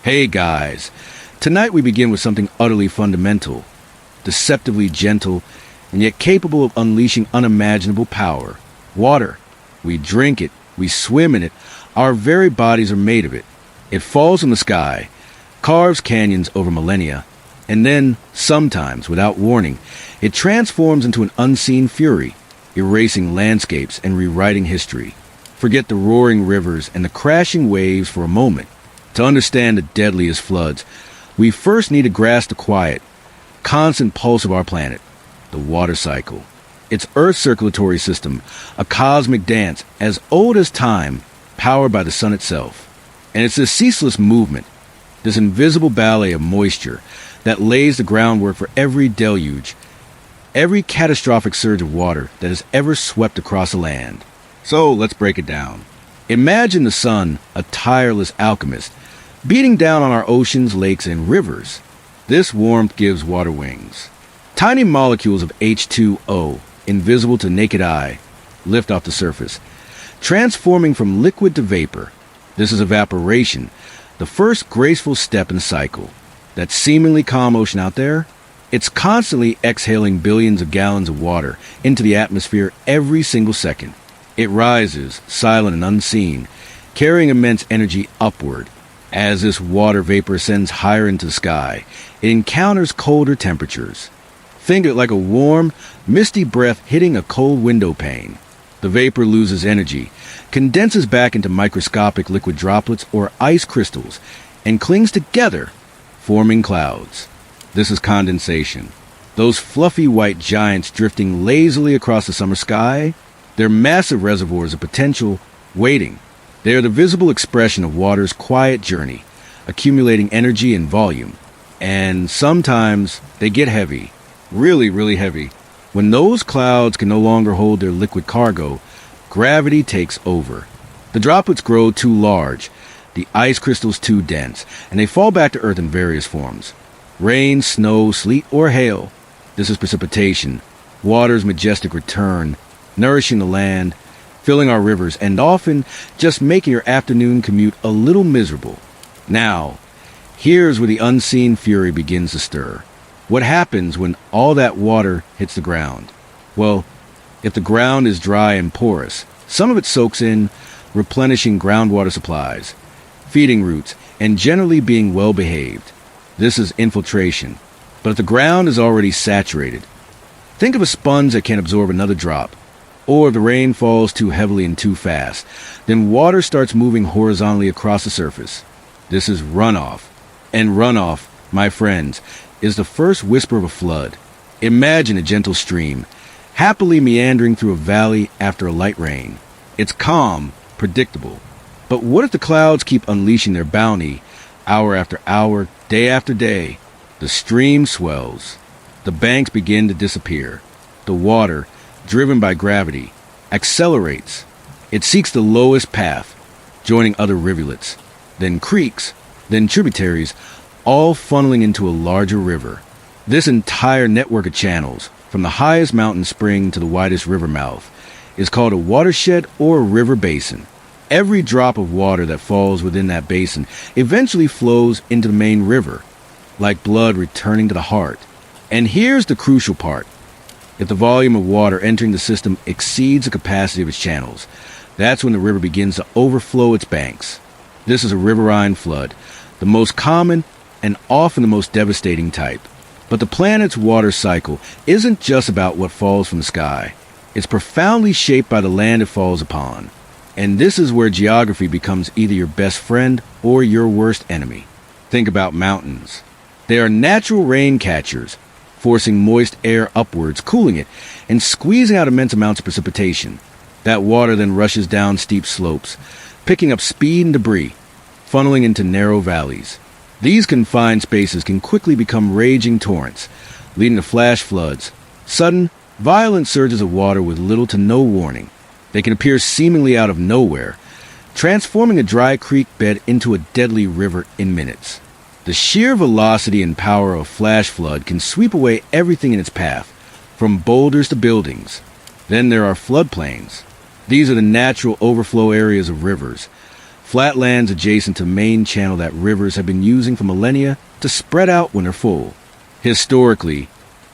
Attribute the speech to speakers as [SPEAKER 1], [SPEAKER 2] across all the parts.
[SPEAKER 1] Hey guys, tonight we begin with something utterly fundamental, deceptively gentle, and yet capable of unleashing unimaginable power. Water. We drink it, we swim in it, our very bodies are made of it. It falls from the sky, carves canyons over millennia, and then, sometimes, without warning, it transforms into an unseen fury, erasing landscapes and rewriting history. Forget the roaring rivers and the crashing waves for a moment. To understand the deadliest floods, we first need to grasp the quiet, constant pulse of our planet, the water cycle. It's Earth's circulatory system, a cosmic dance as old as time, powered by the sun itself. And it's this ceaseless movement, this invisible ballet of moisture, that lays the groundwork for every deluge, every catastrophic surge of water that has ever swept across the land. So let's break it down. Imagine the sun, a tireless alchemist, beating down on our oceans, lakes, and rivers. This warmth gives water wings. Tiny molecules of H2O, invisible to naked eye, lift off the surface, transforming from liquid to vapor. This is evaporation, the first graceful step in the cycle. That seemingly calm ocean out there, it's constantly exhaling billions of gallons of water into the atmosphere every single second. It rises, silent and unseen, carrying immense energy upward. As this water vapor ascends higher into the sky, it encounters colder temperatures. Think of it like a warm, misty breath hitting a cold window pane. The vapor loses energy, condenses back into microscopic liquid droplets or ice crystals, and clings together, forming clouds. This is condensation. Those fluffy white giants drifting lazily across the summer sky, they're massive reservoirs of potential waiting. They are the visible expression of water's quiet journey, accumulating energy and volume. And sometimes they get heavy, really, really heavy. When those clouds can no longer hold their liquid cargo, gravity takes over. The droplets grow too large, the ice crystals too dense, and they fall back to Earth in various forms. Rain, snow, sleet, or hail. This is precipitation, water's majestic return, nourishing the land, filling our rivers, and often just making your afternoon commute a little miserable. Now, here's where the unseen fury begins to stir. What happens when all that water hits the ground? Well, if the ground is dry and porous, some of it soaks in, replenishing groundwater supplies, feeding roots, and generally being well behaved. This is infiltration. But if the ground is already saturated, think of a sponge that can't absorb another drop. Or if the rain falls too heavily and too fast, then water starts moving horizontally across the surface. This is runoff. And runoff, my friends, is the first whisper of a flood. Imagine a gentle stream, happily meandering through a valley after a light rain. It's calm, predictable. But what if the clouds keep unleashing their bounty, hour after hour, day after day? The stream swells. The banks begin to disappear. The water, driven by gravity, accelerates. It seeks the lowest path, joining other rivulets, then creeks, then tributaries, all funneling into a larger river. This entire network of channels, from the highest mountain spring to the widest river mouth, is called a watershed or a river basin. Every drop of water that falls within that basin eventually flows into the main river, like blood returning to the heart. And here's the crucial part. If the volume of water entering the system exceeds the capacity of its channels, that's when the river begins to overflow its banks. This is a riverine flood, the most common and often the most devastating type. But the planet's water cycle isn't just about what falls from the sky. It's profoundly shaped by the land it falls upon. And this is where geography becomes either your best friend or your worst enemy. Think about mountains. They are natural rain catchers, forcing moist air upwards, cooling it, and squeezing out immense amounts of precipitation. That water then rushes down steep slopes, picking up speed and debris, funneling into narrow valleys. These confined spaces can quickly become raging torrents, leading to flash floods, sudden, violent surges of water with little to no warning. They can appear seemingly out of nowhere, transforming a dry creek bed into a deadly river in minutes. The sheer velocity and power of a flash flood can sweep away everything in its path, from boulders to buildings. Then there are floodplains. These are the natural overflow areas of rivers, flatlands adjacent to the main channel that rivers have been using for millennia to spread out when they're full. Historically,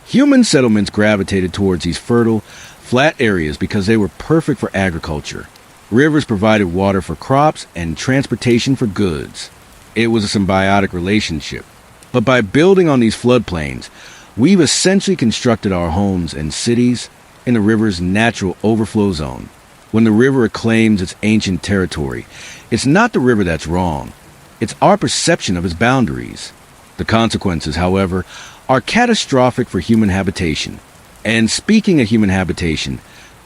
[SPEAKER 1] human settlements gravitated towards these fertile, flat areas because they were perfect for agriculture. Rivers provided water for crops and transportation for goods. It was a symbiotic relationship. But by building on these floodplains, we've essentially constructed our homes and cities in the river's natural overflow zone. When the river reclaims its ancient territory, it's not the river that's wrong. It's our perception of its boundaries. The consequences, however, are catastrophic for human habitation. And speaking of human habitation,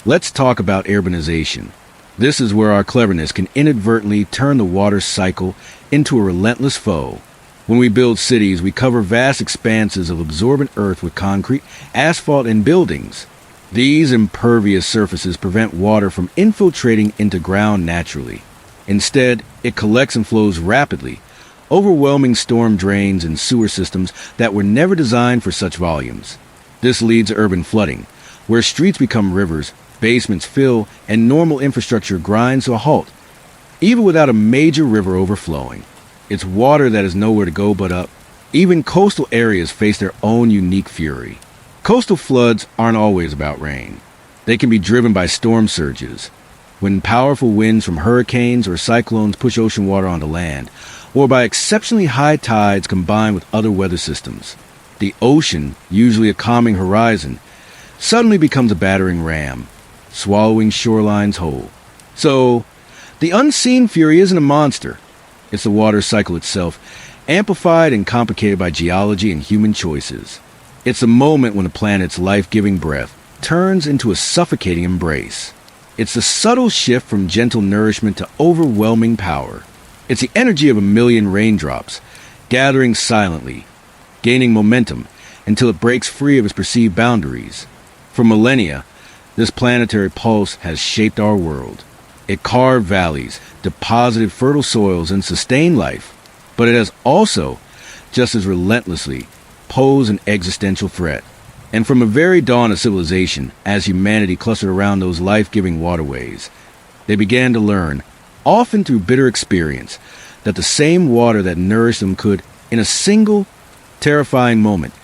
[SPEAKER 1] let's talk about urbanization. This is where our cleverness can inadvertently turn the water cycle into a relentless foe. When we build cities, we cover vast expanses of absorbent earth with concrete, asphalt, and buildings. These impervious surfaces prevent water from infiltrating into ground naturally. Instead, it collects and flows rapidly, overwhelming storm drains and sewer systems that were never designed for such volumes. This leads to urban flooding, where streets become rivers, basements fill, and normal infrastructure grinds to a halt, even without a major river overflowing. It's water that has nowhere to go but up. Even coastal areas face their own unique fury. Coastal floods aren't always about rain. They can be driven by storm surges, when powerful winds from hurricanes or cyclones push ocean water onto land, or by exceptionally high tides combined with other weather systems. The ocean, usually a calming horizon, suddenly becomes a battering ram, swallowing shorelines whole. So, the unseen fury isn't a monster. It's the water cycle itself, amplified and complicated by geology and human choices. It's a moment when the planet's life-giving breath turns into a suffocating embrace. It's the subtle shift from gentle nourishment to overwhelming power. It's the energy of a million raindrops, gathering silently, gaining momentum until it breaks free of its perceived boundaries. For millennia, this planetary pulse has shaped our world. It carved valleys, deposited fertile soils, and sustained life. But it has also, just as relentlessly, posed an existential threat. And from the very dawn of civilization, as humanity clustered around those life-giving waterways, they began to learn, often through bitter experience, that the same water that nourished them could, in a single, terrifying moment,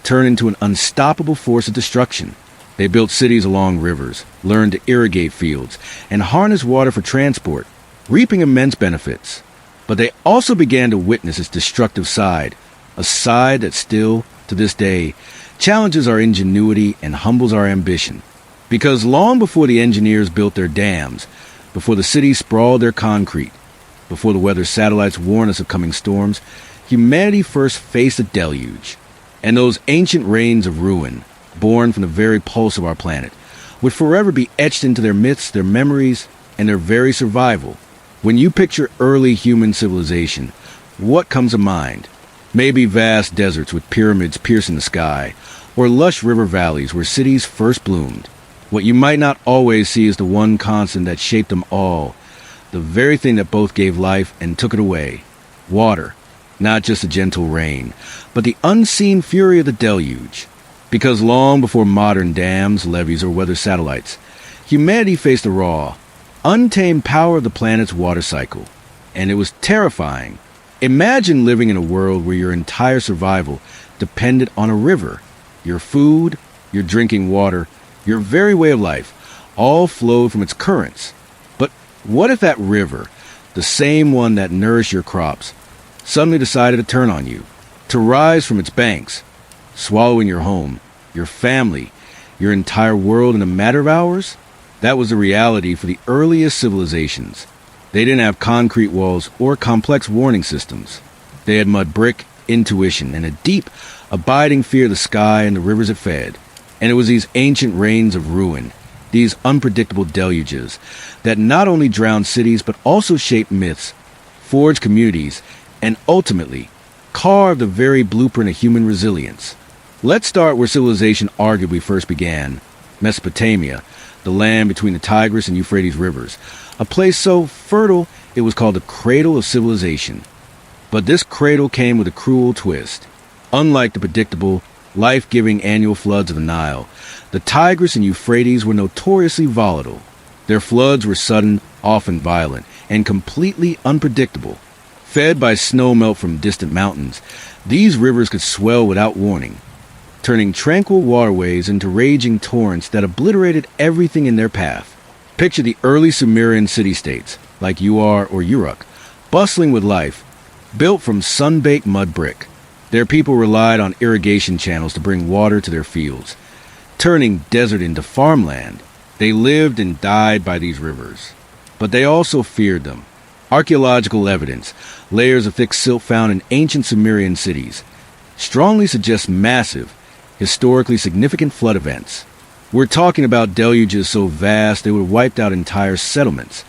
[SPEAKER 1] turn into an unstoppable force of destruction. They built cities along rivers, learned to irrigate fields, and harness water for transport, reaping immense benefits. But they also began to witness its destructive side, a side that still, to this day, challenges our ingenuity and humbles our ambition. Because long before the engineers built their dams, before the cities sprawled their concrete, before the weather satellites warned us of coming storms, humanity first faced a deluge. And those ancient rains of ruin, born from the very pulse of our planet, would forever be etched into their myths, their memories, and their very survival. When you picture early human civilization, what comes to mind? Maybe vast deserts with pyramids piercing the sky, or lush river valleys where cities first bloomed. What you might not always see is the one constant that shaped them all, the very thing that both gave life and took it away. Water, not just a gentle rain, but the unseen fury of the deluge. Because long before modern dams, levees, or weather satellites, humanity faced the raw, untamed power of the planet's water cycle. And it was terrifying. Imagine living in a world where your entire survival depended on a river. Your food, your drinking water, your very way of life, all flowed from its currents. But what if that river, the same one that nourished your crops, suddenly decided to turn on you, to rise from its banks, swallowing your home, your family, your entire world in a matter of hours? That was the reality for the earliest civilizations. They didn't have concrete walls or complex warning systems. They had mud brick, intuition, and a deep, abiding fear of the sky and the rivers it fed. And it was these ancient rains of ruin, these unpredictable deluges, that not only drowned cities but also shaped myths, forged communities, and ultimately carved the very blueprint of human resilience. Let's start where civilization arguably first began, Mesopotamia, the land between the Tigris and Euphrates rivers, a place so fertile it was called the cradle of civilization. But this cradle came with a cruel twist. Unlike the predictable, life-giving annual floods of the Nile, the Tigris and Euphrates were notoriously volatile. Their floods were sudden, often violent, and completely unpredictable. Fed by snowmelt from distant mountains, these rivers could swell without warning, turning tranquil waterways into raging torrents that obliterated everything in their path. Picture the early Sumerian city-states, like Ur or Uruk, bustling with life, built from sun-baked mud brick. Their people relied on irrigation channels to bring water to their fields, turning desert into farmland. They lived and died by these rivers. But they also feared them. Archaeological evidence, layers of thick silt found in ancient Sumerian cities, strongly suggest massive, historically significant flood events. We're talking about deluges so vast they would have wiped out entire settlements,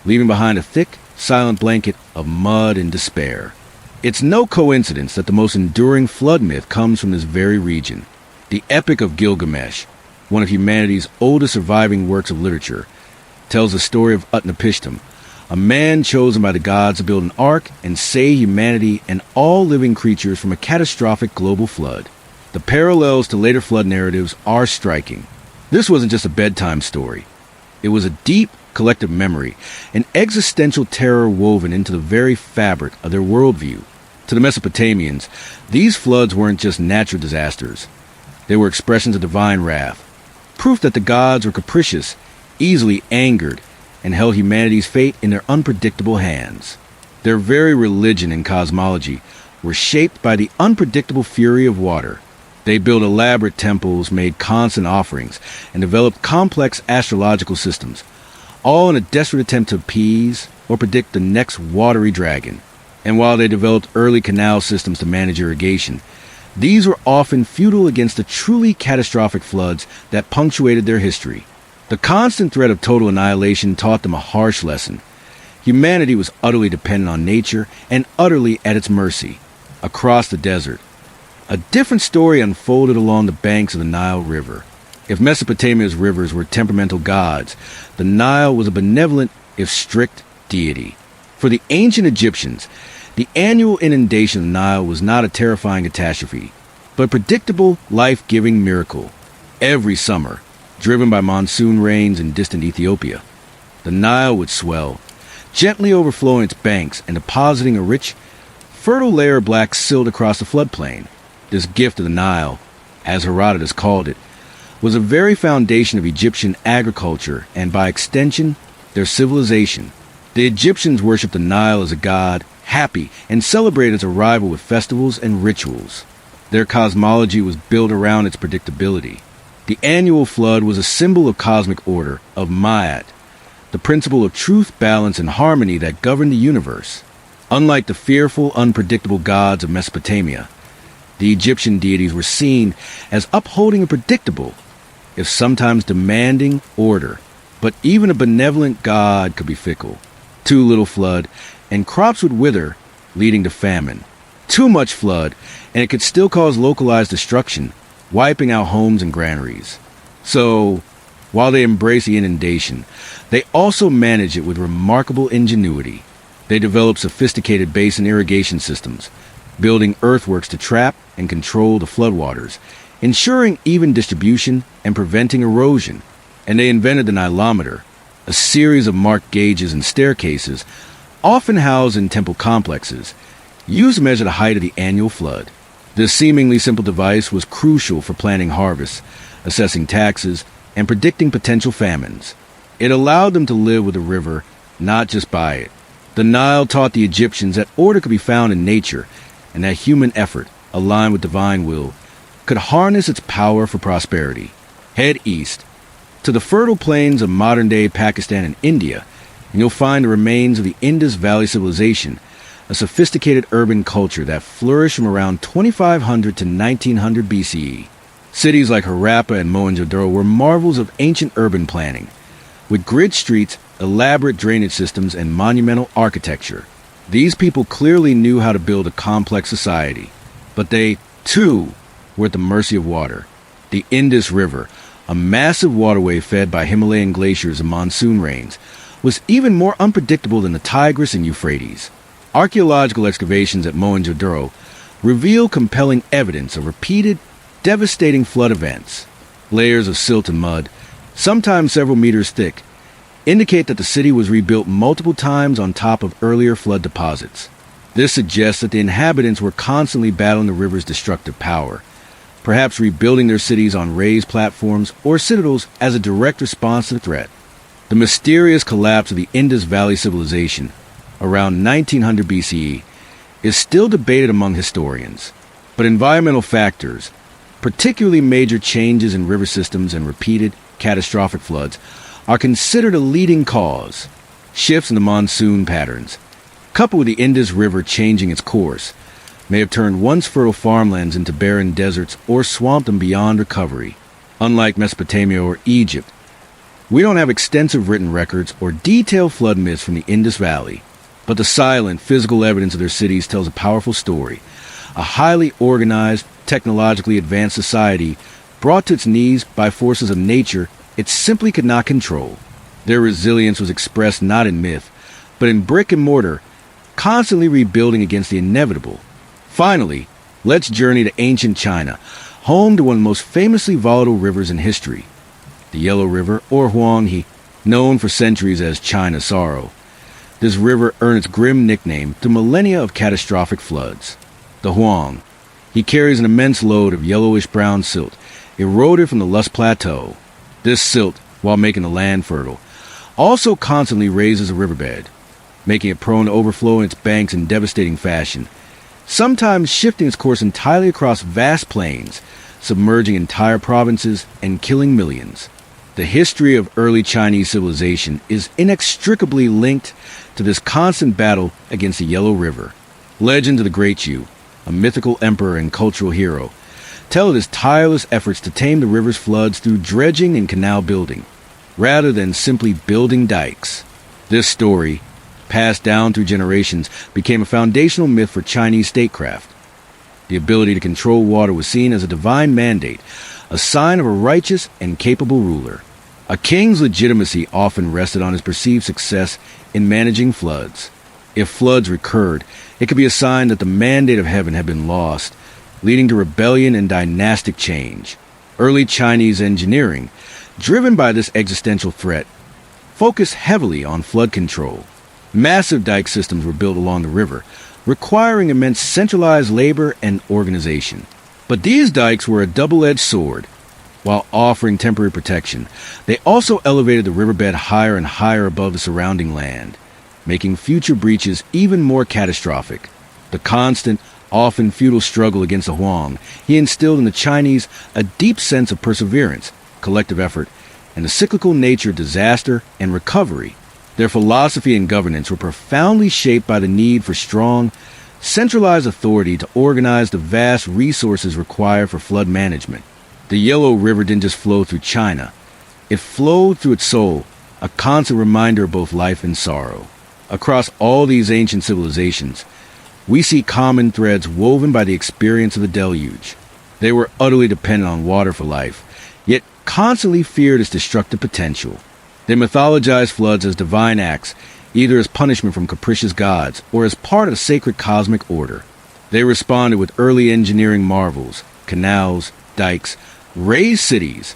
[SPEAKER 1] leaving behind a thick, silent blanket of mud and despair. It's no coincidence that the most enduring flood myth comes from this very region. The Epic of Gilgamesh, one of humanity's oldest surviving works of literature, tells the story of Utnapishtim, a man chosen by the gods to build an ark and save humanity and all living creatures from a catastrophic global flood. The parallels to later flood narratives are striking. This wasn't just a bedtime story. It was a deep, collective memory, an existential terror woven into the very fabric of their worldview. To the Mesopotamians, these floods weren't just natural disasters. They were expressions of divine wrath, proof that the gods were capricious, easily angered, and held humanity's fate in their unpredictable hands. Their very religion and cosmology were shaped by the unpredictable fury of water. They built elaborate temples, made constant offerings, and developed complex astrological systems, all in a desperate attempt to appease or predict the next watery dragon. And while they developed early canal systems to manage irrigation, these were often futile against the truly catastrophic floods that punctuated their history. The constant threat of total annihilation taught them a harsh lesson. Humanity was utterly dependent on nature and utterly at its mercy. Across the desert, a different story unfolded along the banks of the Nile River. If Mesopotamia's rivers were temperamental gods, the Nile was a benevolent, if strict, deity. For the ancient Egyptians, the annual inundation of the Nile was not a terrifying catastrophe, but a predictable, life-giving miracle. Every summer, driven by monsoon rains in distant Ethiopia, the Nile would swell, gently overflowing its banks and depositing a rich, fertile layer of black silt across the floodplain. This gift of the Nile, as Herodotus called it, was the very foundation of Egyptian agriculture and, by extension, their civilization. The Egyptians worshipped the Nile as a god, happy, and celebrated its arrival with festivals and rituals. Their cosmology was built around its predictability. The annual flood was a symbol of cosmic order, of Ma'at, the principle of truth, balance, and harmony that governed the universe. Unlike the fearful, unpredictable gods of Mesopotamia, the Egyptian deities were seen as upholding a predictable, if sometimes demanding, order. But even a benevolent god could be fickle. Too little flood, and crops would wither, leading to famine. Too much flood, and it could still cause localized destruction, wiping out homes and granaries. So, while they embraced the inundation, they also managed it with remarkable ingenuity. They developed sophisticated basin irrigation systems, building earthworks to trap and control the floodwaters, ensuring even distribution and preventing erosion. And they invented the Nilometer, a series of marked gauges and staircases, often housed in temple complexes, used to measure the height of the annual flood. This seemingly simple device was crucial for planning harvests, assessing taxes, and predicting potential famines. It allowed them to live with the river, not just by it. The Nile taught the Egyptians that order could be found in nature, and that human effort, aligned with divine will, could harness its power for prosperity. Head east, to the fertile plains of modern-day Pakistan and India, and you'll find the remains of the Indus Valley civilization, a sophisticated urban culture that flourished from around 2500 to 1900 BCE. Cities like Harappa and Mohenjo-daro were marvels of ancient urban planning, with grid streets, elaborate drainage systems, and monumental architecture. These people clearly knew how to build a complex society, but they, too, were at the mercy of water. The Indus River, a massive waterway fed by Himalayan glaciers and monsoon rains, was even more unpredictable than the Tigris and Euphrates. Archaeological excavations at Mohenjo-daro reveal compelling evidence of repeated, devastating flood events. Layers of silt and mud, sometimes several meters thick, indicate that the city was rebuilt multiple times on top of earlier flood deposits. This suggests that the inhabitants were constantly battling the river's destructive power, perhaps rebuilding their cities on raised platforms or citadels as a direct response to the threat. The mysterious collapse of the Indus Valley civilization around 1900 BCE is still debated among historians, but environmental factors, particularly major changes in river systems and repeated catastrophic floods, are considered a leading cause. Shifts in the monsoon patterns, coupled with the Indus River changing its course, may have turned once fertile farmlands into barren deserts or swamped them beyond recovery. Unlike Mesopotamia or Egypt, we don't have extensive written records or detailed flood myths from the Indus Valley, but the silent, physical evidence of their cities tells a powerful story. A highly organized, technologically advanced society brought to its knees by forces of nature it simply could not control. Their resilience was expressed not in myth, but in brick and mortar, constantly rebuilding against the inevitable. Finally, let's journey to ancient China, home to one of the most famously volatile rivers in history, the Yellow River, or Huanghe, known for centuries as China's Sorrow. This river earned its grim nickname through millennia of catastrophic floods. The Huang. He carries an immense load of yellowish-brown silt, eroded from the Loess Plateau. This silt, while making the land fertile, also constantly raises the riverbed, making it prone to overflow in its banks in devastating fashion, sometimes shifting its course entirely across vast plains, submerging entire provinces and killing millions. The history of early Chinese civilization is inextricably linked to this constant battle against the Yellow River. Legends of the Great Yu, a mythical emperor and cultural hero, tell of his tireless efforts to tame the river's floods through dredging and canal building, rather than simply building dikes. This story, passed down through generations, became a foundational myth for Chinese statecraft. The ability to control water was seen as a divine mandate, a sign of a righteous and capable ruler. A king's legitimacy often rested on his perceived success in managing floods. If floods recurred, it could be a sign that the mandate of heaven had been lost, leading to rebellion and dynastic change. Early Chinese engineering, driven by this existential threat, focused heavily on flood control. Massive dike systems were built along the river, requiring immense centralized labor and organization. But these dikes were a double-edged sword. While offering temporary protection, they also elevated the riverbed higher and higher above the surrounding land, making future breaches even more catastrophic. The constant, often futile struggle against the Huang, he instilled in the Chinese a deep sense of perseverance, collective effort, and the cyclical nature of disaster and recovery. Their philosophy and governance were profoundly shaped by the need for strong, centralized authority to organize the vast resources required for flood management. The Yellow River didn't just flow through China. It flowed through its soul, a constant reminder of both life and sorrow. Across all these ancient civilizations, we see common threads woven by the experience of the deluge. They were utterly dependent on water for life, yet constantly feared its destructive potential. They mythologized floods as divine acts, either as punishment from capricious gods or as part of the sacred cosmic order. They responded with early engineering marvels, canals, dikes, raised cities,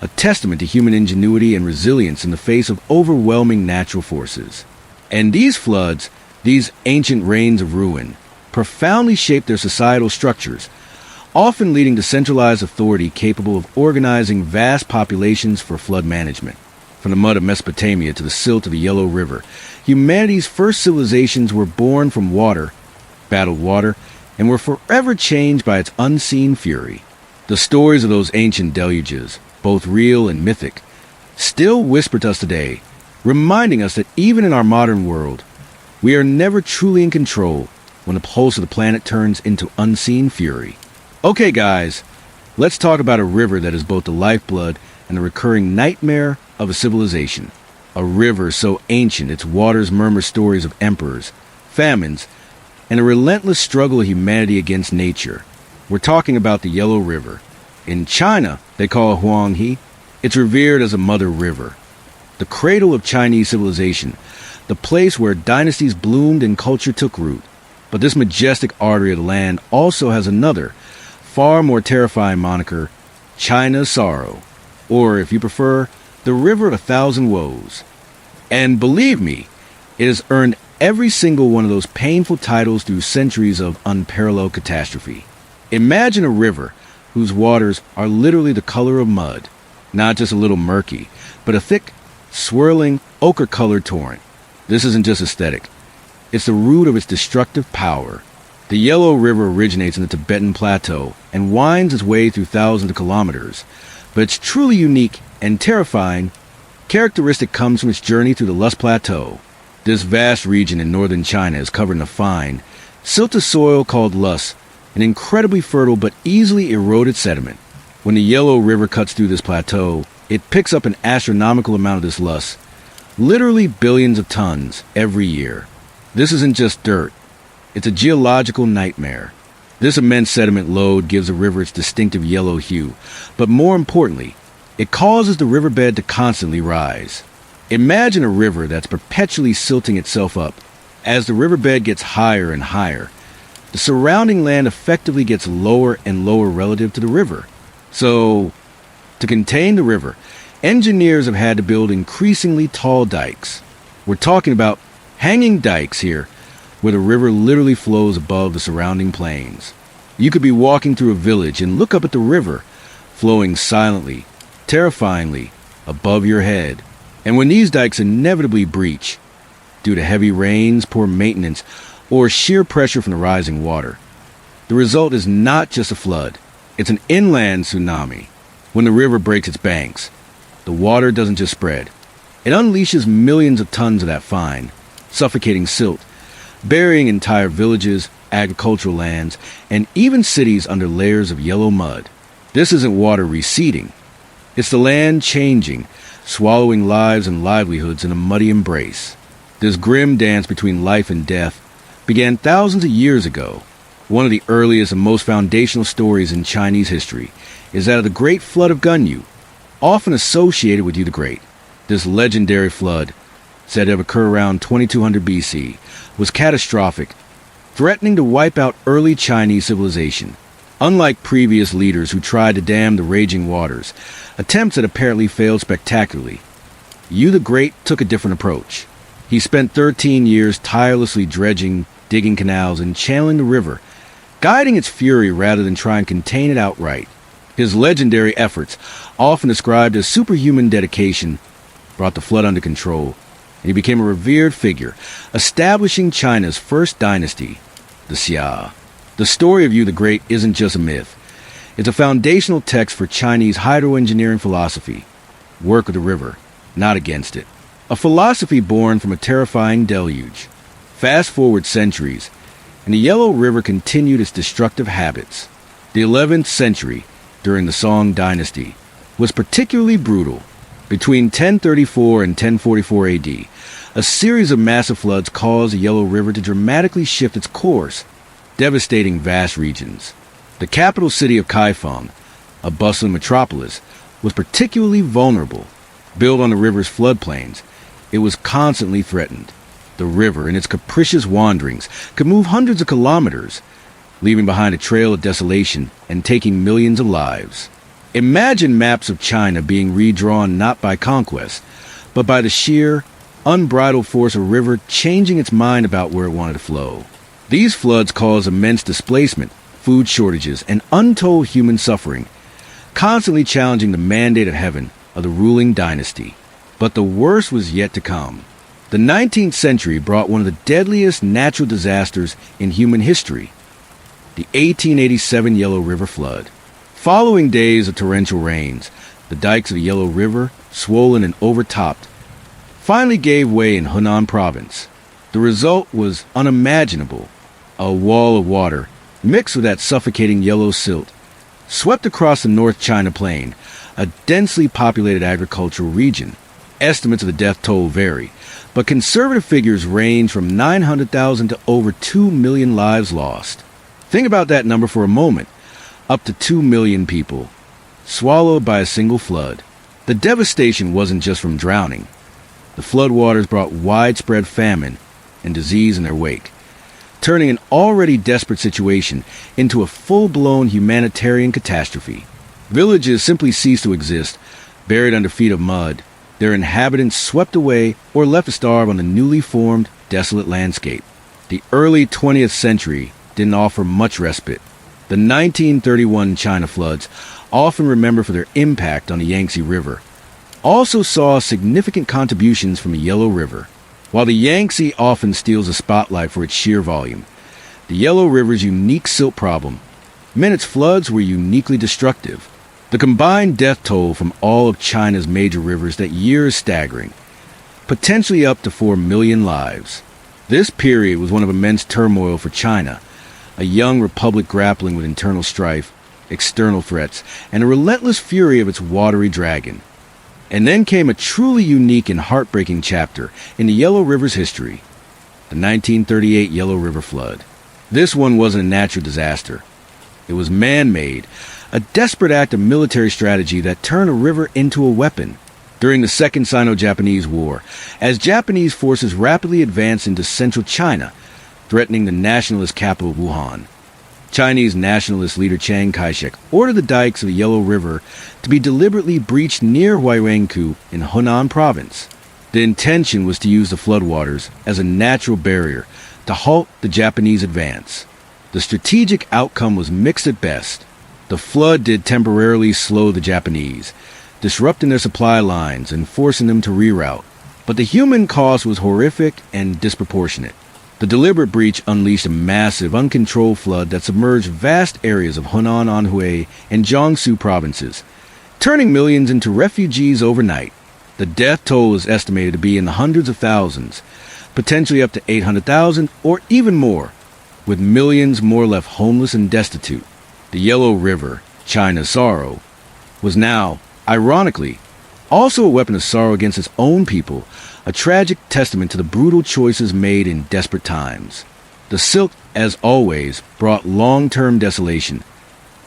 [SPEAKER 1] a testament to human ingenuity and resilience in the face of overwhelming natural forces. And these floods, these ancient rains of ruin, profoundly shaped their societal structures, often leading to centralized authority capable of organizing vast populations for flood management. From the mud of Mesopotamia to the silt of the Yellow River, humanity's first civilizations were born from water, battled water, and were forever changed by its unseen fury. The stories of those ancient deluges, both real and mythic, still whisper to us today, reminding us that even in our modern world, we are never truly in control when the pulse of the planet turns into unseen fury. Okay, guys, let's talk about a river that is both the lifeblood and the recurring nightmare of a civilization. A river so ancient its waters murmur stories of emperors, famines, and a relentless struggle of humanity against nature. We're talking about the Yellow River. In China, they call it Huanghe. It's revered as a mother river, the cradle of Chinese civilization, the place where dynasties bloomed and culture took root. But this majestic artery of the land also has another, far more terrifying moniker, China's Sorrow, or, if you prefer, the River of a Thousand Woes. And believe me, it has earned every single one of those painful titles through centuries of unparalleled catastrophe. Imagine a river whose waters are literally the color of mud, not just a little murky, but a thick, swirling, ochre-colored torrent. This isn't just aesthetic. It's the root of its destructive power. The Yellow River originates in the Tibetan Plateau and winds its way through thousands of kilometers, but its truly unique and terrifying characteristic comes from its journey through the Loess Plateau. This vast region in northern China is covered in a fine, silty soil called loess, an incredibly fertile but easily eroded sediment. When the Yellow River cuts through this plateau, it picks up an astronomical amount of this loess, literally billions of tons every year. This isn't just dirt. It's a geological nightmare. This immense sediment load gives the river its distinctive yellow hue, but more importantly, it causes the riverbed to constantly rise. Imagine a river that's perpetually silting itself up. As the riverbed gets higher and higher, the surrounding land effectively gets lower and lower relative to the river. So, to contain the river, engineers have had to build increasingly tall dikes. We're talking about hanging dikes here, where the river literally flows above the surrounding plains. You could be walking through a village and look up at the river, flowing silently, terrifyingly, above your head. And when these dikes inevitably breach, due to heavy rains, poor maintenance, or sheer pressure from the rising water, the result is not just a flood. It's an inland tsunami. When the river breaks its banks, the water doesn't just spread. It unleashes millions of tons of that fine, suffocating silt, burying entire villages, agricultural lands, and even cities under layers of yellow mud. This isn't water receding. It's the land changing, swallowing lives and livelihoods in a muddy embrace. This grim dance between life and death began thousands of years ago. One of the earliest and most foundational stories in Chinese history is that of the Great Flood of Gunyu, often associated with Yu the Great. This legendary flood, said to have occurred around 2200 BC, was catastrophic, threatening to wipe out early Chinese civilization. Unlike previous leaders who tried to dam the raging waters, attempts that apparently failed spectacularly, Yu the Great took a different approach. He spent 13 years tirelessly dredging, digging canals, and channeling the river, guiding its fury rather than try and contain it outright. His legendary efforts, often described as superhuman dedication, brought the flood under control, and he became a revered figure, establishing China's first dynasty, the Xia. The story of Yu the Great isn't just a myth. It's a foundational text for Chinese hydroengineering philosophy. Work with the river, not against it. A philosophy born from a terrifying deluge. Fast forward centuries, and the Yellow River continued its destructive habits. The 11th century, during the Song dynasty, was particularly brutal. Between 1034 and 1044 AD, a series of massive floods caused the Yellow River to dramatically shift its course, devastating vast regions. The capital city of Kaifeng, a bustling metropolis, was particularly vulnerable. Built on the river's floodplains, it was constantly threatened. The river, in its capricious wanderings, could move hundreds of kilometers, leaving behind a trail of desolation and taking millions of lives. Imagine maps of China being redrawn not by conquest, but by the sheer, unbridled force of a river changing its mind about where it wanted to flow. These floods caused immense displacement, food shortages, and untold human suffering, constantly challenging the mandate of heaven of the ruling dynasty. But the worst was yet to come. The 19th century brought one of the deadliest natural disasters in human history, the 1887 Yellow River flood. Following days of torrential rains, the dikes of the Yellow River, swollen and overtopped, finally gave way in Hunan province. The result was unimaginable. A wall of water, mixed with that suffocating yellow silt, swept across the North China Plain, a densely populated agricultural region. Estimates of the death toll vary, but conservative figures range from 900,000 to over 2 million lives lost. Think about that number for a moment. Up to 2 million people, swallowed by a single flood. The devastation wasn't just from drowning. The floodwaters brought widespread famine and disease in their wake, turning an already desperate situation into a full-blown humanitarian catastrophe. Villages simply ceased to exist, buried under feet of mud, their inhabitants swept away or left to starve on the newly formed, desolate landscape. The early 20th century didn't offer much respite. The 1931 China floods, often remembered for their impact on the Yangtze River, also saw significant contributions from the Yellow River. While the Yangtze often steals the spotlight for its sheer volume, the Yellow River's unique silt problem meant its floods were uniquely destructive. The combined death toll from all of China's major rivers that year is staggering, potentially up to 4 million lives. This period was one of immense turmoil for China, a young republic grappling with internal strife, external threats, and a relentless fury of its watery dragon. And then came a truly unique and heartbreaking chapter in the Yellow River's history, the 1938 Yellow River flood. This one wasn't a natural disaster. It was man-made, a desperate act of military strategy that turned a river into a weapon. During the Second Sino-Japanese War, as Japanese forces rapidly advanced into central China, threatening the nationalist capital of Wuhan, Chinese nationalist leader Chiang Kai-shek ordered the dikes of the Yellow River to be deliberately breached near Huaiyankou in Hunan province. The intention was to use the floodwaters as a natural barrier to halt the Japanese advance. The strategic outcome was mixed at best. The flood did temporarily slow the Japanese, disrupting their supply lines and forcing them to reroute. But the human cost was horrific and disproportionate. The deliberate breach unleashed a massive, uncontrolled flood that submerged vast areas of Hunan, Anhui, and Jiangsu provinces, turning millions into refugees overnight. The death toll is estimated to be in the hundreds of thousands, potentially up to 800,000 or even more, with millions more left homeless and destitute. The Yellow River, China's sorrow, was now, ironically, also a weapon of sorrow against its own people, a tragic testament to the brutal choices made in desperate times. The silt, as always, brought long-term desolation,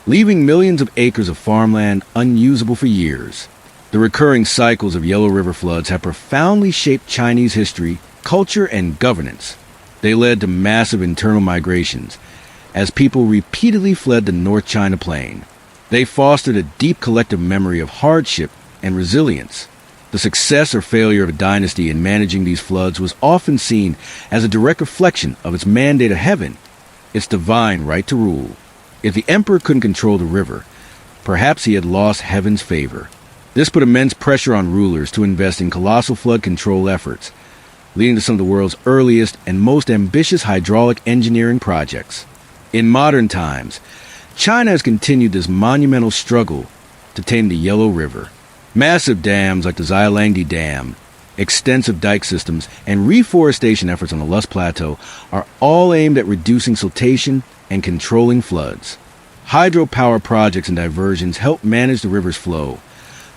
[SPEAKER 1] leaving millions of acres of farmland unusable for years. The recurring cycles of Yellow River floods have profoundly shaped Chinese history, culture, and governance. They led to massive internal migrations, as people repeatedly fled the North China Plain. They fostered a deep collective memory of hardship and resilience. The success or failure of a dynasty in managing these floods was often seen as a direct reflection of its mandate of heaven, its divine right to rule. If the emperor couldn't control the river, perhaps he had lost heaven's favor. This put immense pressure on rulers to invest in colossal flood control efforts, leading to some of the world's earliest and most ambitious hydraulic engineering projects. In modern times, China has continued this monumental struggle to tame the Yellow River. Massive dams like the Xiaolangdi Dam, extensive dike systems, and reforestation efforts on the Lus Plateau are all aimed at reducing siltation and controlling floods. Hydropower projects and diversions help manage the river's flow,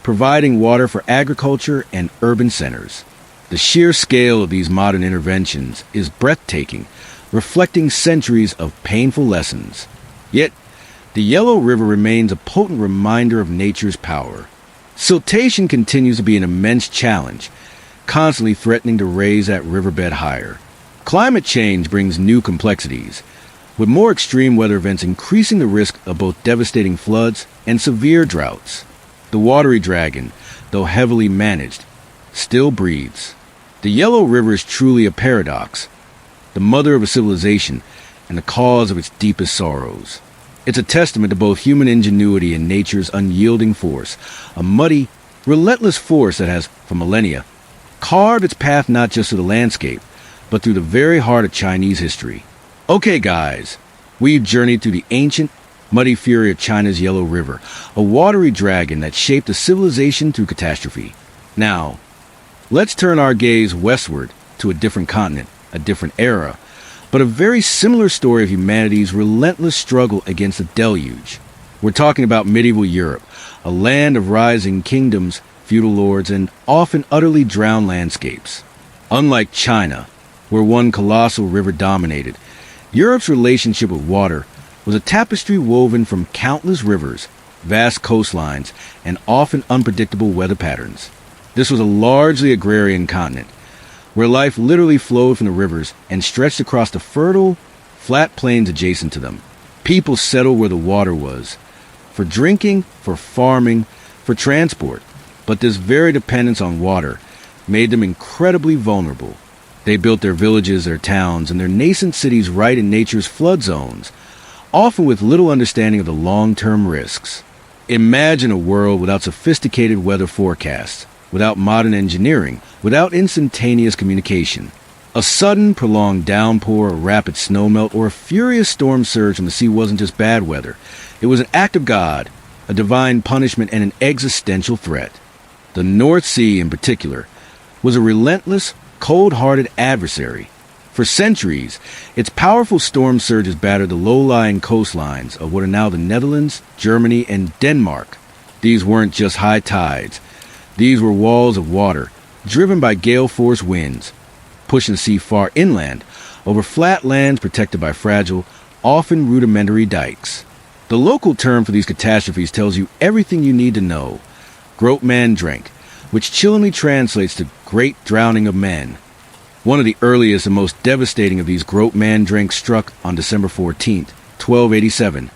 [SPEAKER 1] providing water for agriculture and urban centers. The sheer scale of these modern interventions is breathtaking, reflecting centuries of painful lessons. Yet, the Yellow River remains a potent reminder of nature's power. Siltation continues to be an immense challenge, constantly threatening to raise that riverbed higher. Climate change brings new complexities, with more extreme weather events increasing the risk of both devastating floods and severe droughts. The watery dragon, though heavily managed, still breathes. The Yellow River is truly a paradox, the mother of a civilization and the cause of its deepest sorrows. It's a testament to both human ingenuity and nature's unyielding force, a muddy, relentless force that has, for millennia, carved its path not just through the landscape, but through the very heart of Chinese history. Okay, guys, we've journeyed through the ancient, muddy fury of China's Yellow River, a watery dragon that shaped a civilization through catastrophe. Now, let's turn our gaze westward to a different continent, a different era, but a very similar story of humanity's relentless struggle against the deluge. We're talking about medieval Europe, a land of rising kingdoms, feudal lords, and often utterly drowned landscapes. Unlike China, where one colossal river dominated, Europe's relationship with water was a tapestry woven from countless rivers, vast coastlines, and often unpredictable weather patterns. This was a largely agrarian continent, where life literally flowed from the rivers and stretched across the fertile, flat plains adjacent to them. People settled where the water was, for drinking, for farming, for transport. But this very dependence on water made them incredibly vulnerable. They built their villages, their towns, and their nascent cities right in nature's flood zones, often with little understanding of the long-term risks. Imagine a world without sophisticated weather forecasts, without modern engineering, without instantaneous communication. A sudden, prolonged downpour, a rapid snowmelt, or a furious storm surge from the sea wasn't just bad weather. It was an act of God, a divine punishment, and an existential threat. The North Sea, in particular, was a relentless, cold-hearted adversary. For centuries, its powerful storm surges battered the low-lying coastlines of what are now the Netherlands, Germany, and Denmark. These weren't just high tides. These were walls of water, driven by gale-force winds, pushing the sea far inland, over flat lands protected by fragile, often rudimentary dikes. The local term for these catastrophes tells you everything you need to know. Groot man drank, which chillingly translates to great drowning of men. One of the earliest and most devastating of these Groot man drinks struck on December 14th, 1287,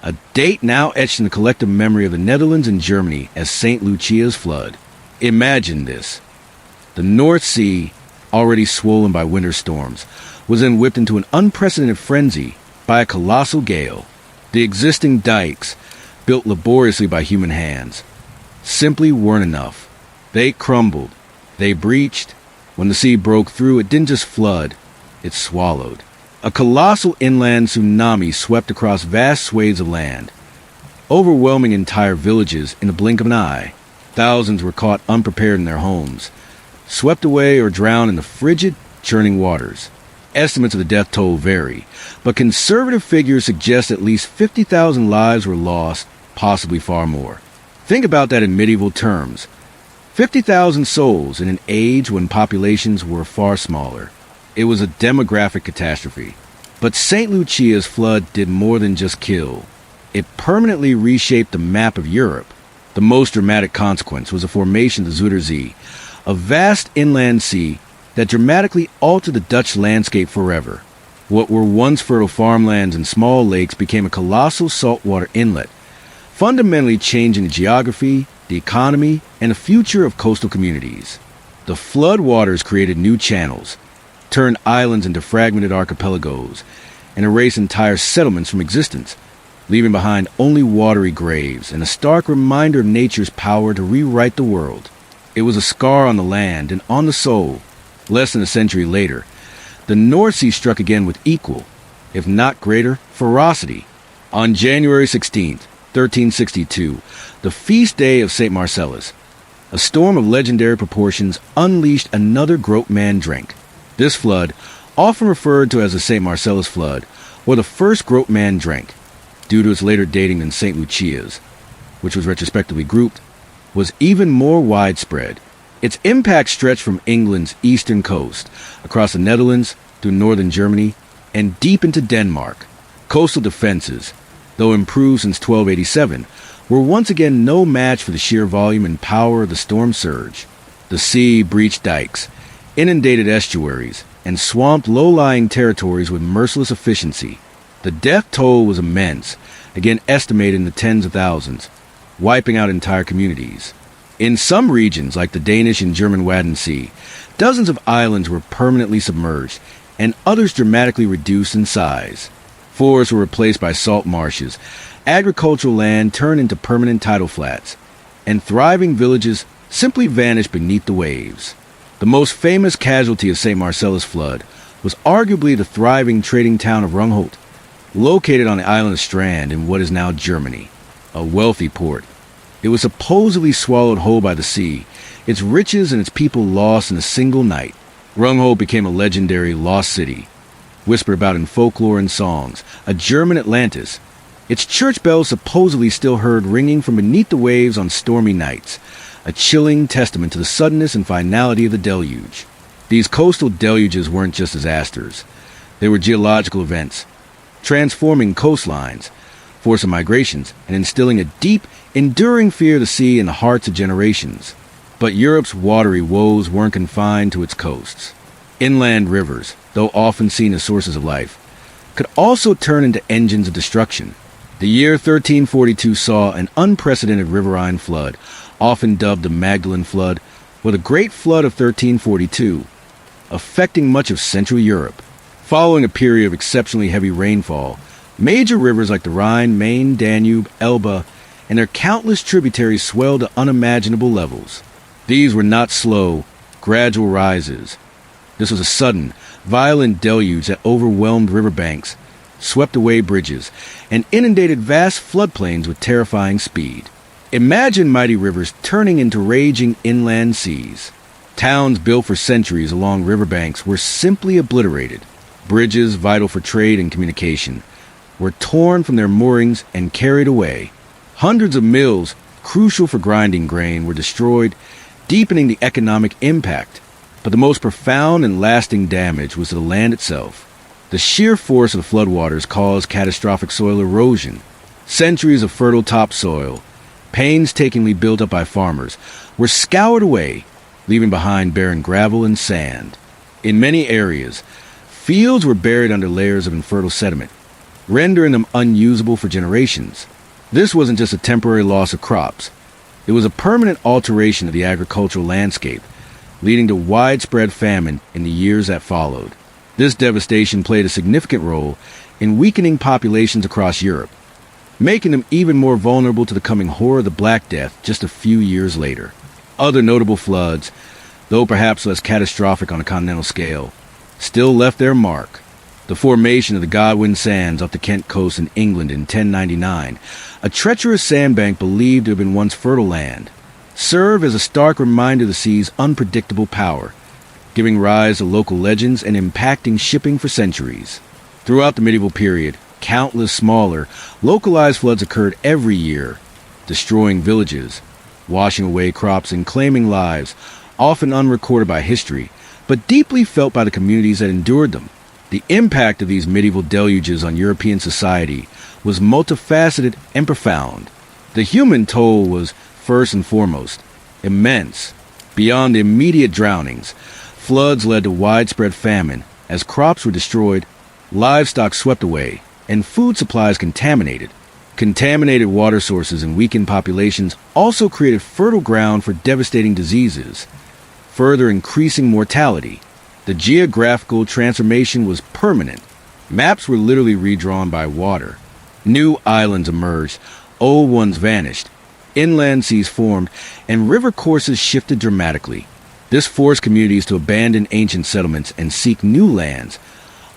[SPEAKER 1] a date now etched in the collective memory of the Netherlands and Germany as St. Lucia's Flood. Imagine this. The North Sea, already swollen by winter storms, was then whipped into an unprecedented frenzy by a colossal gale. The existing dikes, built laboriously by human hands, simply weren't enough. They crumbled. They breached. When the sea broke through, it didn't just flood, it swallowed. A colossal inland tsunami swept across vast swathes of land, overwhelming entire villages in the blink of an eye. Thousands were caught unprepared in their homes, swept away or drowned in the frigid, churning waters. Estimates of the death toll vary, but conservative figures suggest at least 50,000 lives were lost, possibly far more. Think about that in medieval terms. 50,000 souls in an age when populations were far smaller. It was a demographic catastrophe. But St. Lucia's flood did more than just kill. It permanently reshaped the map of Europe. The most dramatic consequence was the formation of the Zuiderzee, a vast inland sea that dramatically altered the Dutch landscape forever. What were once fertile farmlands and small lakes became a colossal saltwater inlet, fundamentally changing the geography, the economy, and the future of coastal communities. The flood waters created new channels, turned islands into fragmented archipelagos, and erased entire settlements from existence, leaving behind only watery graves and a stark reminder of nature's power to rewrite the world. It was a scar on the land and on the soul. Less than a century later, the North Sea struck again with equal, if not greater, ferocity. On January 16th, 1362, the feast day of St. Marcellus, a storm of legendary proportions unleashed another Groot man drank. This flood, often referred to as the St. Marcellus Flood, or the first Groot man drank, due to its later dating than St. Lucia's, which was retrospectively grouped, was even more widespread. Its impact stretched from England's eastern coast, across the Netherlands, through northern Germany, and deep into Denmark. Coastal defenses, though improved since 1287, were once again no match for the sheer volume and power of the storm surge. The sea breached dikes, inundated estuaries, and swamped low-lying territories with merciless efficiency. The death toll was immense, again estimated in the tens of thousands, wiping out entire communities. In some regions, like the Danish and German Wadden Sea, dozens of islands were permanently submerged, and others dramatically reduced in size. Forests were replaced by salt marshes, agricultural land turned into permanent tidal flats, and thriving villages simply vanished beneath the waves. The most famous casualty of St. Marcellus Flood was arguably the thriving trading town of Rungholt, located on the island of Strand in what is now Germany, a wealthy port. It was supposedly swallowed whole by the sea, its riches and its people lost in a single night. Rungholt became a legendary lost city, whispered about in folklore and songs, a German Atlantis. Its church bells supposedly still heard ringing from beneath the waves on stormy nights, a chilling testament to the suddenness and finality of the deluge. These coastal deluges weren't just disasters. They were geological events, transforming coastlines, forcing migrations, and instilling a deep, enduring fear of the sea in the hearts of generations. But Europe's watery woes weren't confined to its coasts. Inland rivers, though often seen as sources of life, could also turn into engines of destruction. The year 1342 saw an unprecedented riverine flood, often dubbed the Magdalene Flood or the Great Flood of 1342, affecting much of Central Europe. Following a period of exceptionally heavy rainfall, major rivers like the Rhine, Main, Danube, Elbe, and their countless tributaries swelled to unimaginable levels. These were not slow, gradual rises. This was a sudden, violent deluge that overwhelmed riverbanks, swept away bridges, and inundated vast floodplains with terrifying speed. Imagine mighty rivers turning into raging inland seas. Towns built for centuries along riverbanks were simply obliterated. Bridges, vital for trade and communication, were torn from their moorings and carried away. Hundreds of mills, crucial for grinding grain, were destroyed, deepening the economic impact. But the most profound and lasting damage was to the land itself. The sheer force of the floodwaters caused catastrophic soil erosion. Centuries of fertile topsoil, painstakingly built up by farmers, were scoured away, leaving behind barren gravel and sand. In many areas, fields were buried under layers of infertile sediment, rendering them unusable for generations. This wasn't just a temporary loss of crops. It was a permanent alteration of the agricultural landscape, leading to widespread famine in the years that followed. This devastation played a significant role in weakening populations across Europe, making them even more vulnerable to the coming horror of the Black Death just a few years later. Other notable floods, though perhaps less catastrophic on a continental scale, still left their mark. The formation of the Godwin Sands off the Kent coast in England in 1099, a treacherous sandbank believed to have been once fertile land, served as a stark reminder of the sea's unpredictable power, giving rise to local legends and impacting shipping for centuries. Throughout the medieval period, countless smaller, localized floods occurred every year, destroying villages, washing away crops and claiming lives, often unrecorded by history, but deeply felt by the communities that endured them. The impact of these medieval deluges on European society was multifaceted and profound. The human toll was, first and foremost, immense. Beyond the immediate drownings, floods led to widespread famine as crops were destroyed, livestock swept away, and food supplies contaminated. Contaminated water sources and weakened populations also created fertile ground for devastating diseases, further increasing mortality. The geographical transformation was permanent. Maps were literally redrawn by water. New islands emerged, old ones vanished, inland seas formed, and river courses shifted dramatically. This forced communities to abandon ancient settlements and seek new lands,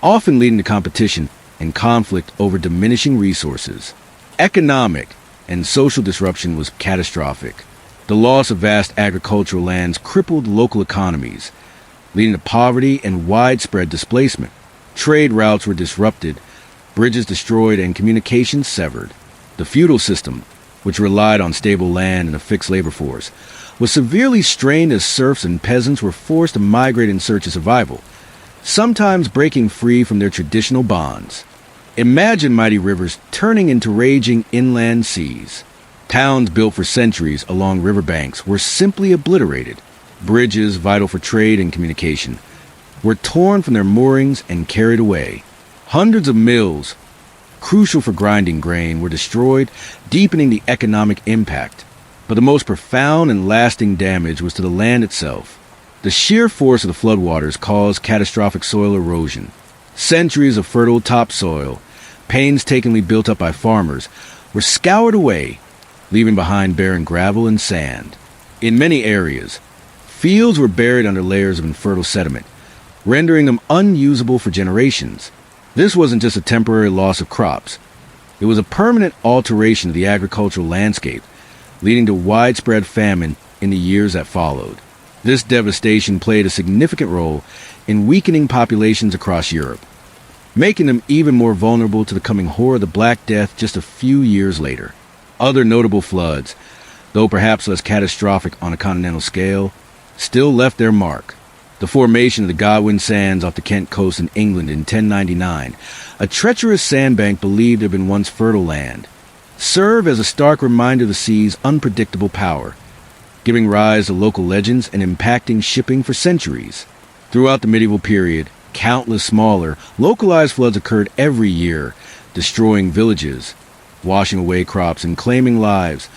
[SPEAKER 1] often leading to competition and conflict over diminishing resources. Economic and social disruption was catastrophic. The loss of vast agricultural lands crippled local economies, leading to poverty and widespread displacement. Trade routes were disrupted, bridges destroyed, and communications severed. The feudal system, which relied on stable land and a fixed labor force, was severely strained as serfs and peasants were forced to migrate in search of survival, sometimes breaking free from their traditional bonds. Imagine mighty rivers turning into raging inland seas. Towns built for centuries along riverbanks were simply obliterated. Bridges, vital for trade and communication, were torn from their moorings and carried away. Hundreds of mills, crucial for grinding grain, were destroyed, deepening the economic impact. But the most profound and lasting damage was to the land itself. The sheer force of the floodwaters caused catastrophic soil erosion. Centuries of fertile topsoil, painstakingly built up by farmers, were scoured away, leaving behind barren gravel and sand. In many areas, fields were buried under layers of infertile sediment, rendering them unusable for generations. This wasn't just a temporary loss of crops. It was a permanent alteration of the agricultural landscape, leading to widespread famine in the years that followed. This devastation played a significant role in weakening populations across Europe, making them even more vulnerable to the coming horror of the Black Death just a few years later. Other notable floods, though perhaps less catastrophic on a continental scale, still left their mark. The formation of the Godwin Sands off the Kent coast in England in 1099, a treacherous sandbank believed to have been once fertile land, served as a stark reminder of the sea's unpredictable power, giving rise to local legends and impacting shipping for centuries. Throughout the medieval period, countless smaller, localized floods occurred every year, destroying villages, washing away crops, and claiming lives,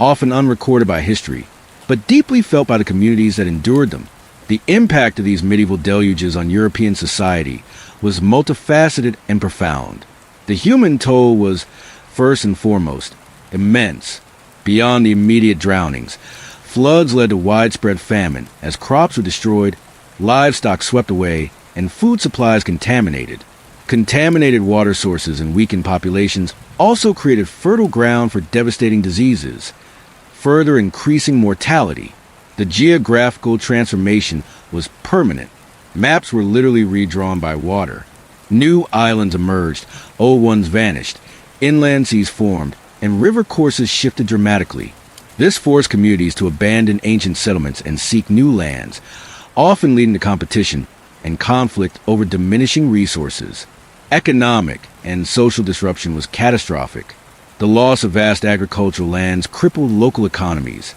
[SPEAKER 1] often unrecorded by history, but deeply felt by the communities that endured them. The impact of these medieval deluges on European society was multifaceted and profound. The human toll was, first and foremost, immense. Beyond the immediate drownings, floods led to widespread famine as crops were destroyed, livestock swept away, and food supplies contaminated. Contaminated water sources and weakened populations also created fertile ground for devastating diseases, further increasing mortality. The geographical transformation was permanent. Maps were literally redrawn by water. New islands emerged, old ones vanished, inland seas formed, and river courses shifted dramatically. This forced communities to abandon ancient settlements and seek new lands, often leading to competition and conflict over diminishing resources. Economic and social disruption was catastrophic. The loss of vast agricultural lands crippled local economies,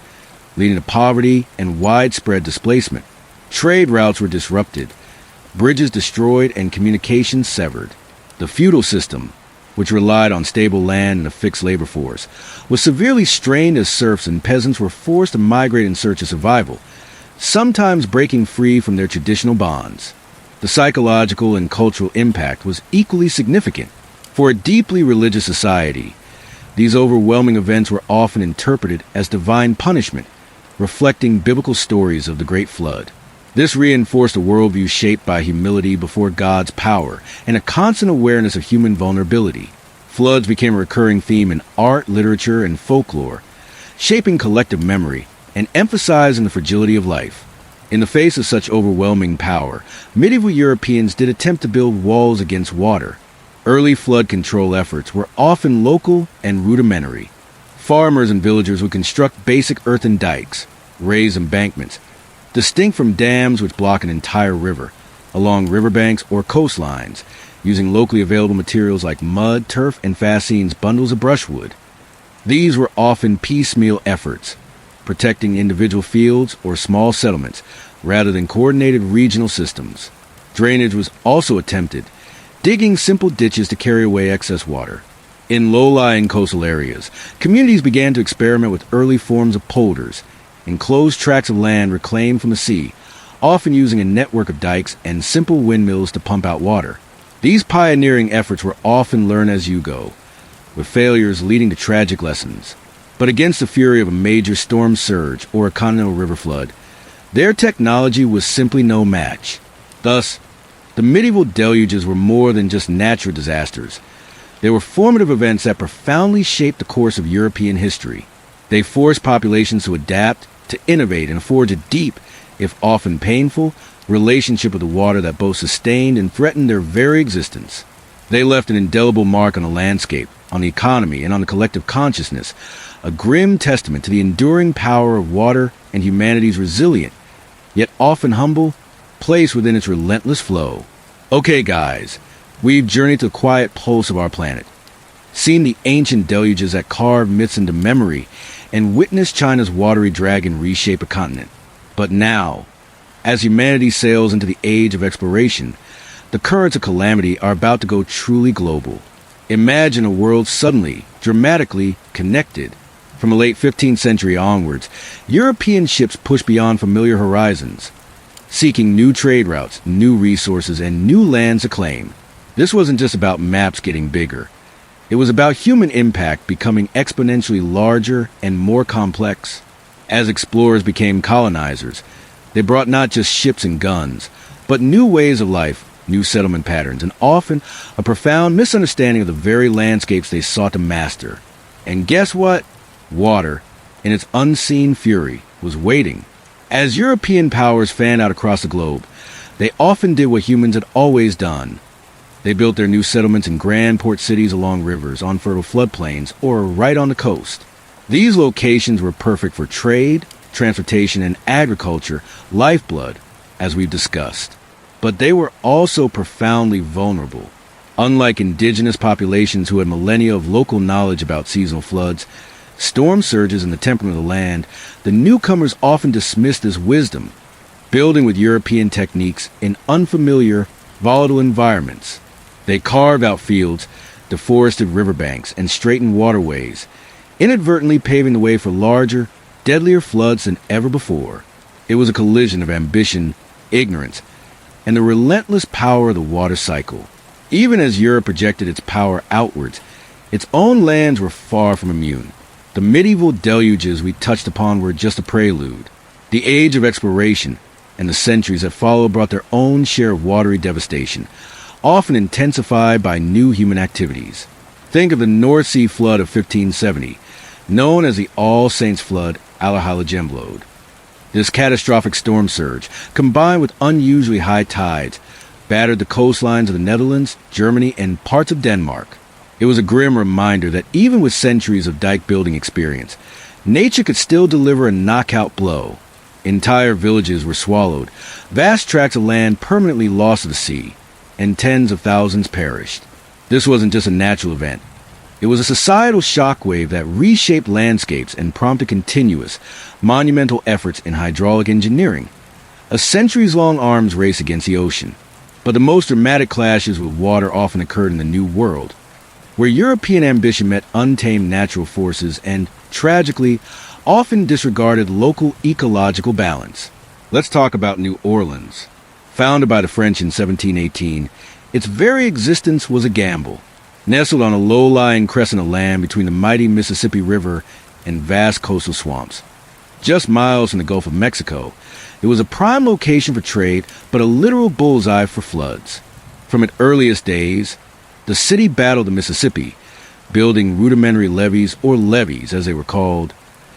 [SPEAKER 1] leading to poverty and widespread displacement. Trade routes were disrupted, bridges destroyed, and communications severed. The feudal system, which relied on stable land and a fixed labor force, was severely strained as serfs and peasants were forced to migrate in search of survival, sometimes breaking free from their traditional bonds. The psychological and cultural impact was equally significant. For a deeply religious society, these overwhelming events were often interpreted as divine punishment, reflecting biblical stories of the Great Flood. This reinforced a worldview shaped by humility before God's power and a constant awareness of human vulnerability. Floods became a recurring theme in art, literature, and folklore, shaping collective memory and emphasizing the fragility of life. In the face of such overwhelming power, medieval Europeans did attempt to build walls against water. Early flood control efforts were often local and rudimentary. Farmers and villagers would construct basic earthen dikes, raise embankments, distinct from dams which block an entire river, along riverbanks or coastlines, using locally available materials like mud, turf, and fascines bundles of brushwood. These were often piecemeal efforts, protecting individual fields or small settlements, rather than coordinated regional systems. Drainage was also attempted, digging simple ditches to carry away excess water. In low-lying coastal areas, communities began to experiment with early forms of polders, enclosed tracts of land reclaimed from the sea, often using a network of dikes and simple windmills to pump out water. These pioneering efforts were often learn as you go, with failures leading to tragic lessons. But against the fury of a major storm surge or a continental river flood, their technology was simply no match. Thus, the medieval deluges were more than just natural disasters. They were formative events that profoundly shaped the course of European history. They forced populations to adapt, to innovate, and forge a deep, if often painful, relationship with the water that both sustained and threatened their very existence. They left an indelible mark on the landscape, on the economy, and on the collective consciousness, a grim testament to the enduring power of water and humanity's resilient, yet often humble, place within its relentless flow. Okay, guys, we've journeyed to the quiet pulse of our planet, seen the ancient deluges that carved myths into memory, and witnessed China's watery dragon reshape a continent. But now, as humanity sails into the age of exploration, the currents of calamity are about to go truly global. Imagine a world suddenly, dramatically connected. From the late 15th century onwards, European ships pushed beyond familiar horizons, seeking new trade routes, new resources, and new lands to claim. This wasn't just about maps getting bigger. It was about human impact becoming exponentially larger and more complex. As explorers became colonizers, they brought not just ships and guns, but new ways of life, new settlement patterns, and often a profound misunderstanding of the very landscapes they sought to master. And guess what? Water, in its unseen fury, was waiting. As European powers fanned out across the globe, they often did what humans had always done. They built their new settlements in grand port cities along rivers, on fertile floodplains, or right on the coast. These locations were perfect for trade, transportation, and agriculture, lifeblood, as we've discussed. But they were also profoundly vulnerable. Unlike indigenous populations who had millennia of local knowledge about seasonal floods, storm surges, and the temperament of the land, the newcomers often dismissed this wisdom, building with European techniques in unfamiliar, volatile environments. They carved out fields, deforested riverbanks, and straightened waterways, inadvertently paving the way for larger, deadlier floods than ever before. It was a collision of ambition, ignorance, and the relentless power of the water cycle. Even as Europe projected its power outwards, its own lands were far from immune. The medieval deluges we touched upon were just a prelude. The age of exploration and the centuries that followed brought their own share of watery devastation, often intensified by new human activities. Think of the North Sea flood of 1570, known as the All Saints Flood Allerheiligenbloed. This catastrophic storm surge, combined with unusually high tides, battered the coastlines of the Netherlands, Germany, and parts of Denmark. It was a grim reminder that even with centuries of dike-building experience, nature could still deliver a knockout blow. Entire villages were swallowed, vast tracts of land permanently lost to the sea, and tens of thousands perished. This wasn't just a natural event. It was a societal shockwave that reshaped landscapes and prompted continuous, monumental efforts in hydraulic engineering. A centuries-long arms race against the ocean. But the most dramatic clashes with water often occurred in the New World, where European ambition met untamed natural forces and, tragically, often disregarded local ecological balance. Let's talk about New Orleans. Founded by the French in 1718, its very existence was a gamble. Nestled on a low-lying crescent of land between the mighty Mississippi River and vast coastal swamps. Just miles from the Gulf of Mexico, it was a prime location for trade, but a literal bullseye for floods. From its earliest days, the city battled the Mississippi, building rudimentary levees, or levees as they were called,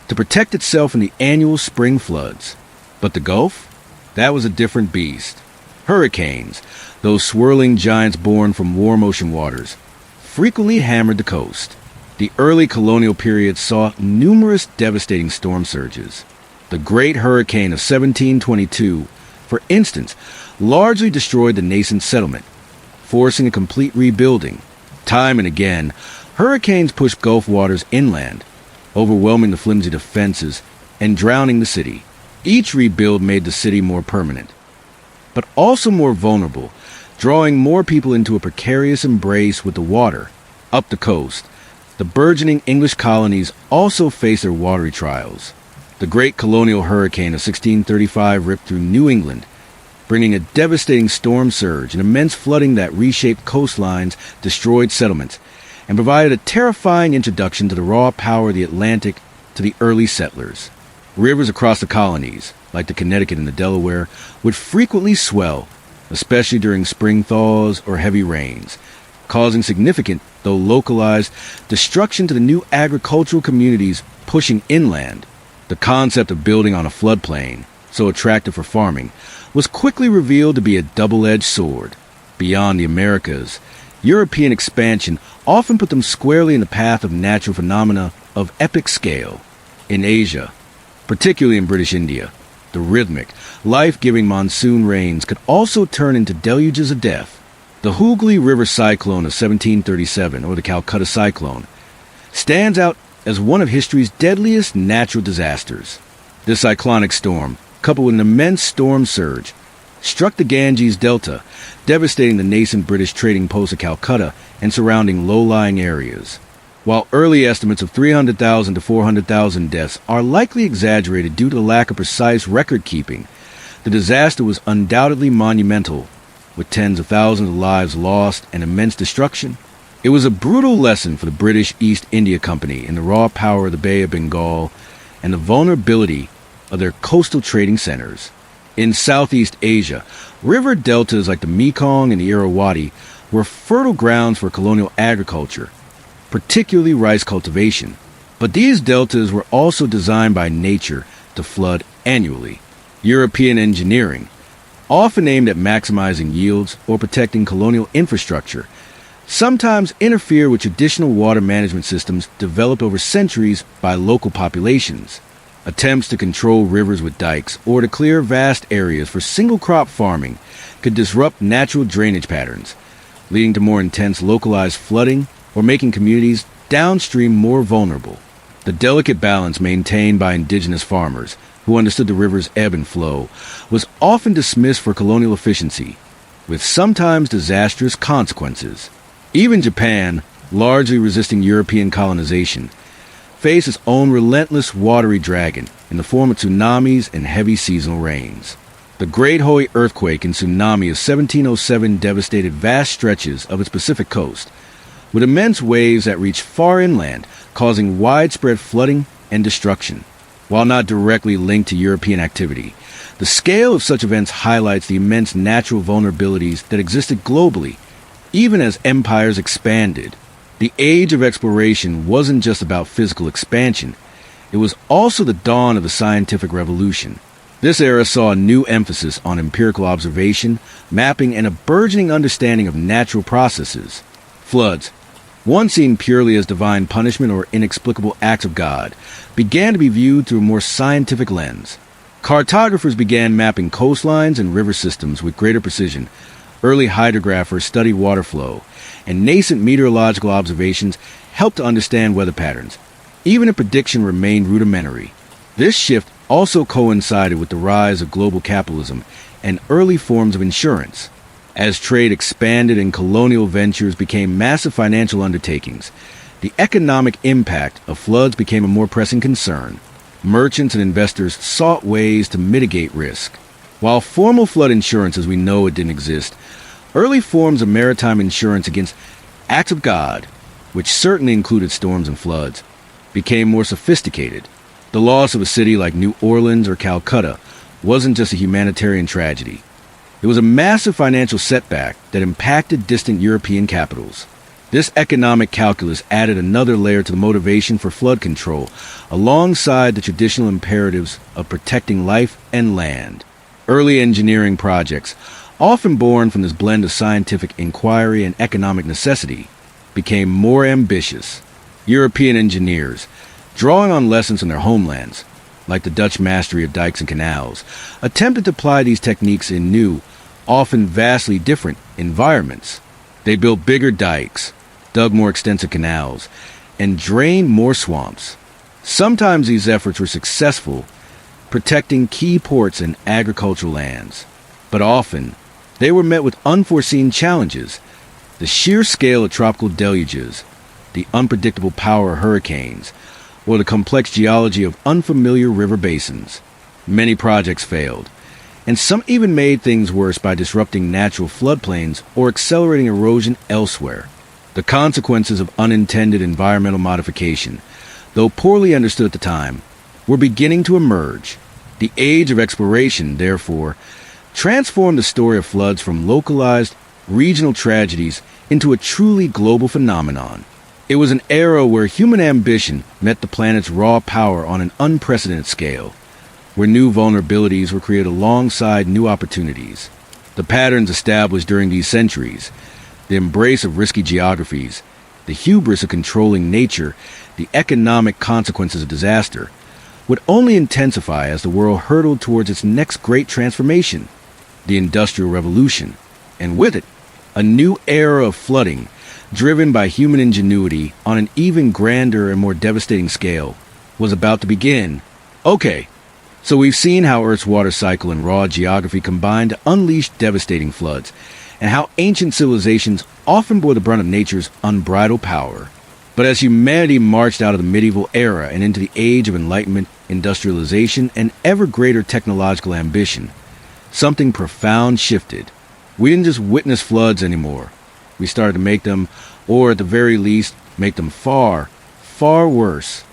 [SPEAKER 1] to protect itself from the annual spring floods. But the Gulf? That was a different beast. Hurricanes, those swirling giants born from warm ocean waters, frequently hammered the coast. The early colonial period saw numerous devastating storm surges. The Great Hurricane of 1722, for instance, largely destroyed the nascent settlement, forcing a complete rebuilding. Time and again, hurricanes pushed Gulf waters inland, overwhelming the flimsy defenses and drowning the city. Each rebuild made the city more permanent, but also more vulnerable, drawing more people into a precarious embrace with the water. Up the coast, the burgeoning English colonies also faced their watery trials. The great colonial hurricane of 1635 ripped through New England, bringing a devastating storm surge and immense flooding that reshaped coastlines, destroyed settlements, and provided a terrifying introduction to the raw power of the Atlantic to the early settlers. Rivers across the colonies, like the Connecticut and the Delaware, would frequently swell, especially during spring thaws or heavy rains, causing significant, though localized, destruction to the new agricultural communities pushing inland. The concept of building on a floodplain, so attractive for farming, was quickly revealed to be a double-edged sword. Beyond the Americas, European expansion often put them squarely in the path of natural phenomena of epic scale. In Asia, particularly in British India, the rhythmic, life-giving monsoon rains could also turn into deluges of death. The Hooghly River Cyclone of 1737, or the Calcutta Cyclone, stands out as one of history's deadliest natural disasters. This cyclonic storm, coupled with an immense storm surge, struck the Ganges Delta, devastating the nascent British trading post of Calcutta and surrounding low-lying areas. While early estimates of 300,000 to 400,000 deaths are likely exaggerated due to the lack of precise record-keeping, the disaster was undoubtedly monumental, with tens of thousands of lives lost and immense destruction. It was a brutal lesson for the British East India Company in the raw power of the Bay of Bengal and the vulnerability of their coastal trading centers. In Southeast Asia, river deltas like the Mekong and the Irrawaddy were fertile grounds for colonial agriculture, particularly rice cultivation. But these deltas were also designed by nature to flood annually. European engineering, often aimed at maximizing yields or protecting colonial infrastructure, sometimes interfere with traditional water management systems developed over centuries by local populations. Attempts to control rivers with dikes or to clear vast areas for single-crop farming could disrupt natural drainage patterns, leading to more intense localized flooding or making communities downstream more vulnerable. The delicate balance maintained by indigenous farmers, who understood the river's ebb and flow, was often dismissed for colonial efficiency, with sometimes disastrous consequences. Even Japan, largely resisting European colonization, face its own relentless watery dragon in the form of tsunamis and heavy seasonal rains. The Great Hoy earthquake and tsunami of 1707 devastated vast stretches of its Pacific coast, with immense waves that reached far inland, causing widespread flooding and destruction. While not directly linked to European activity, the scale of such events highlights the immense natural vulnerabilities that existed globally, even as empires expanded. The age of exploration wasn't just about physical expansion, it was also the dawn of the scientific revolution. This era saw a new emphasis on empirical observation, mapping, and a burgeoning understanding of natural processes. Floods, once seen purely as divine punishment or inexplicable acts of God, began to be viewed through a more scientific lens. Cartographers began mapping coastlines and river systems with greater precision. Early hydrographers studied water flow, and nascent meteorological observations helped to understand weather patterns, even if prediction remained rudimentary. This shift also coincided with the rise of global capitalism and early forms of insurance. As trade expanded and colonial ventures became massive financial undertakings, the economic impact of floods became a more pressing concern. Merchants and investors sought ways to mitigate risk. While formal flood insurance as we know it didn't exist, early forms of maritime insurance against acts of God, which certainly included storms and floods, became more sophisticated. The loss of a city like New Orleans or Calcutta wasn't just a humanitarian tragedy. It was a massive financial setback that impacted distant European capitals. This economic calculus added another layer to the motivation for flood control, alongside the traditional imperatives of protecting life and land. Early engineering projects, often born from this blend of scientific inquiry and economic necessity, became more ambitious. European engineers, drawing on lessons from their homelands, like the Dutch mastery of dikes and canals, attempted to apply these techniques in new, often vastly different environments. They built bigger dikes, dug more extensive canals, and drained more swamps. Sometimes these efforts were successful, protecting key ports and agricultural lands. But often, they were met with unforeseen challenges. The sheer scale of tropical deluges, the unpredictable power of hurricanes, or the complex geology of unfamiliar river basins. Many projects failed, and some even made things worse by disrupting natural floodplains or accelerating erosion elsewhere. The consequences of unintended environmental modification, though poorly understood at the time, were beginning to emerge. The age of exploration, therefore, transformed the story of floods from localized, regional tragedies into a truly global phenomenon. It was an era where human ambition met the planet's raw power on an unprecedented scale, where new vulnerabilities were created alongside new opportunities. The patterns established during these centuries, the embrace of risky geographies, the hubris of controlling nature, the economic consequences of disaster, would only intensify as the world hurtled towards its next great transformation, the Industrial Revolution, and with it, a new era of flooding, driven by human ingenuity on an even grander and more devastating scale, was about to begin. Okay, so we've seen how Earth's water cycle and raw geography combined to unleash devastating floods, and how ancient civilizations often bore the brunt of nature's unbridled power. But as humanity marched out of the medieval era and into the age of enlightenment, industrialization, and ever greater technological ambition, something profound shifted. We didn't just witness floods anymore. We started to make them, or at the very least, make them far, far worse.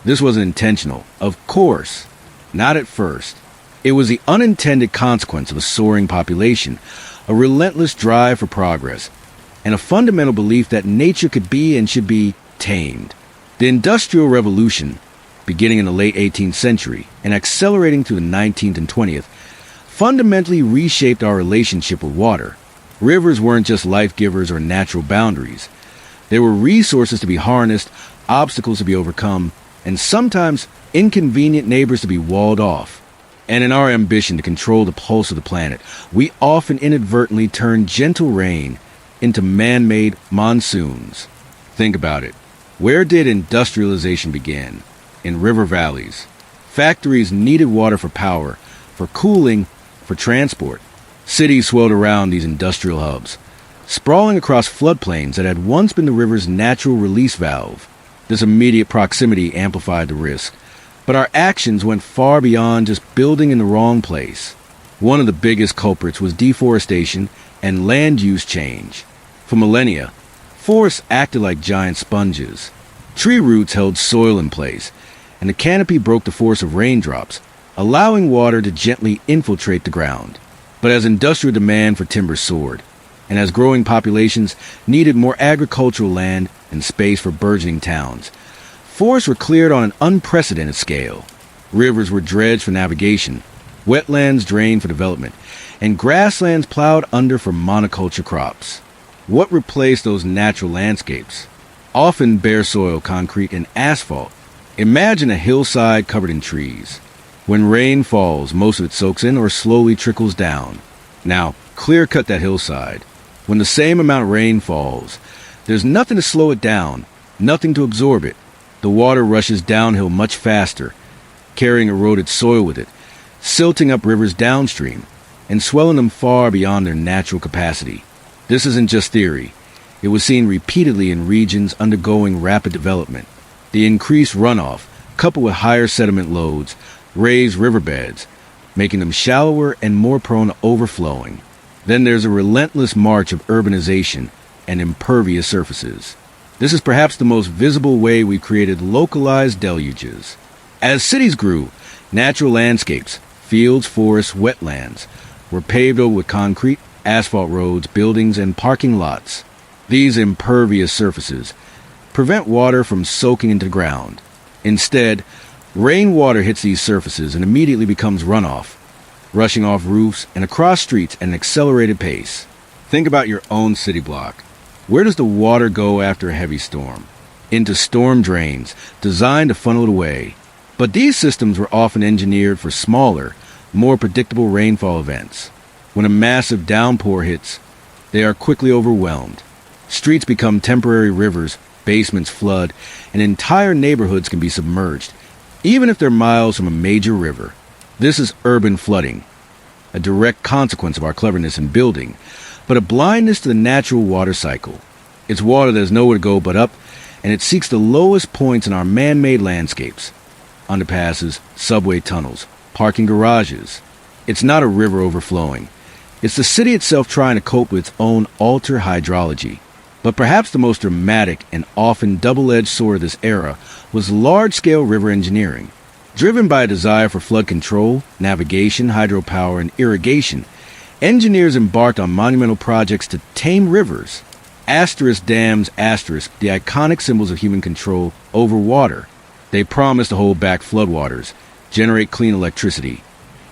[SPEAKER 1] This wasn't intentional, of course. Not at first. It was the unintended consequence of a soaring population, a relentless drive for progress, and a fundamental belief that nature could be and should be tamed. The Industrial Revolution, beginning in the late 18th century and accelerating through the 19th and 20th, fundamentally reshaped our relationship with water. Rivers weren't just life-givers or natural boundaries. They were resources to be harnessed, obstacles to be overcome, and sometimes inconvenient neighbors to be walled off. And in our ambition to control the pulse of the planet, we often inadvertently turn gentle rain into man-made monsoons. Think about it. Where did industrialization begin? In river valleys. Factories needed water for power, for cooling, for transport. Cities swelled around these industrial hubs, sprawling across floodplains that had once been the river's natural release valve. This immediate proximity amplified the risk, but our actions went far beyond just building in the wrong place. One of the biggest culprits was deforestation and land use change. For millennia, forests acted like giant sponges. Tree roots held soil in place, and the canopy broke the force of raindrops, allowing water to gently infiltrate the ground. But as industrial demand for timber soared, and as growing populations needed more agricultural land and space for burgeoning towns, forests were cleared on an unprecedented scale. Rivers were dredged for navigation, wetlands drained for development, and grasslands plowed under for monoculture crops. What replaced those natural landscapes? Often bare soil, concrete, and asphalt. Imagine a hillside covered in trees. When rain falls, most of it soaks in or slowly trickles down. Now, clear-cut that hillside. When the same amount of rain falls, there's nothing to slow it down, nothing to absorb it. The water rushes downhill much faster, carrying eroded soil with it, silting up rivers downstream, and swelling them far beyond their natural capacity. This isn't just theory. It was seen repeatedly in regions undergoing rapid development. The increased runoff, coupled with higher sediment loads, raised riverbeds, making them shallower and more prone to overflowing. Then there's a relentless march of urbanization and impervious surfaces. This is perhaps the most visible way we created localized deluges. As cities grew, natural landscapes, fields, forests, wetlands, were paved over with concrete, asphalt roads, buildings, and parking lots. These impervious surfaces prevent water from soaking into the ground. Instead, rainwater hits these surfaces and immediately becomes runoff, rushing off roofs and across streets at an accelerated pace. Think about your own city block. Where does the water go after a heavy storm? Into storm drains, designed to funnel it away. But these systems were often engineered for smaller, more predictable rainfall events. When a massive downpour hits, they are quickly overwhelmed. Streets become temporary rivers, basements flood, and entire neighborhoods can be submerged, even if they're miles from a major river. This is urban flooding, a direct consequence of our cleverness in building, but a blindness to the natural water cycle. It's water that has nowhere to go but up, and it seeks the lowest points in our man-made landscapes. Underpasses, subway tunnels, parking garages. It's not a river overflowing. It's the city itself trying to cope with its own alter hydrology. But perhaps the most dramatic and often double-edged sword of this era was large-scale river engineering. Driven by a desire for flood control, navigation, hydropower, and irrigation, engineers embarked on monumental projects to tame rivers. Asterisk dams, asterisk, the iconic symbols of human control over water. They promised to hold back floodwaters, generate clean electricity,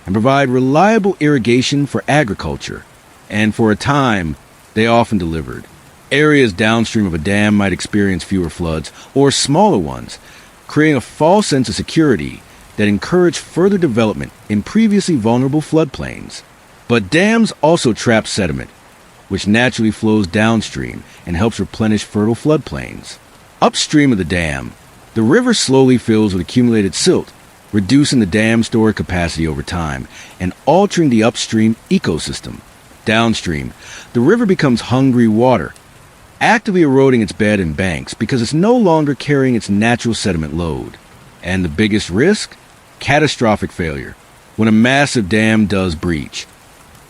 [SPEAKER 1] and provide reliable irrigation for agriculture. And for a time, they often delivered. Areas downstream of a dam might experience fewer floods, or smaller ones, creating a false sense of security that encouraged further development in previously vulnerable floodplains. But dams also trap sediment, which naturally flows downstream and helps replenish fertile floodplains. Upstream of the dam, the river slowly fills with accumulated silt, reducing the dam's storage capacity over time and altering the upstream ecosystem. Downstream, the river becomes hungry water, actively eroding its bed and banks because it's no longer carrying its natural sediment load. And the biggest risk? Catastrophic failure. When a massive dam does breach,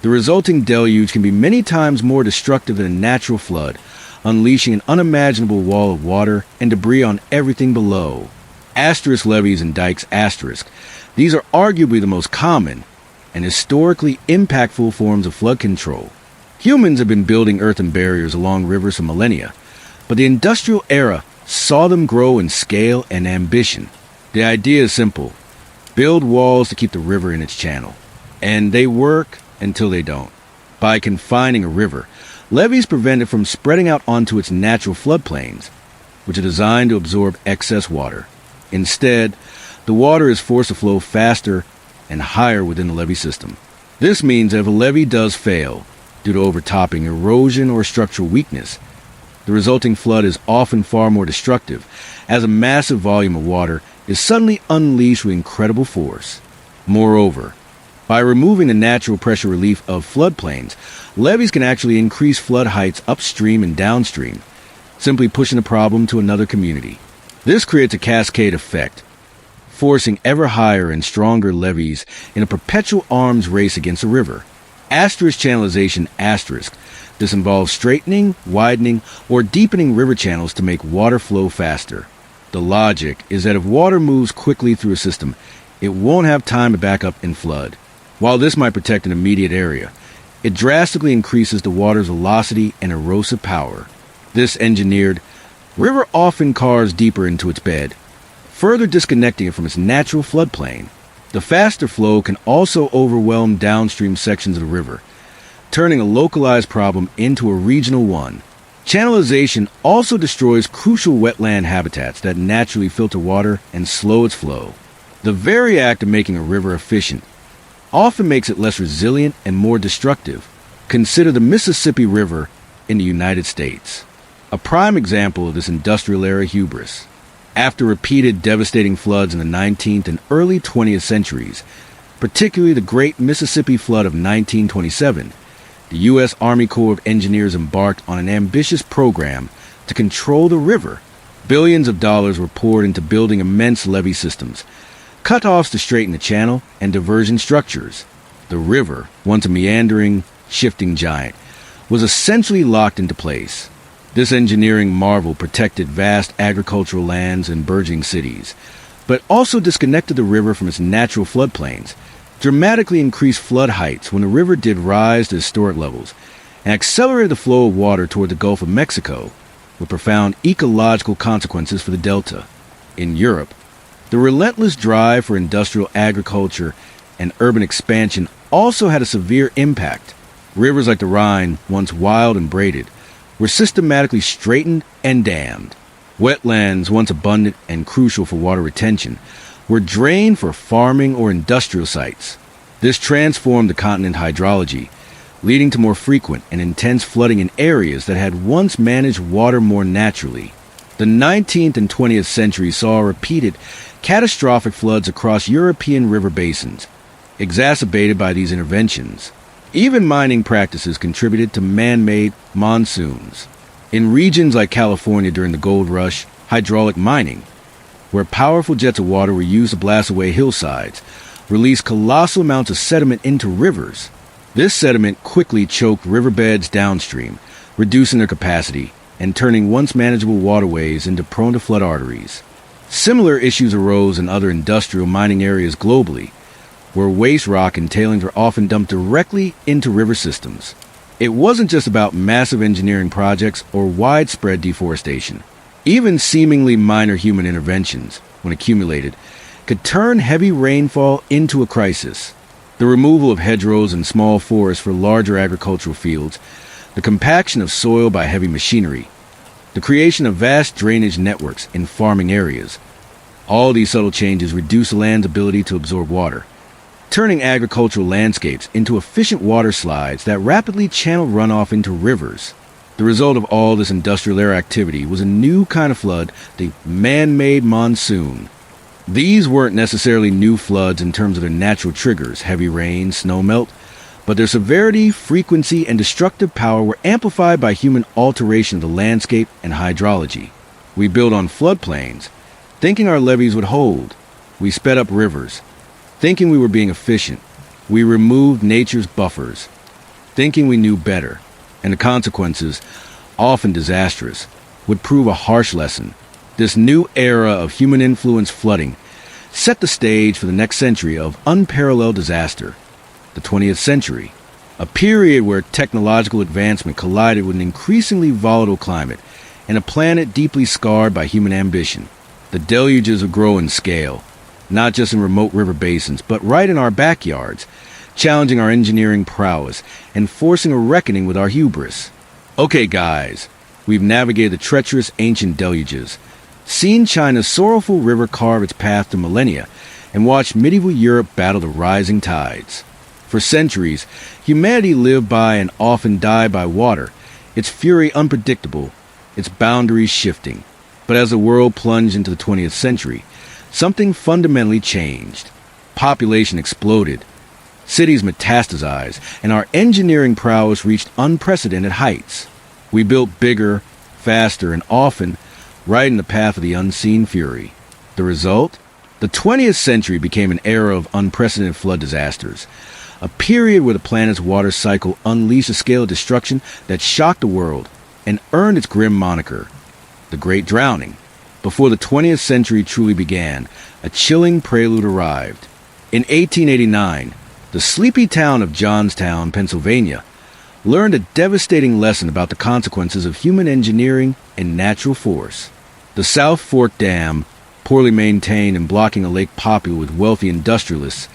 [SPEAKER 1] the resulting deluge can be many times more destructive than a natural flood, unleashing an unimaginable wall of water and debris on everything below. Asterisk levees and dikes, asterisk. These are arguably the most common and historically impactful forms of flood control. Humans have been building earthen barriers along rivers for millennia, but the industrial era saw them grow in scale and ambition. The idea is simple. Build walls to keep the river in its channel. And they work until they don't. By confining a river, levees prevent it from spreading out onto its natural floodplains, which are designed to absorb excess water. Instead, the water is forced to flow faster and higher within the levee system. This means that if a levee does fail, due to overtopping, erosion, or structural weakness, the resulting flood is often far more destructive, as a massive volume of water is suddenly unleashed with incredible force. Moreover, by removing the natural pressure relief of floodplains, levees can actually increase flood heights upstream and downstream, simply pushing the problem to another community. This creates a cascade effect, forcing ever higher and stronger levees in a perpetual arms race against a river. Asterisk channelization asterisk. This involves straightening, widening, or deepening river channels to make water flow faster. The logic is that if water moves quickly through a system, it won't have time to back up and flood. While this might protect an immediate area, it drastically increases the water's velocity and erosive power. This engineered river often carves deeper into its bed, further disconnecting it from its natural floodplain. The faster flow can also overwhelm downstream sections of the river, turning a localized problem into a regional one. Channelization also destroys crucial wetland habitats that naturally filter water and slow its flow. The very act of making a river efficient often makes it less resilient and more destructive. Consider the Mississippi River in the United States, a prime example of this industrial-era hubris. After repeated devastating floods in the 19th and early 20th centuries, particularly the Great Mississippi Flood of 1927, the U.S. Army Corps of Engineers embarked on an ambitious program to control the river. Billions of dollars were poured into building immense levee systems, cutoffs to straighten the channel, and diversion structures. The river, once a meandering, shifting giant, was essentially locked into place. This engineering marvel protected vast agricultural lands and burgeoning cities, but also disconnected the river from its natural floodplains, dramatically increased flood heights when the river did rise to historic levels, and accelerated the flow of water toward the Gulf of Mexico, with profound ecological consequences for the delta. In Europe, the relentless drive for industrial agriculture and urban expansion also had a severe impact. Rivers like the Rhine, once wild and braided, were systematically straightened and dammed. Wetlands, once abundant and crucial for water retention, were drained for farming or industrial sites. This transformed the continent's hydrology, leading to more frequent and intense flooding in areas that had once managed water more naturally. The 19th and 20th centuries saw repeated catastrophic floods across European river basins, exacerbated by these interventions. Even mining practices contributed to man-made monsoons. In regions like California during the gold rush, hydraulic mining, where powerful jets of water were used to blast away hillsides, released colossal amounts of sediment into rivers. This sediment quickly choked riverbeds downstream, reducing their capacity and turning once manageable waterways into prone-to-flood arteries. Similar issues arose in other industrial mining areas globally, where waste rock and tailings were often dumped directly into river systems. It wasn't just about massive engineering projects or widespread deforestation. Even seemingly minor human interventions, when accumulated, could turn heavy rainfall into a crisis. The removal of hedgerows and small forests for larger agricultural fields, the compaction of soil by heavy machinery, the creation of vast drainage networks in farming areas. All these subtle changes reduce the land's ability to absorb water, turning agricultural landscapes into efficient water slides that rapidly channel runoff into rivers. The result of all this industrial-era activity was a new kind of flood, the man-made monsoon. These weren't necessarily new floods in terms of their natural triggers, heavy rain, snowmelt, but their severity, frequency, and destructive power were amplified by human alteration of the landscape and hydrology. We built on floodplains, thinking our levees would hold. We sped up rivers, thinking we were being efficient. We removed nature's buffers, thinking we knew better. And the consequences, often disastrous, would prove a harsh lesson. This new era of human-influenced flooding set the stage for the next century of unparalleled disaster, the 20th century, a period where technological advancement collided with an increasingly volatile climate and a planet deeply scarred by human ambition. The deluges would grow in scale, not just in remote river basins, but right in our backyards, challenging our engineering prowess and forcing a reckoning with our hubris. Okay, guys, we've navigated the treacherous ancient deluges, seen China's sorrowful river carve its path to millennia, and watched medieval Europe battle the rising tides. For centuries, humanity lived by and often died by water, its fury unpredictable, its boundaries shifting. But as the world plunged into the 20th century, something fundamentally changed. Population exploded, cities metastasized, and our engineering prowess reached unprecedented heights. We built bigger, faster, and often right in the path of the unseen fury. The result? The 20th century became an era of unprecedented flood disasters, a period where the planet's water cycle unleashed a scale of destruction that shocked the world and earned its grim moniker, the Great Drowning. Before the 20th century truly began, a chilling prelude arrived. In 1889, the sleepy town of Johnstown, Pennsylvania, learned a devastating lesson about the consequences of human engineering and natural force. The South Fork Dam, poorly maintained and blocking a lake popular with wealthy industrialists,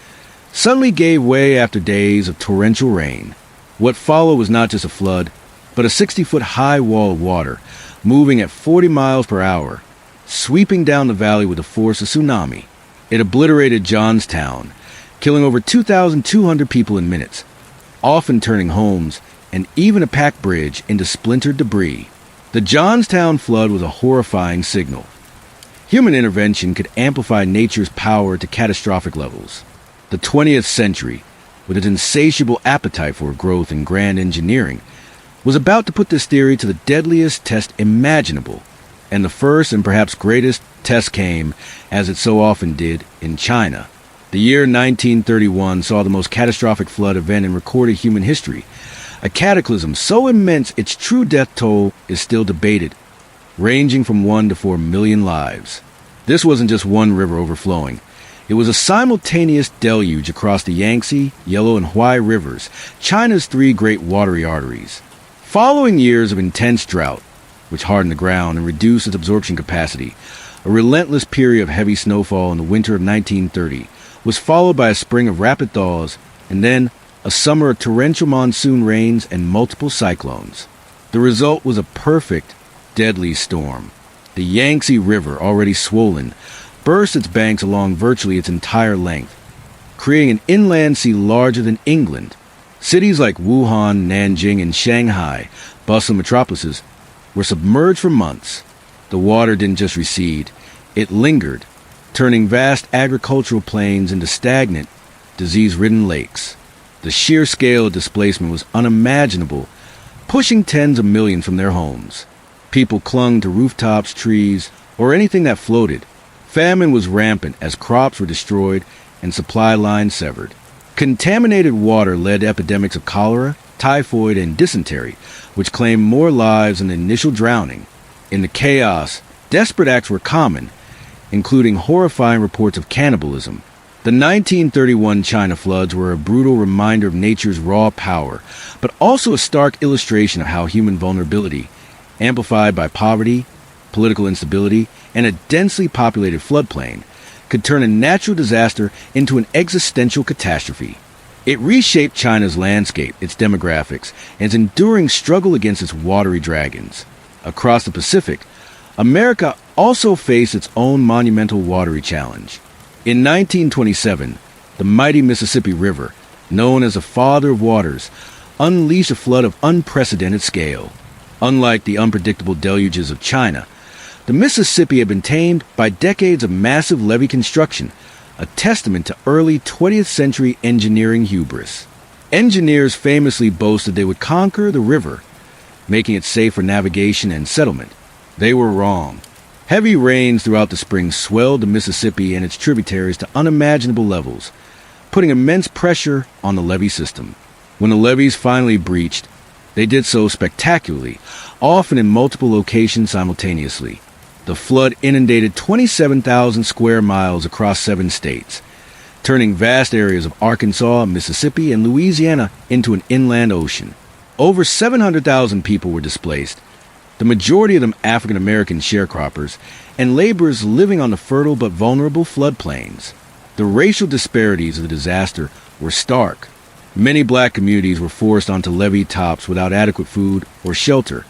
[SPEAKER 1] suddenly gave way after days of torrential rain. What followed was not just a flood, but a 60-foot-high wall of water, moving at 40 miles per hour, sweeping down the valley with the force of tsunami. It obliterated Johnstown, killing over 2,200 people in minutes, often turning homes and even a packed bridge into splintered debris. The Johnstown Flood was a horrifying signal. Human intervention could amplify nature's power to catastrophic levels. The 20th century, with its insatiable appetite for growth and grand engineering, was about to put this theory to the deadliest test imaginable. And the first and perhaps greatest test came, as it so often did, in China. The year 1931 saw the most catastrophic flood event in recorded human history, a cataclysm so immense its true death toll is still debated, ranging from 1 to 4 million lives. This wasn't just one river overflowing. It was a simultaneous deluge across the Yangtze, Yellow, and Huai rivers, China's 3 great watery arteries. Following years of intense drought, which hardened the ground and reduced its absorption capacity, a relentless period of heavy snowfall in the winter of 1930 was followed by a spring of rapid thaws, and then a summer of torrential monsoon rains and multiple cyclones. The result was a perfect, deadly storm. The Yangtze River, already swollen, burst its banks along virtually its entire length, creating an inland sea larger than England. Cities like Wuhan, Nanjing, and Shanghai, bustling metropolises, were submerged for months. The water didn't just recede, it lingered, turning vast agricultural plains into stagnant, disease-ridden lakes. The sheer scale of displacement was unimaginable, pushing tens of millions from their homes. People clung to rooftops, trees, or anything that floated. Famine was rampant as crops were destroyed and supply lines severed. Contaminated water led to epidemics of cholera, typhoid, and dysentery, which claimed more lives than the initial drowning. In the chaos, desperate acts were common, including horrifying reports of cannibalism. The 1931 China floods were a brutal reminder of nature's raw power, but also a stark illustration of how human vulnerability, amplified by poverty, political instability, and a densely populated floodplain, could turn a natural disaster into an existential catastrophe. It reshaped China's landscape, its demographics, and its enduring struggle against its watery dragons. Across the Pacific, America also faced its own monumental watery challenge. In 1927, the mighty Mississippi River, known as the Father of Waters, unleashed a flood of unprecedented scale. Unlike the unpredictable deluges of China, the Mississippi had been tamed by decades of massive levee construction, a testament to early 20th century engineering hubris. Engineers famously boasted they would conquer the river, making it safe for navigation and settlement. They were wrong. Heavy rains throughout the spring swelled the Mississippi and its tributaries to unimaginable levels, putting immense pressure on the levee system. When the levees finally breached, they did so spectacularly, often in multiple locations simultaneously. The flood inundated 27,000 square miles across 7 states, turning vast areas of Arkansas, Mississippi, and Louisiana into an inland ocean. Over 700,000 people were displaced, the majority of them African-American sharecroppers and laborers living on the fertile but vulnerable floodplains. The racial disparities of the disaster were stark. Many black communities were forced onto levee tops without adequate food or shelter,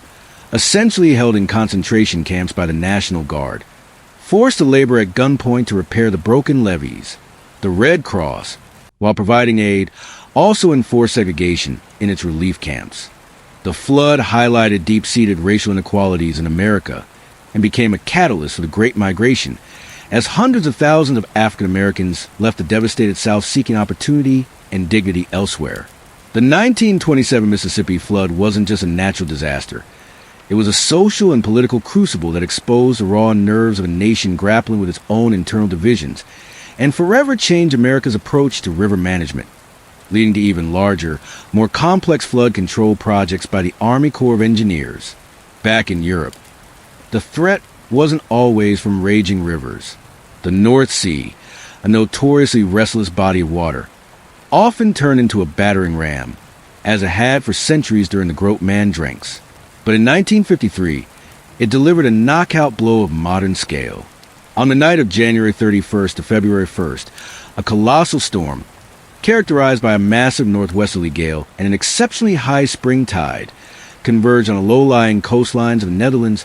[SPEAKER 1] essentially held in concentration camps by the National Guard, forced to labor at gunpoint to repair the broken levees. The Red Cross, while providing aid, also enforced segregation in its relief camps. The flood highlighted deep-seated racial inequalities in America and became a catalyst for the Great Migration, as hundreds of thousands of African Americans left the devastated South seeking opportunity and dignity elsewhere. The 1927 Mississippi flood wasn't just a natural disaster. It was a social and political crucible that exposed the raw nerves of a nation grappling with its own internal divisions, and forever changed America's approach to river management, leading to even larger, more complex flood control projects by the Army Corps of Engineers. Back in Europe, the threat wasn't always from raging rivers. The North Sea, a notoriously restless body of water, often turned into a battering ram, as it had for centuries during the Groot Mandranks. But in 1953, it delivered a knockout blow of modern scale. On the night of January 31st to February 1st, a colossal storm, characterized by a massive northwesterly gale and an exceptionally high spring tide, converged on the low-lying coastlines of the Netherlands,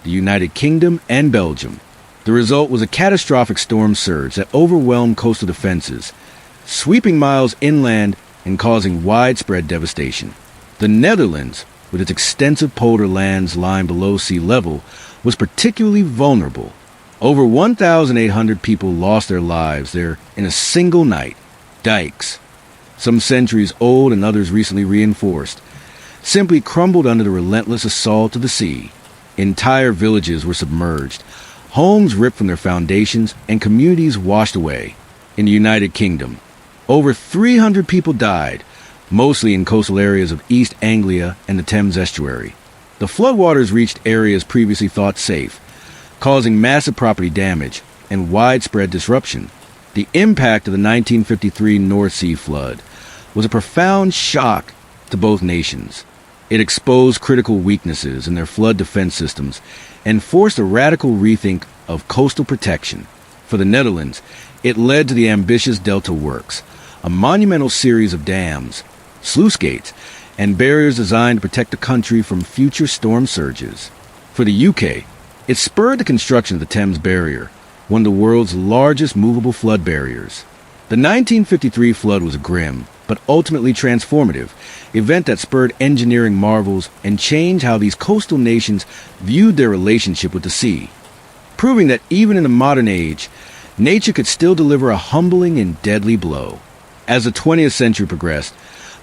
[SPEAKER 1] the United Kingdom, and Belgium. The result was a catastrophic storm surge that overwhelmed coastal defenses, sweeping miles inland and causing widespread devastation. The Netherlands, with its extensive polder lands lying below sea level, was particularly vulnerable. Over 1,800 people lost their lives there in a single night. Dikes, some centuries old and others recently reinforced, simply crumbled under the relentless assault of the sea. Entire villages were submerged, homes ripped from their foundations, and communities washed away. In the United Kingdom, over 300 people died, mostly in coastal areas of East Anglia and the Thames estuary. The floodwaters reached areas previously thought safe, causing massive property damage and widespread disruption. The impact of the 1953 North Sea flood was a profound shock to both nations. It exposed critical weaknesses in their flood defense systems and forced a radical rethink of coastal protection. For the Netherlands, it led to the ambitious Delta Works, a monumental series of dams, sluice gates, and barriers designed to protect the country from future storm surges. For the UK, it spurred the construction of the Thames Barrier, one of the world's largest movable flood barriers. The 1953 flood was a grim, but ultimately transformative, event that spurred engineering marvels and changed how these coastal nations viewed their relationship with the sea, proving that even in the modern age, nature could still deliver a humbling and deadly blow. As the 20th century progressed,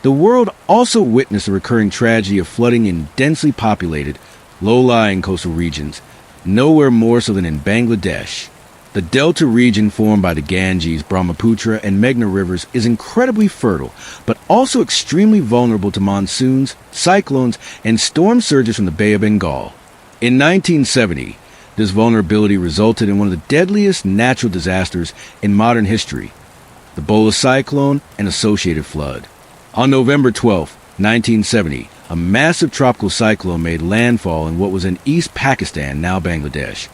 [SPEAKER 1] the world also witnessed the recurring tragedy of flooding in densely populated, low-lying coastal regions, nowhere more so than in Bangladesh. The delta region formed by the Ganges, Brahmaputra, and Meghna rivers is incredibly fertile, but also extremely vulnerable to monsoons, cyclones, and storm surges from the Bay of Bengal. In 1970, this vulnerability resulted in one of the deadliest natural disasters in modern history, the Bola cyclone and associated flood. On November 12, 1970, a massive tropical cyclone made landfall in what was in East Pakistan, now Bangladesh,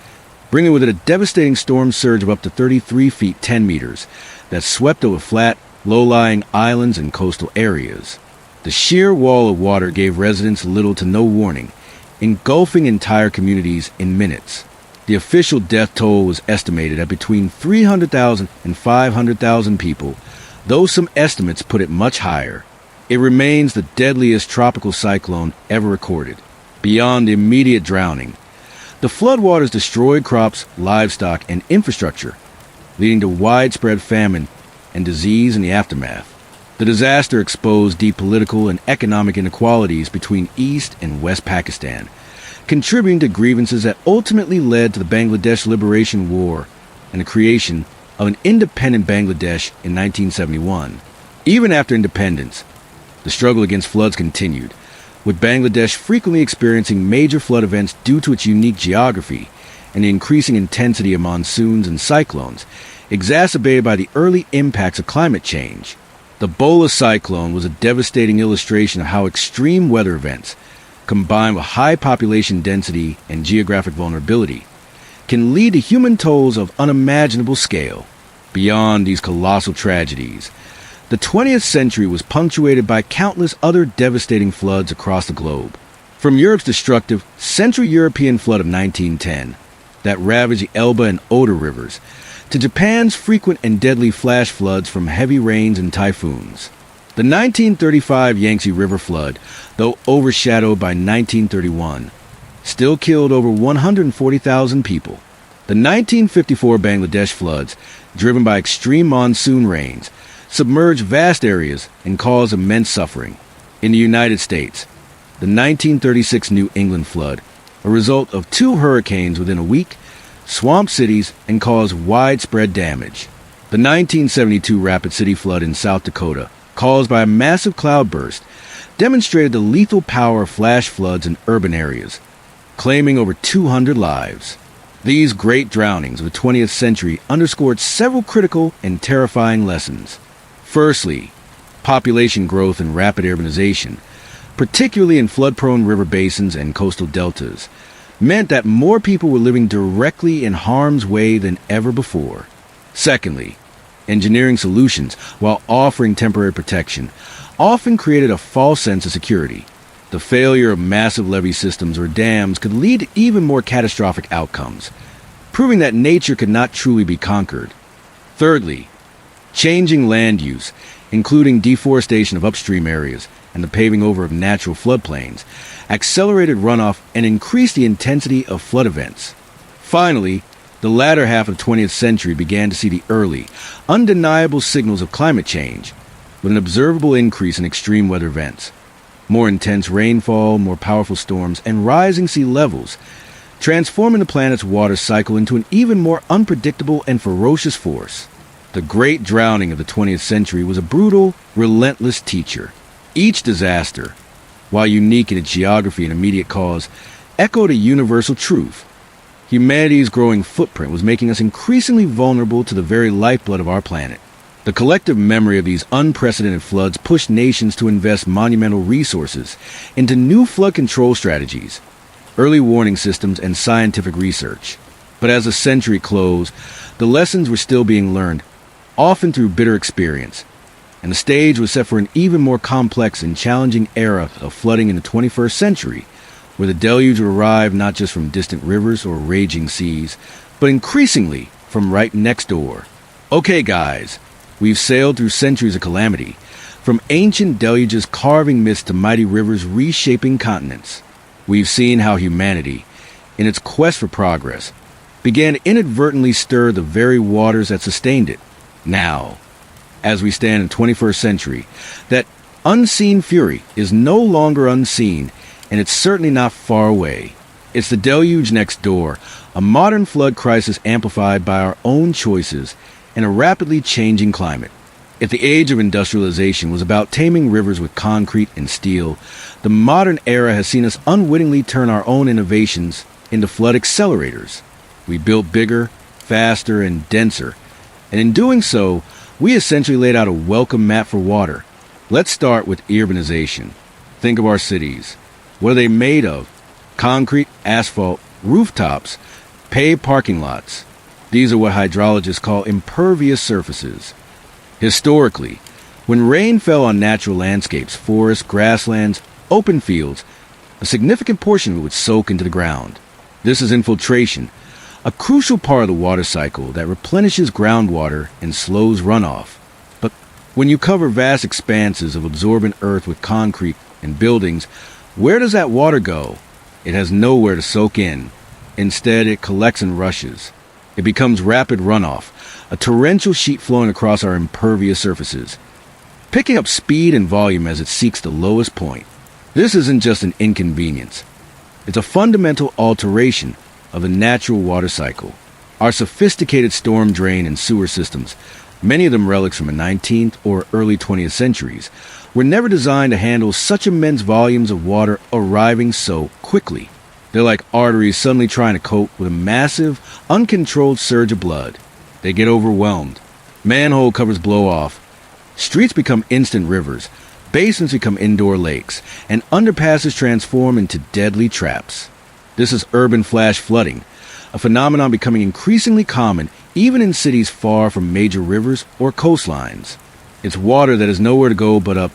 [SPEAKER 1] bringing with it a devastating storm surge of up to 33 feet 10 meters that swept over flat, low-lying islands and coastal areas. The sheer wall of water gave residents little to no warning, engulfing entire communities in minutes. The official death toll was estimated at between 300,000 and 500,000 people, though some estimates put it much higher. It remains the deadliest tropical cyclone ever recorded. Beyond the immediate drowning, the floodwaters destroyed crops, livestock, and infrastructure, leading to widespread famine and disease in the aftermath. The disaster exposed deep political and economic inequalities between East and West Pakistan, contributing to grievances that ultimately led to the Bangladesh Liberation War and the creation of an independent Bangladesh in 1971. Even after independence, the struggle against floods continued, with Bangladesh frequently experiencing major flood events due to its unique geography and the increasing intensity of monsoons and cyclones, exacerbated by the early impacts of climate change. The Bola cyclone was a devastating illustration of how extreme weather events, combined with high population density and geographic vulnerability, can lead to human tolls of unimaginable scale. Beyond these colossal tragedies, the 20th century was punctuated by countless other devastating floods across the globe. From Europe's destructive Central European flood of 1910 that ravaged the Elbe and Oder rivers, to Japan's frequent and deadly flash floods from heavy rains and typhoons. The 1935 Yangtze River flood, though overshadowed by 1931, still killed over 140,000 people. The 1954 Bangladesh floods, driven by extreme monsoon rains, submerged vast areas and caused immense suffering. In the United States, the 1936 New England flood a result of two hurricanes within a week, swamped cities and caused widespread damage. The 1972 Rapid City flood in South Dakota, caused by a massive cloudburst, demonstrated the lethal power of flash floods in urban areas, claiming over 200 lives. These great drownings of the 20th century underscored several critical and terrifying lessons. Firstly, population growth and rapid urbanization, particularly in flood-prone river basins and coastal deltas, meant that more people were living directly in harm's way than ever before. Secondly, engineering solutions, while offering temporary protection, often created a false sense of security. The failure of massive levee systems or dams could lead to even more catastrophic outcomes, proving that nature could not truly be conquered. Thirdly, changing land use, including deforestation of upstream areas and the paving over of natural floodplains, accelerated runoff and increased the intensity of flood events. Finally, the latter half of the 20th century began to see the early, undeniable signals of climate change, with an observable increase in extreme weather events. More intense rainfall, more powerful storms, and rising sea levels, transforming the planet's water cycle into an even more unpredictable and ferocious force. The great drowning of the 20th century was a brutal, relentless teacher. Each disaster, while unique in its geography and immediate cause, echoed a universal truth. Humanity's growing footprint was making us increasingly vulnerable to the very lifeblood of our planet. The collective memory of these unprecedented floods pushed nations to invest monumental resources into new flood control strategies, early warning systems, and scientific research. But as the century closed, the lessons were still being learned, often through bitter experience, and the stage was set for an even more complex and challenging era of flooding in the 21st century, where the deluge would arrive not just from distant rivers or raging seas, but increasingly from right next door. Okay, guys, we've sailed through centuries of calamity, from ancient deluges carving myths to mighty rivers reshaping continents. We've seen how humanity, in its quest for progress, began to inadvertently stir the very waters that sustained it. Now, as we stand in the 21st century, that unseen fury is no longer unseen, and it's certainly not far away. It's the deluge next door, a modern flood crisis amplified by our own choices and a rapidly changing climate. If the age of industrialization was about taming rivers with concrete and steel, the modern era has seen us unwittingly turn our own innovations into flood accelerators. We built bigger, faster, and denser, and in doing so, we essentially laid out a welcome mat for water. Let's start with urbanization. Think of our cities. What are they made of? Concrete, asphalt, rooftops, paved parking lots. These are what hydrologists call impervious surfaces. Historically, when rain fell on natural landscapes, forests, grasslands, open fields, a significant portion of it would soak into the ground. This is infiltration, a crucial part of the water cycle that replenishes groundwater and slows runoff. But when you cover vast expanses of absorbent earth with concrete and buildings, where does that water go? It has nowhere to soak in. Instead, it collects and rushes. It becomes rapid runoff, a torrential sheet flowing across our impervious surfaces, picking up speed and volume as it seeks the lowest point. This isn't just an inconvenience. It's a fundamental alteration of the natural water cycle. Our sophisticated storm drain and sewer systems, many of them relics from the 19th or early 20th centuries, were never designed to handle such immense volumes of water arriving so quickly. They're like arteries suddenly trying to cope with a massive, uncontrolled surge of blood. They get overwhelmed. Manhole covers blow off. Streets become instant rivers. Basins become indoor lakes. And underpasses transform into deadly traps. This is urban flash flooding, a phenomenon becoming increasingly common even in cities far from major rivers or coastlines. It's water that has nowhere to go but up,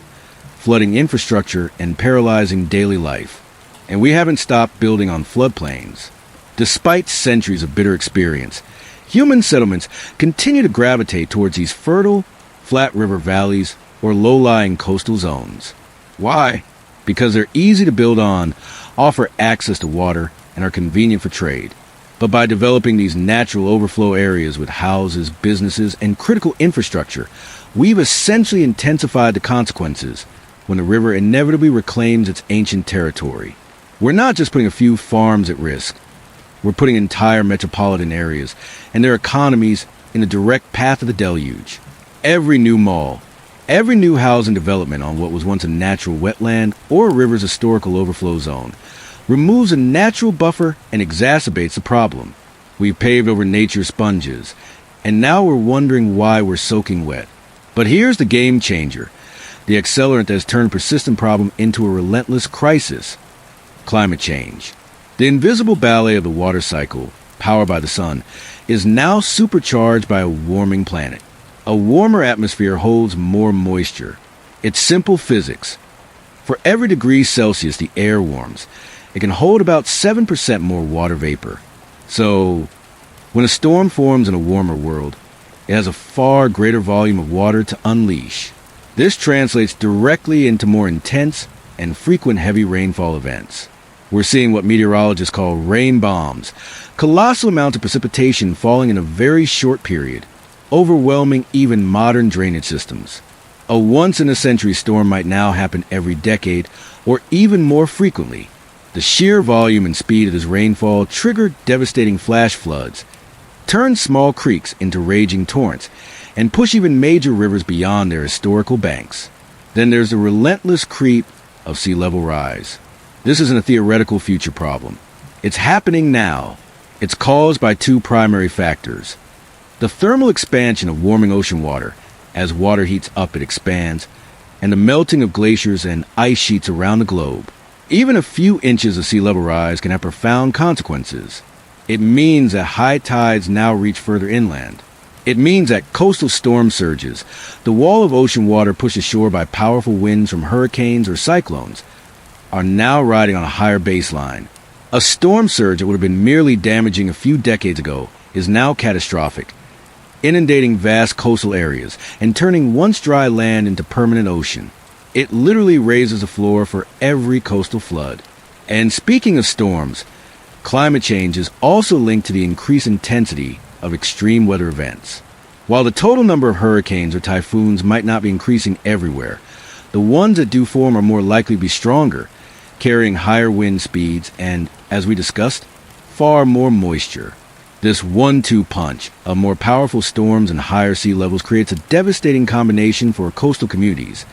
[SPEAKER 1] flooding infrastructure and paralyzing daily life. And we haven't stopped building on floodplains. Despite centuries of bitter experience, human settlements continue to gravitate towards these fertile, flat river valleys or low-lying coastal zones. Why? Because they're easy to build on, offer access to water, and are convenient for trade. But by developing these natural overflow areas with houses, businesses, and critical infrastructure, we've essentially intensified the consequences when the river inevitably reclaims its ancient territory. We're not just putting a few farms at risk. We're putting entire metropolitan areas and their economies in a direct path of the deluge. Every new mall, every new housing development on what was once a natural wetland or a river's historical overflow zone removes a natural buffer and exacerbates the problem. We've paved over nature's sponges, and now we're wondering why we're soaking wet. But here's the game changer, the accelerant that has turned a persistent problem into a relentless crisis: climate change. The invisible ballet of the water cycle, powered by the sun, is now supercharged by a warming planet. A warmer atmosphere holds more moisture. It's simple physics. For every degree Celsius the air warms, it can hold about 7% more water vapor. So, when a storm forms in a warmer world, it has a far greater volume of water to unleash. This translates directly into more intense and frequent heavy rainfall events. We're seeing what meteorologists call rain bombs, colossal amounts of precipitation falling in a very short period, overwhelming even modern drainage systems. A once-in-a-century storm might now happen every decade, or even more frequently. The sheer volume and speed of this rainfall trigger devastating flash floods, turn small creeks into raging torrents, and push even major rivers beyond their historical banks. Then there's the relentless creep of sea level rise. This isn't a theoretical future problem. It's happening now. It's caused by two primary factors: the thermal expansion of warming ocean water. As water heats up, it expands, and the melting of glaciers and ice sheets around the globe. Even a few inches of sea level rise can have profound consequences. It means that high tides now reach further inland. It means that coastal storm surges, the wall of ocean water pushed ashore by powerful winds from hurricanes or cyclones, are now riding on a higher baseline. A storm surge that would have been merely damaging a few decades ago is now catastrophic, inundating vast coastal areas and turning once dry land into permanent ocean. It literally raises the floor for every coastal flood. And speaking of storms, climate change is also linked to the increased intensity of extreme weather events. While the total number of hurricanes or typhoons might not be increasing everywhere, the ones that do form are more likely to be stronger, carrying higher wind speeds and, as we discussed, far more moisture. This 1-2 punch of more powerful storms and higher sea levels creates a devastating combination for coastal communities,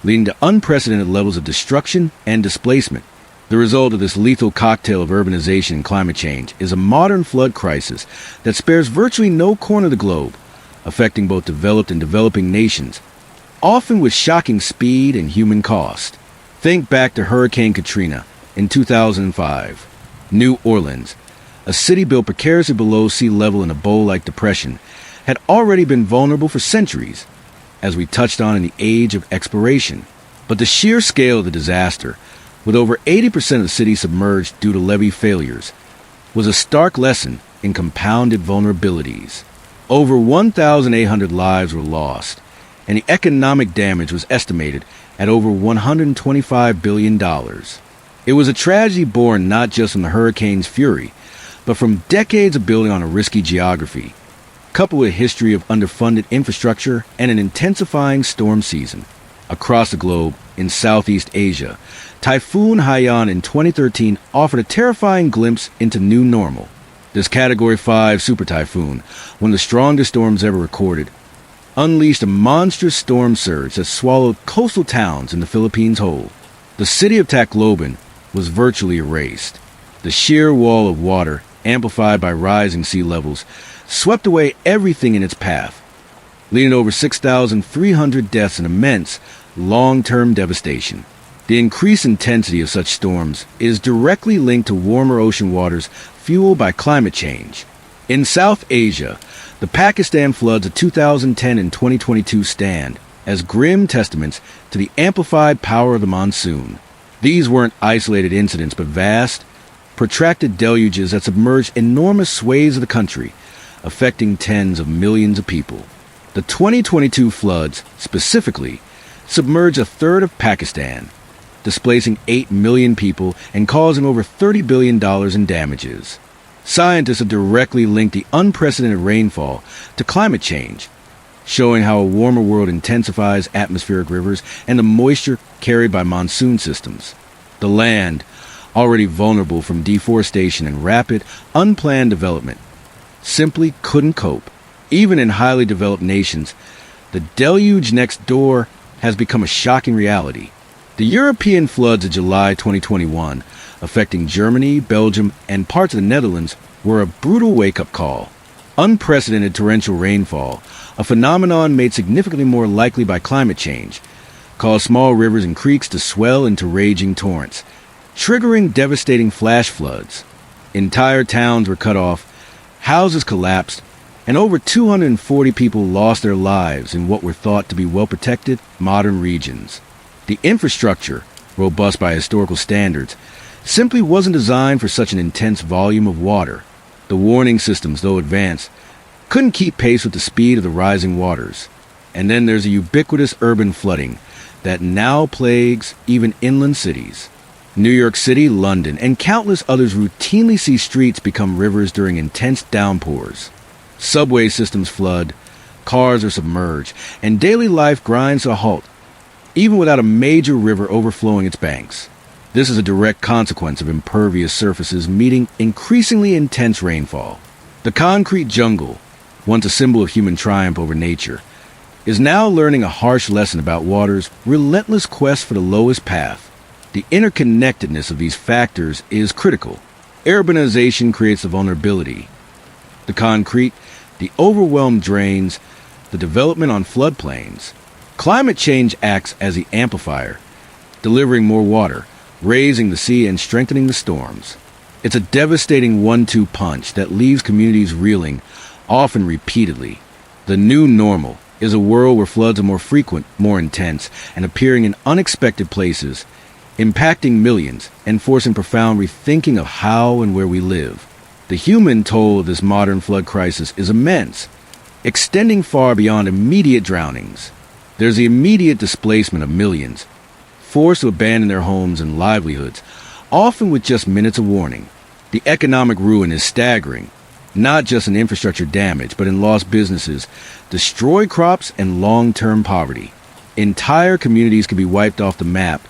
[SPEAKER 1] leading to unprecedented levels of destruction and displacement. The result of this lethal cocktail of urbanization and climate change is a modern flood crisis that spares virtually no corner of the globe, affecting both developed and developing nations, often with shocking speed and human cost. Think back to Hurricane Katrina in 2005. New Orleans, a city built precariously below sea level in a bowl-like depression, had already been vulnerable for centuries, as we touched on in the age of exploration. But the sheer scale of the disaster, with over 80% of the city submerged due to levee failures, was a stark lesson in compounded vulnerabilities. Over 1,800 lives were lost, and the economic damage was estimated at over $125 billion. It was a tragedy born not just from the hurricane's fury, but from decades of building on a risky geography, coupled with a history of underfunded infrastructure and an intensifying storm season. Across the globe, in Southeast Asia, Typhoon Haiyan in 2013 offered a terrifying glimpse into new normal. This Category 5 super typhoon, one of the strongest storms ever recorded, unleashed a monstrous storm surge that swallowed coastal towns in the Philippines whole. The city of Tacloban was virtually erased. The sheer wall of water, amplified by rising sea levels, swept away everything in its path, leading to over 6,300 deaths and immense, long-term devastation. The increased intensity of such storms is directly linked to warmer ocean waters fueled by climate change. In South Asia, the Pakistan floods of 2010 and 2022 stand as grim testaments to the amplified power of the monsoon. These weren't isolated incidents, but vast, protracted deluges that submerged enormous swathes of the country, affecting tens of millions of people. The 2022 floods, specifically, submerged a third of Pakistan, displacing 8 million people and causing over $30 billion in damages. Scientists have directly linked the unprecedented rainfall to climate change, showing how a warmer world intensifies atmospheric rivers and the moisture carried by monsoon systems. The land, already vulnerable from deforestation and rapid, unplanned development, simply couldn't cope. Even in highly developed nations, the deluge next door has become a shocking reality. The European floods of July 2021, affecting Germany, Belgium, and parts of the Netherlands, were a brutal wake-up call. Unprecedented torrential rainfall, a phenomenon made significantly more likely by climate change, caused small rivers and creeks to swell into raging torrents, triggering devastating flash floods. Entire towns were cut off, houses collapsed, and over 240 people lost their lives in what were thought to be well-protected, modern regions. The infrastructure, robust by historical standards, simply wasn't designed for such an intense volume of water. The warning systems, though advanced, couldn't keep pace with the speed of the rising waters. And then there's a ubiquitous urban flooding that now plagues even inland cities. New York City, London, and countless others routinely see streets become rivers during intense downpours. Subway systems flood, cars are submerged, and daily life grinds to a halt, even without a major river overflowing its banks. This is a direct consequence of impervious surfaces meeting increasingly intense rainfall. The concrete jungle, once a symbol of human triumph over nature, is now learning a harsh lesson about water's relentless quest for the lowest path. The interconnectedness of these factors is critical. Urbanization creates the vulnerability. The concrete, the overwhelmed drains, the development on floodplains. Climate change acts as the amplifier, delivering more water, raising the sea and strengthening the storms. It's a devastating 1-2 punch that leaves communities reeling, often repeatedly. The new normal is a world where floods are more frequent, more intense, and appearing in unexpected places, impacting millions and forcing profound rethinking of how and where we live. The human toll of this modern flood crisis is immense, extending far beyond immediate drownings. There's the immediate displacement of millions, forced to abandon their homes and livelihoods, often with just minutes of warning. The economic ruin is staggering, not just in infrastructure damage, but in lost businesses, destroyed crops, and long-term poverty. Entire communities can be wiped off the map,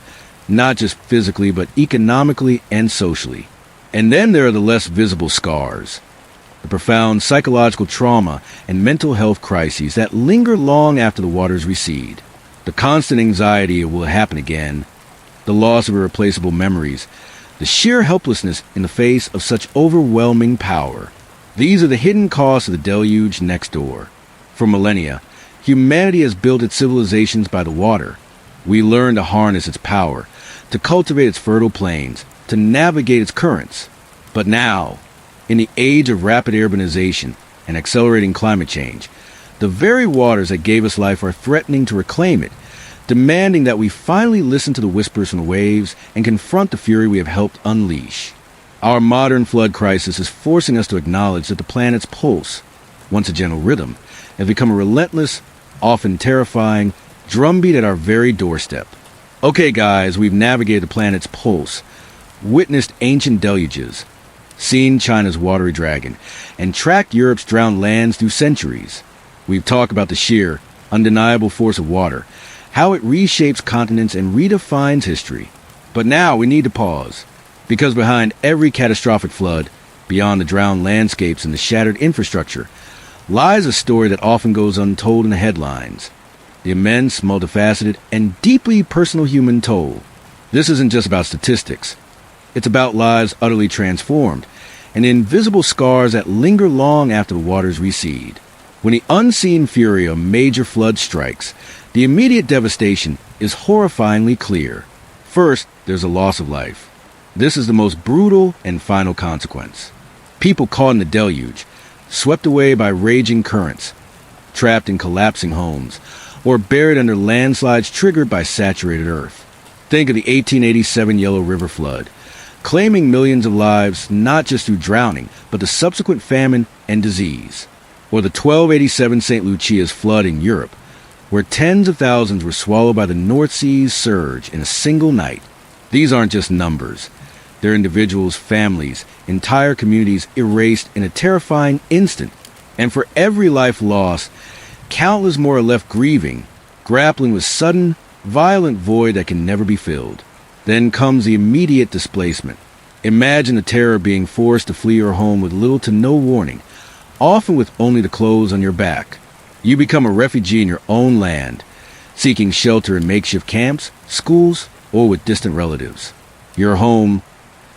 [SPEAKER 1] not just physically, but economically and socially. And then there are the less visible scars, the profound psychological trauma and mental health crises that linger long after the waters recede. The constant anxiety of will it happen again, the loss of irreplaceable memories, the sheer helplessness in the face of such overwhelming power. These are the hidden costs of the deluge next door. For millennia, humanity has built its civilizations by the water. We learned to harness its power, to cultivate its fertile plains, to navigate its currents. But now, in the age of rapid urbanization and accelerating climate change, the very waters that gave us life are threatening to reclaim it, demanding that we finally listen to the whispers from the waves and confront the fury we have helped unleash. Our modern flood crisis is forcing us to acknowledge that the planet's pulse, once a gentle rhythm, has become a relentless, often terrifying, drumbeat at our very doorstep. Okay, guys, we've navigated the planet's pulse, witnessed ancient deluges, seen China's watery dragon, and tracked Europe's drowned lands through centuries. We've talked about the sheer, undeniable force of water, how it reshapes continents and redefines history. But now we need to pause, because behind every catastrophic flood, beyond the drowned landscapes and the shattered infrastructure, lies a story that often goes untold in the headlines. The immense, multifaceted, and deeply personal human toll. This isn't just about statistics. It's about lives utterly transformed, and the invisible scars that linger long after the waters recede. When the unseen fury of major flood strikes, the immediate devastation is horrifyingly clear. First, there's a loss of life. This is the most brutal and final consequence. People caught in the deluge, swept away by raging currents, trapped in collapsing homes, or buried under landslides triggered by saturated earth. Think of the 1887 Yellow River flood, claiming millions of lives not just through drowning, but the subsequent famine and disease. Or the 1287 St. Lucia's flood in Europe, where tens of thousands were swallowed by the North Sea's surge in a single night. These aren't just numbers. They're individuals, families, entire communities erased in a terrifying instant. And for every life lost, countless more are left grieving, grappling with sudden, violent void that can never be filled. Then comes the immediate displacement. Imagine the terror of being forced to flee your home with little to no warning, often with only the clothes on your back. You become a refugee in your own land, seeking shelter in makeshift camps, schools, or with distant relatives. Your home,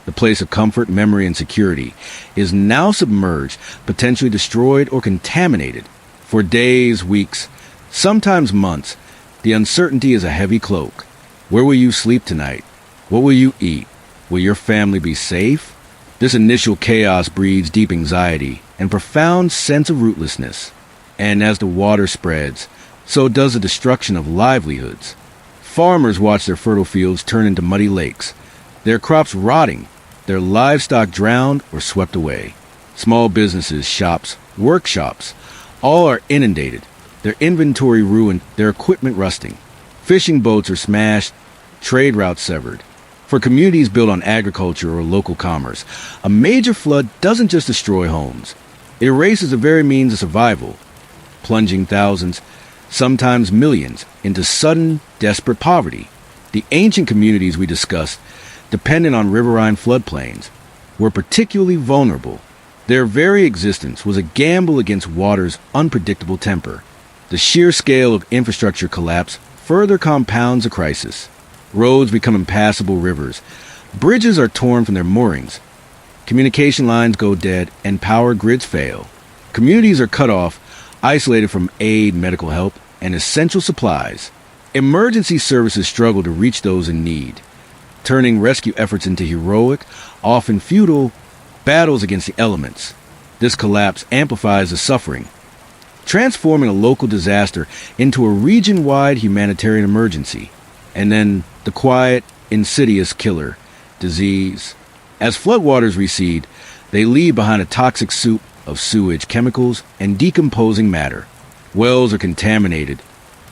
[SPEAKER 1] the place of comfort, memory, and security, is now submerged, potentially destroyed or contaminated. For days, weeks, sometimes months, the uncertainty is a heavy cloak. Where will you sleep tonight? What will you eat? Will your family be safe? This initial chaos breeds deep anxiety and profound sense of rootlessness. And as the water spreads, so does the destruction of livelihoods. Farmers watch their fertile fields turn into muddy lakes, their crops rotting, their livestock drowned or swept away. Small businesses, shops, workshops, all are inundated, their inventory ruined, their equipment rusting. Fishing boats are smashed, trade routes severed. For communities built on agriculture or local commerce, a major flood doesn't just destroy homes. It erases the very means of survival, plunging thousands, sometimes millions, into sudden, desperate poverty. The ancient communities we discussed, dependent on riverine floodplains, were particularly vulnerable. Their very existence was a gamble against water's unpredictable temper. The sheer scale of infrastructure collapse further compounds the crisis. Roads become impassable rivers. Bridges are torn from their moorings. Communication lines go dead and power grids fail. Communities are cut off, isolated from aid, medical help, and essential supplies. Emergency services struggle to reach those in need, turning rescue efforts into heroic, often futile, battles against the elements. This collapse amplifies the suffering, transforming a local disaster into a region-wide humanitarian emergency. And then the quiet, insidious killer, disease. As floodwaters recede, they leave behind a toxic soup of sewage, chemicals, and decomposing matter. Wells are contaminated.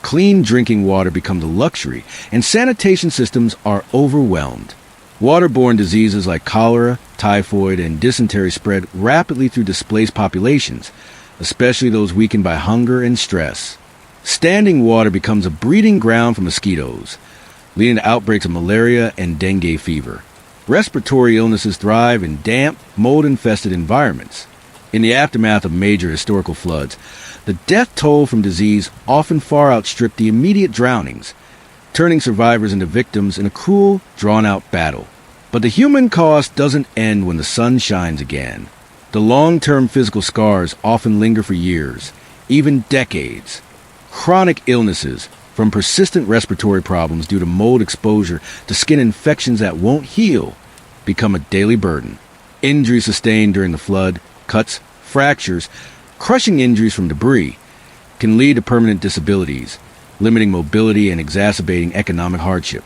[SPEAKER 1] Clean drinking water becomes a luxury, and sanitation systems are overwhelmed. Waterborne diseases like cholera, typhoid, and dysentery spread rapidly through displaced populations, especially those weakened by hunger and stress. Standing water becomes a breeding ground for mosquitoes, leading to outbreaks of malaria and dengue fever. Respiratory illnesses thrive in damp, mold-infested environments. In the aftermath of major historical floods, the death toll from disease often far outstripped the immediate drownings, turning survivors into victims in a cruel, drawn-out battle. But the human cost doesn't end when the sun shines again. The long-term physical scars often linger for years, even decades. Chronic illnesses, from persistent respiratory problems due to mold exposure to skin infections that won't heal, become a daily burden. Injuries sustained during the flood, cuts, fractures, crushing injuries from debris, can lead to permanent disabilities, limiting mobility and exacerbating economic hardship.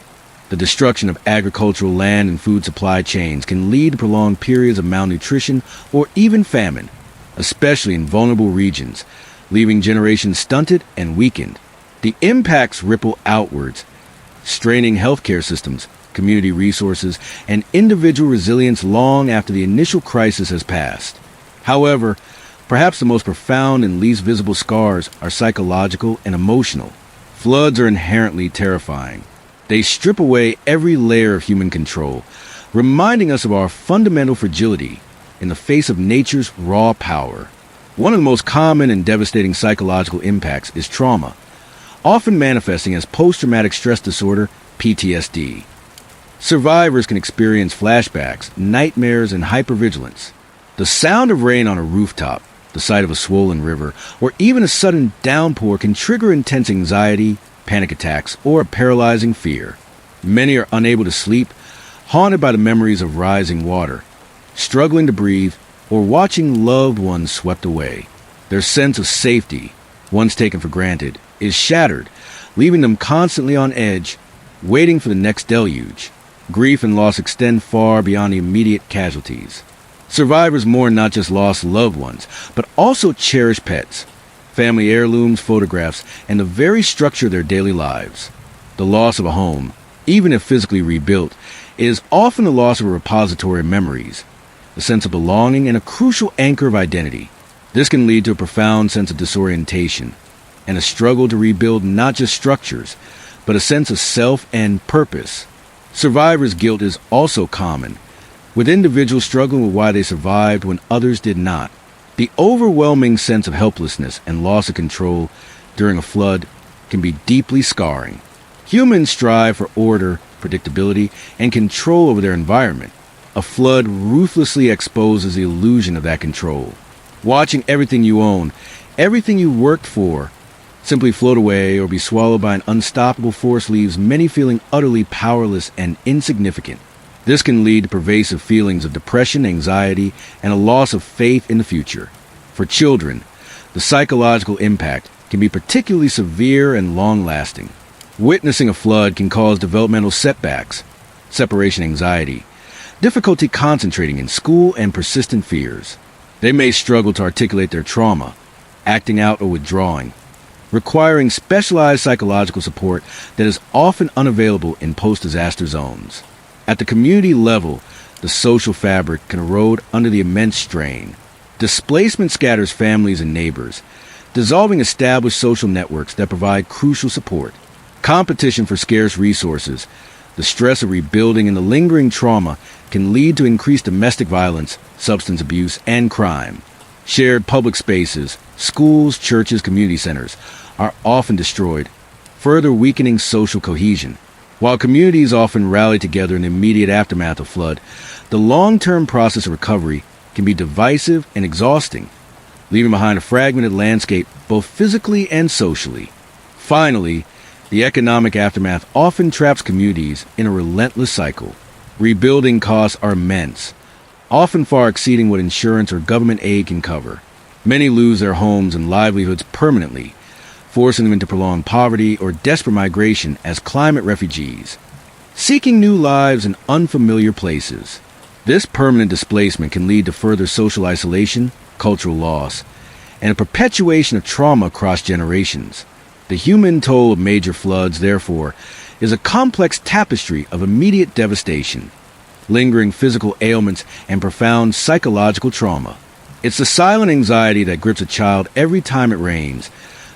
[SPEAKER 1] The destruction of agricultural land and food supply chains can lead to prolonged periods of malnutrition or even famine, especially in vulnerable regions, leaving generations stunted and weakened. The impacts ripple outwards, straining healthcare systems, community resources, and individual resilience long after the initial crisis has passed. However, perhaps the most profound and least visible scars are psychological and emotional. Floods are inherently terrifying. They strip away every layer of human control, reminding us of our fundamental fragility in the face of nature's raw power. One of the most common and devastating psychological impacts is trauma, often manifesting as post-traumatic stress disorder, PTSD. Survivors can experience flashbacks, nightmares, and hypervigilance. The sound of rain on a rooftop, the sight of a swollen river, or even a sudden downpour can trigger intense anxiety, panic attacks, or a paralyzing fear. Many are unable to sleep, haunted by the memories of rising water, struggling to breathe, or watching loved ones swept away. Their sense of safety, once taken for granted, is shattered, leaving them constantly on edge, waiting for the next deluge. Grief and loss extend far beyond the immediate casualties. Survivors mourn not just lost loved ones, but also cherished pets, family heirlooms, photographs, and the very structure of their daily lives. The loss of a home, even if physically rebuilt, is often the loss of a repository of memories, a sense of belonging, and a crucial anchor of identity. This can lead to a profound sense of disorientation, and a struggle to rebuild not just structures, but a sense of self and purpose. Survivor's guilt is also common, with individuals struggling with why they survived when others did not. The overwhelming sense of helplessness and loss of control during a flood can be deeply scarring. Humans strive for order, predictability, and control over their environment. A flood ruthlessly exposes the illusion of that control. Watching everything you own, everything you worked for, simply float away or be swallowed by an unstoppable force leaves many feeling utterly powerless and insignificant. This can lead to pervasive feelings of depression, anxiety, and a loss of faith in the future. For children, the psychological impact can be particularly severe and long-lasting. Witnessing a flood can cause developmental setbacks, separation anxiety, difficulty concentrating in school, and persistent fears. They may struggle to articulate their trauma, acting out or withdrawing, requiring specialized psychological support that is often unavailable in post-disaster zones. At the community level, the social fabric can erode under the immense strain. Displacement scatters families and neighbors, dissolving established social networks that provide crucial support. Competition for scarce resources, the stress of rebuilding, and the lingering trauma can lead to increased domestic violence, substance abuse, and crime. Shared public spaces, schools, churches, community centers are often destroyed, further weakening social cohesion. While communities often rally together in the immediate aftermath of flood, the long-term process of recovery can be divisive and exhausting, leaving behind a fragmented landscape both physically and socially. Finally, the economic aftermath often traps communities in a relentless cycle. Rebuilding costs are immense, often far exceeding what insurance or government aid can cover. Many lose their homes and livelihoods permanently, forcing them into prolonged poverty or desperate migration as climate refugees, seeking new lives in unfamiliar places. This permanent displacement can lead to further social isolation, cultural loss, and a perpetuation of trauma across generations. The human toll of major floods, therefore, is a complex tapestry of immediate devastation, lingering physical ailments, and profound psychological trauma. It's the silent anxiety that grips a child every time it rains,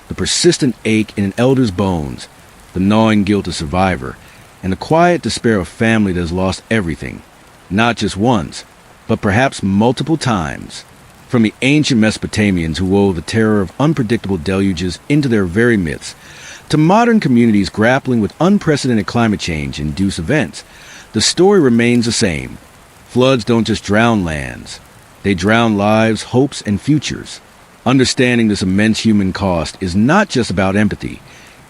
[SPEAKER 1] the persistent ache in an elder's bones, the gnawing guilt of a survivor, and the quiet despair of a family that has lost everything, not just once, but perhaps multiple times. From the ancient Mesopotamians who wove the terror of unpredictable deluges into their very myths, to modern communities grappling with unprecedented climate change-induced events, the story remains the same. Floods don't just drown lands. They drown lives, hopes, and futures. Understanding this immense human cost is not just about empathy.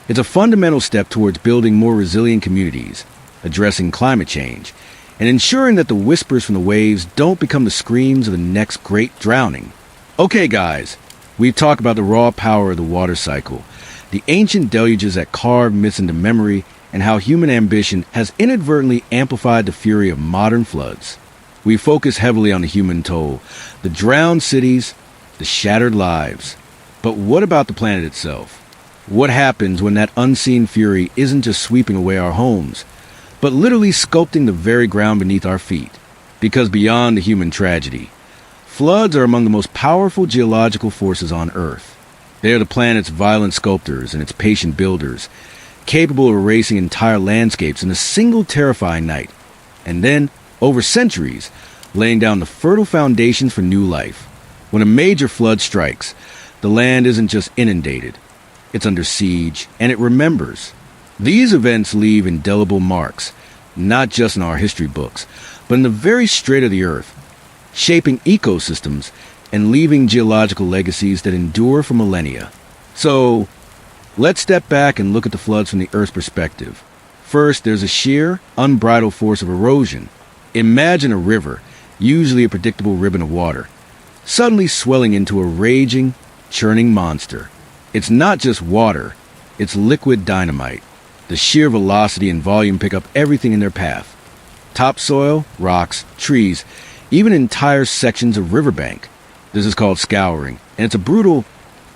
[SPEAKER 1] It's a fundamental step towards building more resilient communities, addressing climate change, and ensuring that the whispers from the waves don't become the screams of the next great drowning. Okay, guys, we've talked about the raw power of the water cycle, the ancient deluges that carved myths into memory, and how human ambition has inadvertently amplified the fury of modern floods. We focus heavily on the human toll, the drowned cities, the shattered lives. But what about the planet itself? What happens when that unseen fury isn't just sweeping away our homes, but literally sculpting the very ground beneath our feet? Because beyond the human tragedy, floods are among the most powerful geological forces on Earth. They are the planet's violent sculptors and its patient builders, capable of erasing entire landscapes in a single terrifying night, and then, over centuries, laying down the fertile foundations for new life. When a major flood strikes, the land isn't just inundated, it's under siege, and it remembers. These events leave indelible marks, not just in our history books, but in the very strata of the earth, shaping ecosystems and leaving geological legacies that endure for millennia. So, let's step back and look at the floods from the Earth's perspective. First, there's a sheer, unbridled force of erosion. Imagine a river, usually a predictable ribbon of water, suddenly swelling into a raging, churning monster. It's not just water, it's liquid dynamite. The sheer velocity and volume pick up everything in their path. Topsoil, rocks, trees, even entire sections of riverbank. This is called scouring, and it's a brutal,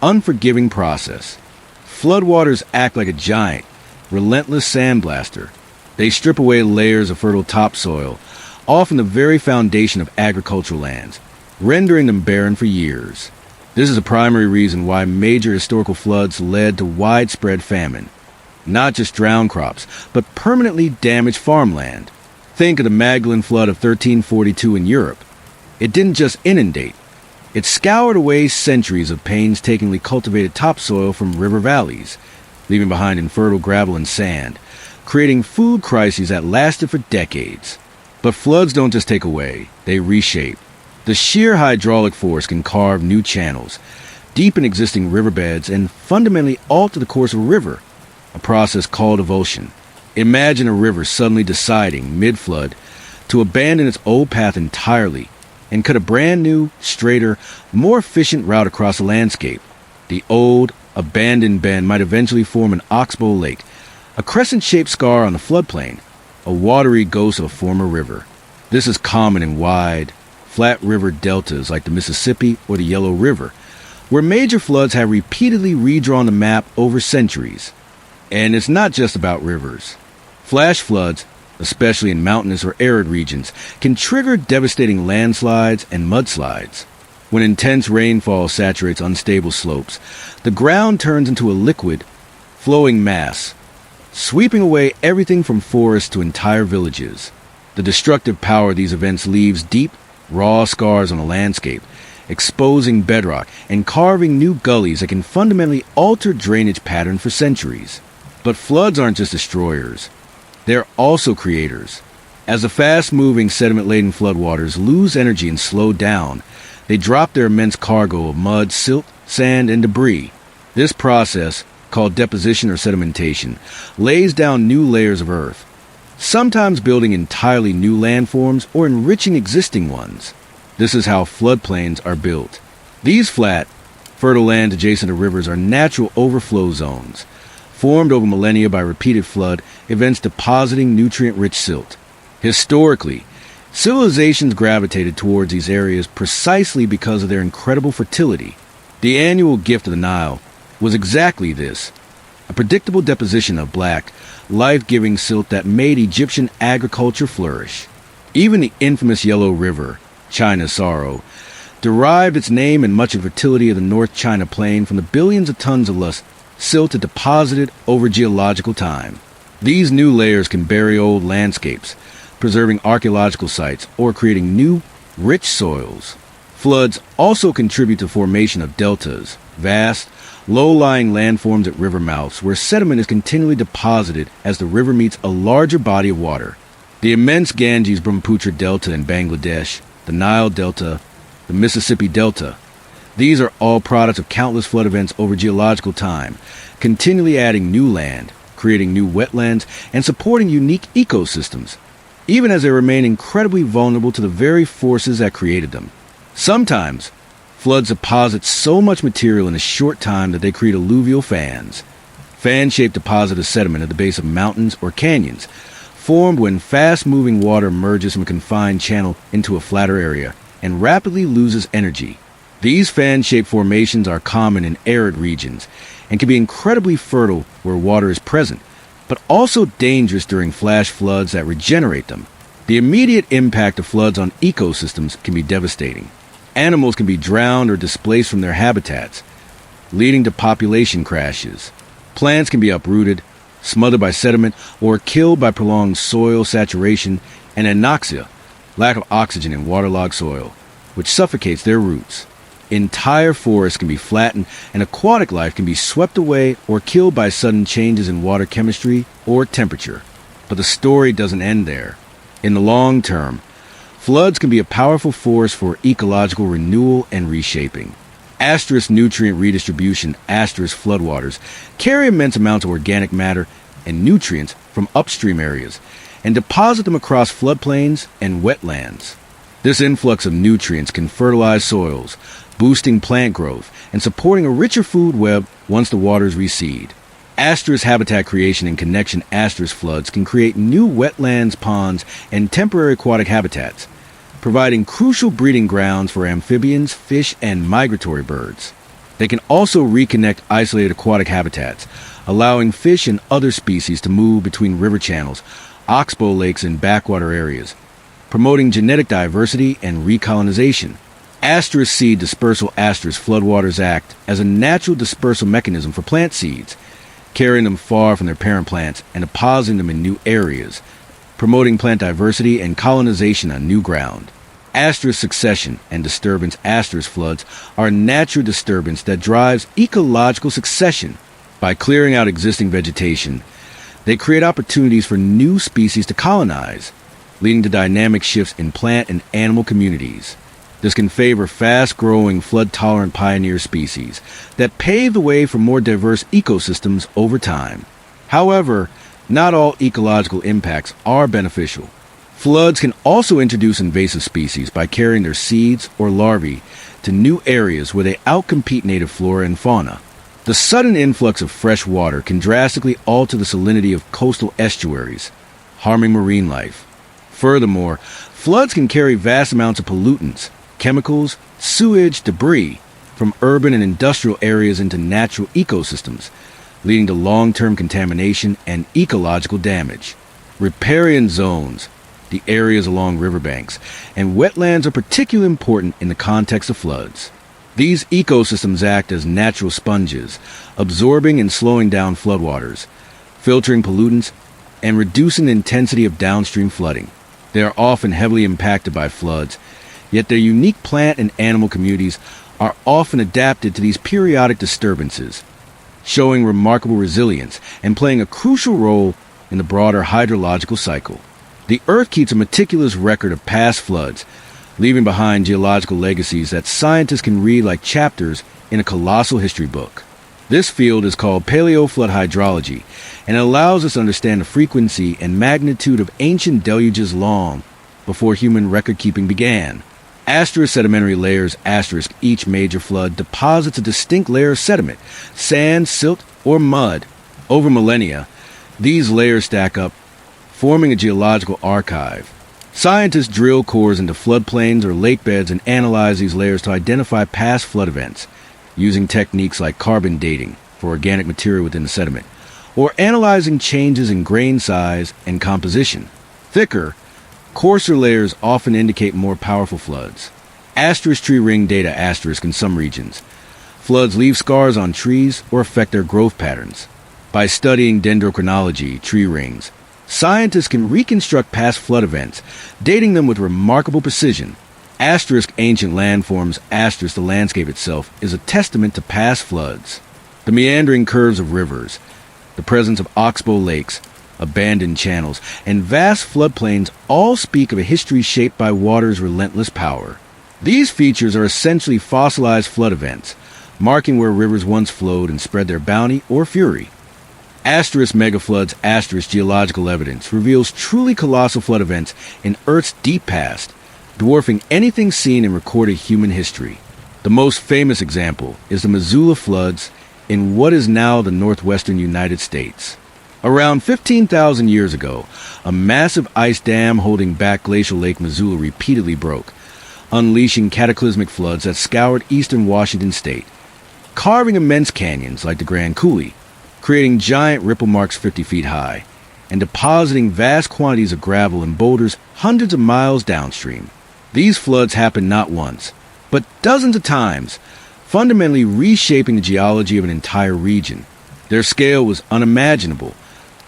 [SPEAKER 1] unforgiving process. Floodwaters act like a giant, relentless sandblaster. They strip away layers of fertile topsoil, often the very foundation of agricultural lands, rendering them barren for years. This is a primary reason why major historical floods led to widespread famine. Not just drowned crops, but permanently damaged farmland. Think of the Magdalen Flood of 1342 in Europe. It didn't just inundate. It scoured away centuries of painstakingly cultivated topsoil from river valleys, leaving behind infertile gravel and sand, creating food crises that lasted for decades. But floods don't just take away, they reshape. The sheer hydraulic force can carve new channels, deepen existing riverbeds, and fundamentally alter the course of a river, a process called avulsion. Imagine a river suddenly deciding, mid-flood, to abandon its old path entirely and cut a brand new, straighter, more efficient route across the landscape. The old, abandoned bend might eventually form an oxbow lake, a crescent-shaped scar on the floodplain, a watery ghost of a former river. This is common in wide, flat river deltas like the Mississippi or the Yellow River, where major floods have repeatedly redrawn the map over centuries. And it's not just about rivers. Flash floods, especially in mountainous or arid regions, can trigger devastating landslides and mudslides. When intense rainfall saturates unstable slopes, the ground turns into a liquid, flowing mass, sweeping away everything from forests to entire villages. The destructive power of these events leaves deep, raw scars on the landscape, exposing bedrock and carving new gullies that can fundamentally alter drainage patterns for centuries. But floods aren't just destroyers. They're also creators. As the fast-moving, sediment-laden floodwaters lose energy and slow down, they drop their immense cargo of mud, silt, sand, and debris. This process, called deposition or sedimentation, lays down new layers of earth, sometimes building entirely new landforms or enriching existing ones. This is how floodplains are built. These flat, fertile lands adjacent to rivers are natural overflow zones, formed over millennia by repeated flood events depositing nutrient-rich silt. Historically, civilizations gravitated towards these areas precisely because of their incredible fertility. The annual gift of the Nile was exactly this, a predictable deposition of black, life-giving silt that made Egyptian agriculture flourish. Even the infamous Yellow River, China's sorrow, derived its name and much of the fertility of the North China Plain from the billions of tons of silt it deposited over geological time. These new layers can bury old landscapes, preserving archaeological sites or creating new, rich soils. Floods also contribute to formation of deltas, vast, low-lying landforms at river mouths where sediment is continually deposited as the river meets a larger body of water. The immense Ganges-Brahmaputra Delta in Bangladesh, the Nile Delta, the Mississippi Delta. These are all products of countless flood events over geological time, continually adding new land, creating new wetlands, and supporting unique ecosystems, even as they remain incredibly vulnerable to the very forces that created them. Sometimes, floods deposit so much material in a short time that they create alluvial fans. Fan-shaped deposits of sediment at the base of mountains or canyons, formed when fast-moving water emerges from a confined channel into a flatter area and rapidly loses energy. These fan-shaped formations are common in arid regions and can be incredibly fertile where water is present, but also dangerous during flash floods that regenerate them. The immediate impact of floods on ecosystems can be devastating. Animals can be drowned or displaced from their habitats, leading to population crashes. Plants can be uprooted, smothered by sediment, or killed by prolonged soil saturation and anoxia, lack of oxygen in waterlogged soil, which suffocates their roots. Entire forests can be flattened, and aquatic life can be swept away or killed by sudden changes in water chemistry or temperature. But the story doesn't end there. In the long term, floods can be a powerful force for ecological renewal and reshaping. Asterisk nutrient redistribution, asterisk floodwaters, carry immense amounts of organic matter and nutrients from upstream areas and deposit them across floodplains and wetlands. This influx of nutrients can fertilize soils, boosting plant growth and supporting a richer food web once the waters recede. Asterisk habitat creation and connection asterisk floods can create new wetlands, ponds, and temporary aquatic habitats, providing crucial breeding grounds for amphibians, fish, and migratory birds. They can also reconnect isolated aquatic habitats, allowing fish and other species to move between river channels, oxbow lakes, and backwater areas, promoting genetic diversity and recolonization. Asterisk seed dispersal asterisk floodwaters act as a natural dispersal mechanism for plant seeds, carrying them far from their parent plants and depositing them in new areas, promoting plant diversity and colonization on new ground. Asterisk succession and disturbance asterisk floods are a natural disturbance that drives ecological succession. By clearing out existing vegetation, they create opportunities for new species to colonize, leading to dynamic shifts in plant and animal communities. This can favor fast-growing, flood-tolerant pioneer species that pave the way for more diverse ecosystems over time. However, not all ecological impacts are beneficial. Floods can also introduce invasive species by carrying their seeds or larvae to new areas where they outcompete native flora and fauna. The sudden influx of fresh water can drastically alter the salinity of coastal estuaries, harming marine life. Furthermore, floods can carry vast amounts of pollutants, chemicals, sewage, debris from urban and industrial areas into natural ecosystems, leading to long-term contamination and ecological damage. Riparian zones, the areas along riverbanks, and wetlands are particularly important in the context of floods. These ecosystems act as natural sponges, absorbing and slowing down floodwaters, filtering pollutants, and reducing the intensity of downstream flooding. They are often heavily impacted by floods, yet their unique plant and animal communities are often adapted to these periodic disturbances, showing remarkable resilience and playing a crucial role in the broader hydrological cycle. The Earth keeps a meticulous record of past floods, leaving behind geological legacies that scientists can read like chapters in a colossal history book. This field is called paleoflood hydrology, and it allows us to understand the frequency and magnitude of ancient deluges long before human record-keeping began. Asterisk sedimentary layers asterisk each major flood deposits a distinct layer of sediment, sand, silt, or mud. Over millennia, these layers stack up, forming a geological archive. Scientists drill cores into floodplains or lake beds and analyze these layers to identify past flood events, using techniques like carbon dating for organic material within the sediment, or analyzing changes in grain size and composition. Thicker, coarser layers often indicate more powerful floods. Asterisk tree ring data asterisk in some regions. Floods leave scars on trees or affect their growth patterns. By studying dendrochronology, tree rings, scientists can reconstruct past flood events, dating them with remarkable precision. Asterisk ancient landforms asterisk the landscape itself is a testament to past floods. The meandering curves of rivers, the presence of oxbow lakes, abandoned channels, and vast floodplains all speak of a history shaped by water's relentless power. These features are essentially fossilized flood events, marking where rivers once flowed and spread their bounty or fury. Asterisk megafloods asterisk geological evidence reveals truly colossal flood events in Earth's deep past, dwarfing anything seen in recorded human history. The most famous example is the Missoula floods in what is now the northwestern United States. Around 15,000 years ago, a massive ice dam holding back glacial Lake Missoula repeatedly broke, unleashing cataclysmic floods that scoured eastern Washington state, carving immense canyons like the Grand Coulee, creating giant ripple marks 50 feet high, and depositing vast quantities of gravel and boulders hundreds of miles downstream. These floods happened not once, but dozens of times, fundamentally reshaping the geology of an entire region. Their scale was unimaginable,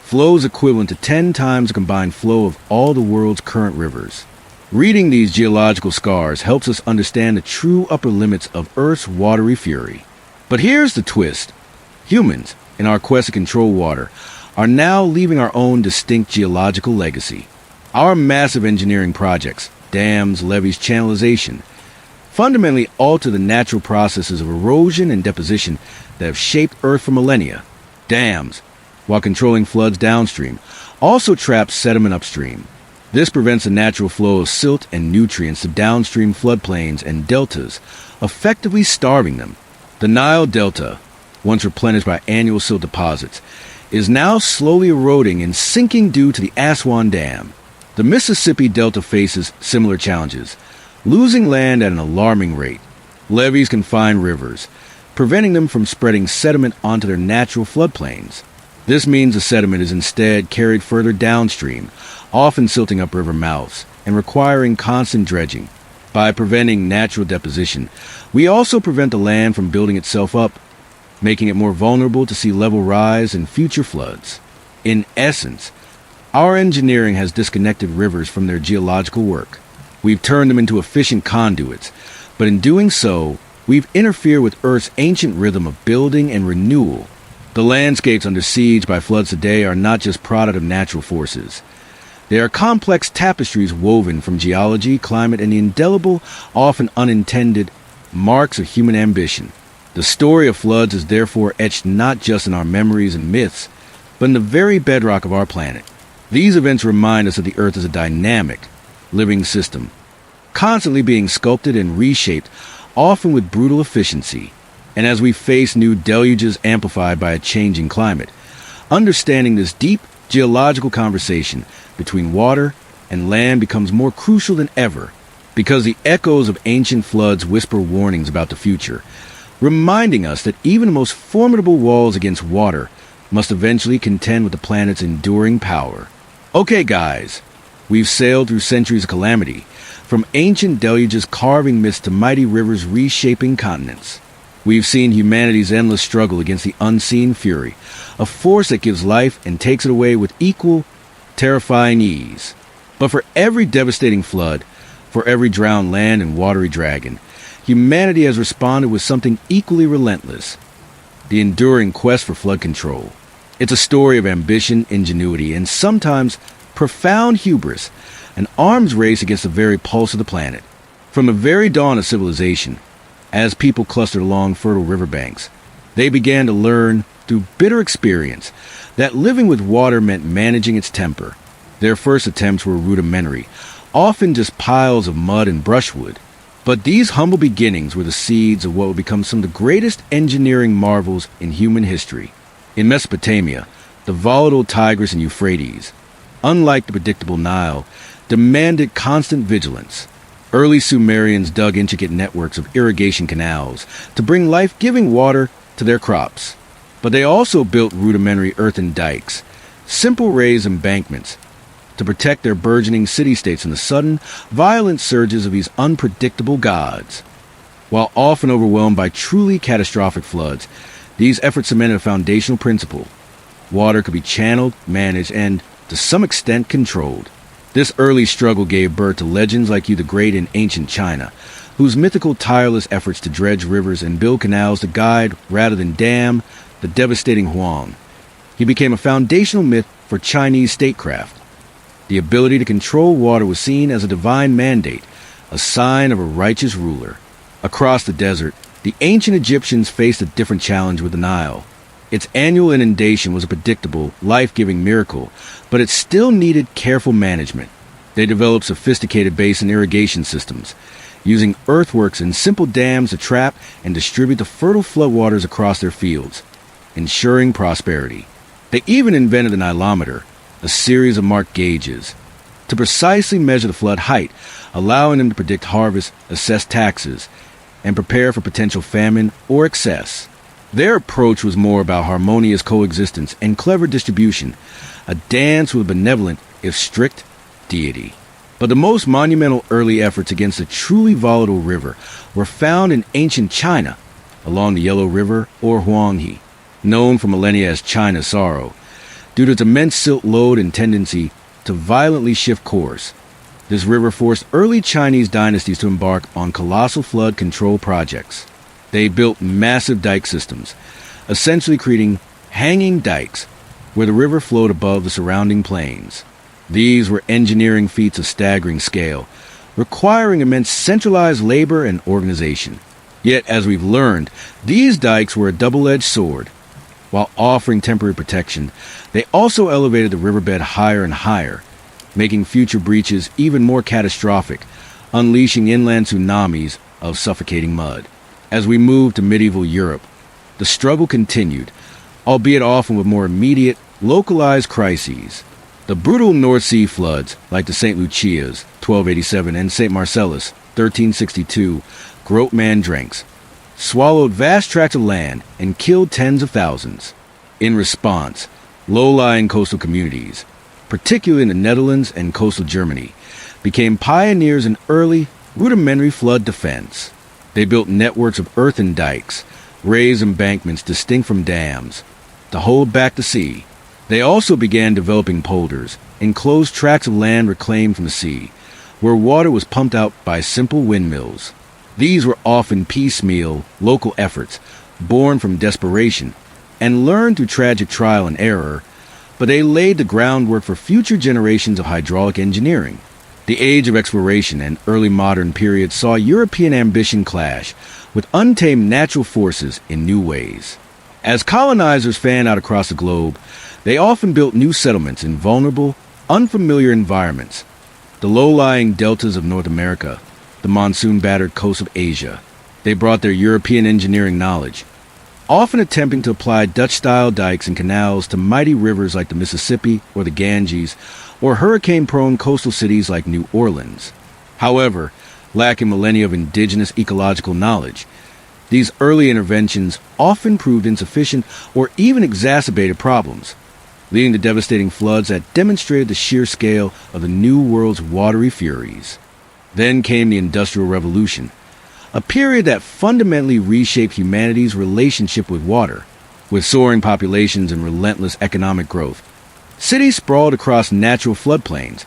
[SPEAKER 1] flows equivalent to 10 times the combined flow of all the world's current rivers. Reading these geological scars helps us understand the true upper limits of Earth's watery fury. But here's the twist. Humans, in our quest to control water, are now leaving our own distinct geological legacy. Our massive engineering projects, dams, levees, channelization, fundamentally alter the natural processes of erosion and deposition that have shaped Earth for millennia. Dams, while controlling floods downstream, also trap sediment upstream. This prevents the natural flow of silt and nutrients to downstream floodplains and deltas, effectively starving them. The Nile Delta, once replenished by annual silt deposits, is now slowly eroding and sinking due to the Aswan Dam. The Mississippi Delta faces similar challenges, losing land at an alarming rate. Levees confine rivers, preventing them from spreading sediment onto their natural floodplains. This means the sediment is instead carried further downstream, often silting up river mouths and requiring constant dredging. By preventing natural deposition, we also prevent the land from building itself up, making it more vulnerable to sea level rise and future floods. In essence, Our engineering has disconnected rivers from their geological work. We've turned them into efficient conduits, but in doing so, we've interfered with Earth's ancient rhythm of building and renewal. The landscapes under siege by floods today are not just product of natural forces. They are complex tapestries woven from geology, climate, and the indelible, often unintended, marks of human ambition. The story of floods is therefore etched not just in our memories and myths, but in the very bedrock of our planet. These events remind us that the Earth is a dynamic, living system, constantly being sculpted and reshaped, often with brutal efficiency. And as we face new deluges amplified by a changing climate, understanding this deep geological conversation between water and land becomes more crucial than ever, because the echoes of ancient floods whisper warnings about the future, reminding us that even the most formidable walls against water must eventually contend with the planet's enduring power. Okay, guys, we've sailed through centuries of calamity, from ancient deluges carving myths to mighty rivers reshaping continents. We've seen humanity's endless struggle against the unseen fury, a force that gives life and takes it away with equal, terrifying ease. But for every devastating flood, for every drowned land and watery dragon, humanity has responded with something equally relentless: the enduring quest for flood control. It's a story of ambition, ingenuity, and sometimes profound hubris, an arms race against the very pulse of the planet. From the very dawn of civilization, as people clustered along fertile riverbanks, they began to learn through bitter experience that living with water meant managing its temper. Their first attempts were rudimentary, often just piles of mud and brushwood. But these humble beginnings were the seeds of what would become some of the greatest engineering marvels in human history. In Mesopotamia, the volatile Tigris and Euphrates, unlike the predictable Nile, demanded constant vigilance. Early Sumerians dug intricate networks of irrigation canals to bring life-giving water to their crops. But they also built rudimentary earthen dikes, simple raised embankments, to protect their burgeoning city-states from the sudden, violent surges of these unpredictable gods. While often overwhelmed by truly catastrophic floods, these efforts cemented a foundational principle: water could be channeled, managed, and, to some extent, controlled. This early struggle gave birth to legends like Yu the Great in ancient China, whose mythical tireless efforts to dredge rivers and build canals to guide, rather than dam, the devastating Huang. He became a foundational myth for Chinese statecraft. The ability to control water was seen as a divine mandate, a sign of a righteous ruler. Across the desert, the ancient Egyptians faced a different challenge with the Nile. Its annual inundation was a predictable, life-giving miracle, but it still needed careful management. They developed sophisticated basin irrigation systems, using earthworks and simple dams to trap and distribute the fertile floodwaters across their fields, ensuring prosperity. They even invented the nilometer, a series of marked gauges, to precisely measure the flood height, allowing them to predict harvest, assess taxes, and prepare for potential famine or excess. Their approach was more about harmonious coexistence and clever distribution, a dance with benevolent, if strict, deity. But the most monumental early efforts against a truly volatile river were found in ancient China, along the Yellow River or Huanghe, known for millennia as China's Sorrow, due to its immense silt load and tendency to violently shift course. This river forced early Chinese dynasties to embark on colossal flood control projects. They built massive dike systems, essentially creating hanging dikes where the river flowed above the surrounding plains. These were engineering feats of staggering scale, requiring immense centralized labor and organization. Yet, as we've learned, these dikes were a double-edged sword. While offering temporary protection, they also elevated the riverbed higher and higher, making future breaches even more catastrophic, unleashing inland tsunamis of suffocating mud. As we moved to medieval Europe, the struggle continued, albeit often with more immediate, localized crises. The brutal North Sea floods, like the St. Lucia's, 1287, and St. Marcellus, 1362, Grootman drinks, swallowed vast tracts of land and killed tens of thousands. In response, low-lying coastal communities, particularly in the Netherlands and coastal Germany, became pioneers in early, rudimentary flood defense. They built networks of earthen dikes, raised embankments distinct from dams, to hold back the sea. They also began developing polders, enclosed tracts of land reclaimed from the sea, where water was pumped out by simple windmills. These were often piecemeal, local efforts, born from desperation, and learned through tragic trial and error, but they laid the groundwork for future generations of hydraulic engineering. The age of exploration and early modern period saw European ambition clash with untamed natural forces in new ways. As colonizers fanned out across the globe, they often built new settlements in vulnerable, unfamiliar environments. The low-lying deltas of North America, the monsoon-battered coasts of Asia. They brought their European engineering knowledge, often attempting to apply Dutch-style dikes and canals to mighty rivers like the Mississippi or the Ganges, or hurricane-prone coastal cities like New Orleans. However, lacking millennia of indigenous ecological knowledge, these early interventions often proved insufficient or even exacerbated problems, leading to devastating floods that demonstrated the sheer scale of the New World's watery furies. Then came the Industrial Revolution, a period that fundamentally reshaped humanity's relationship with water. With soaring populations and relentless economic growth, cities sprawled across natural floodplains,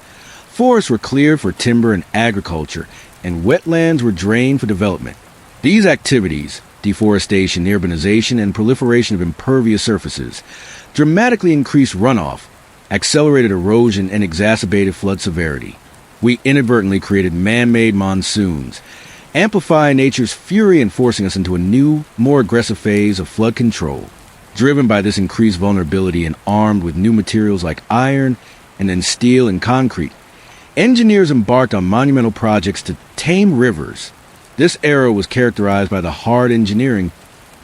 [SPEAKER 1] forests were cleared for timber and agriculture, and wetlands were drained for development. These activities, deforestation, urbanization, and proliferation of impervious surfaces, dramatically increased runoff, accelerated erosion, and exacerbated flood severity. We inadvertently created man-made monsoons, amplifying nature's fury and forcing us into a new, more aggressive phase of flood control. Driven by this increased vulnerability and armed with new materials like iron and then steel and concrete, engineers embarked on monumental projects to tame rivers. This era was characterized by the hard engineering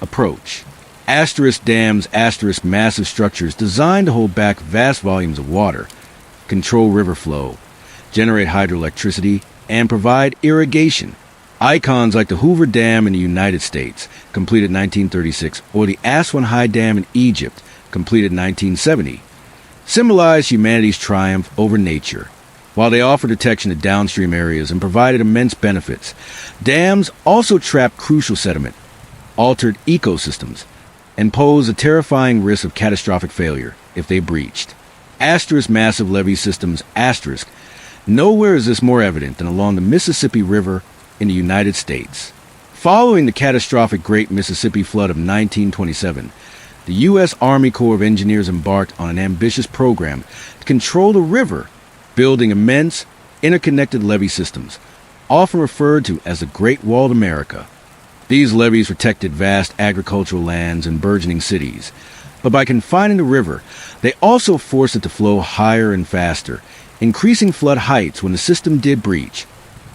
[SPEAKER 1] approach. Asterisk dams, asterisk massive structures designed to hold back vast volumes of water, control river flow, generate hydroelectricity, and provide irrigation. Icons like the Hoover Dam in the United States, completed 1936, or the Aswan High Dam in Egypt, completed 1970, symbolize humanity's triumph over nature. While they offered protection to downstream areas and provided immense benefits, dams also trapped crucial sediment, altered ecosystems, and posed a terrifying risk of catastrophic failure if they breached. Asterisk massive levee systems, asterisk. Nowhere is this more evident than along the Mississippi River in the United States. Following the catastrophic Great Mississippi Flood of 1927, the U.S. Army Corps of Engineers embarked on an ambitious program to control the river, building immense, interconnected levee systems, often referred to as the Great Wall of America. These levees protected vast agricultural lands and burgeoning cities, but by confining the river, they also forced it to flow higher and faster, increasing flood heights when the system did breach,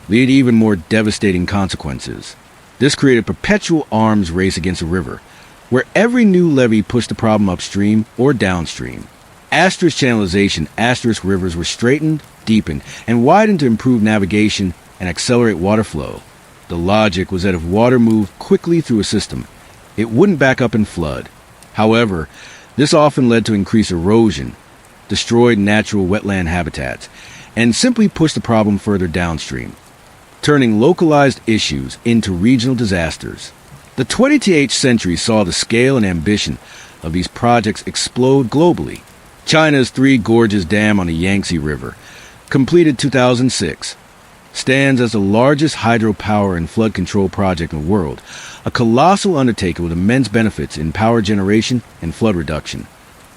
[SPEAKER 1] leading to even more devastating consequences. This created a perpetual arms race against the river, where every new levee pushed the problem upstream or downstream. Asterisk channelization, asterisk rivers were straightened, deepened, and widened to improve navigation and accelerate water flow. The logic was that if water moved quickly through a system, it wouldn't back up and flood. However, this often led to increased erosion, destroyed natural wetland habitats, and simply pushed the problem further downstream, turning localized issues into regional disasters. The 20th century saw the scale and ambition of these projects explode globally. China's Three Gorges Dam on the Yangtze River, completed 2006, stands as the largest hydropower and flood control project in the world, a colossal undertaking with immense benefits in power generation and flood reduction,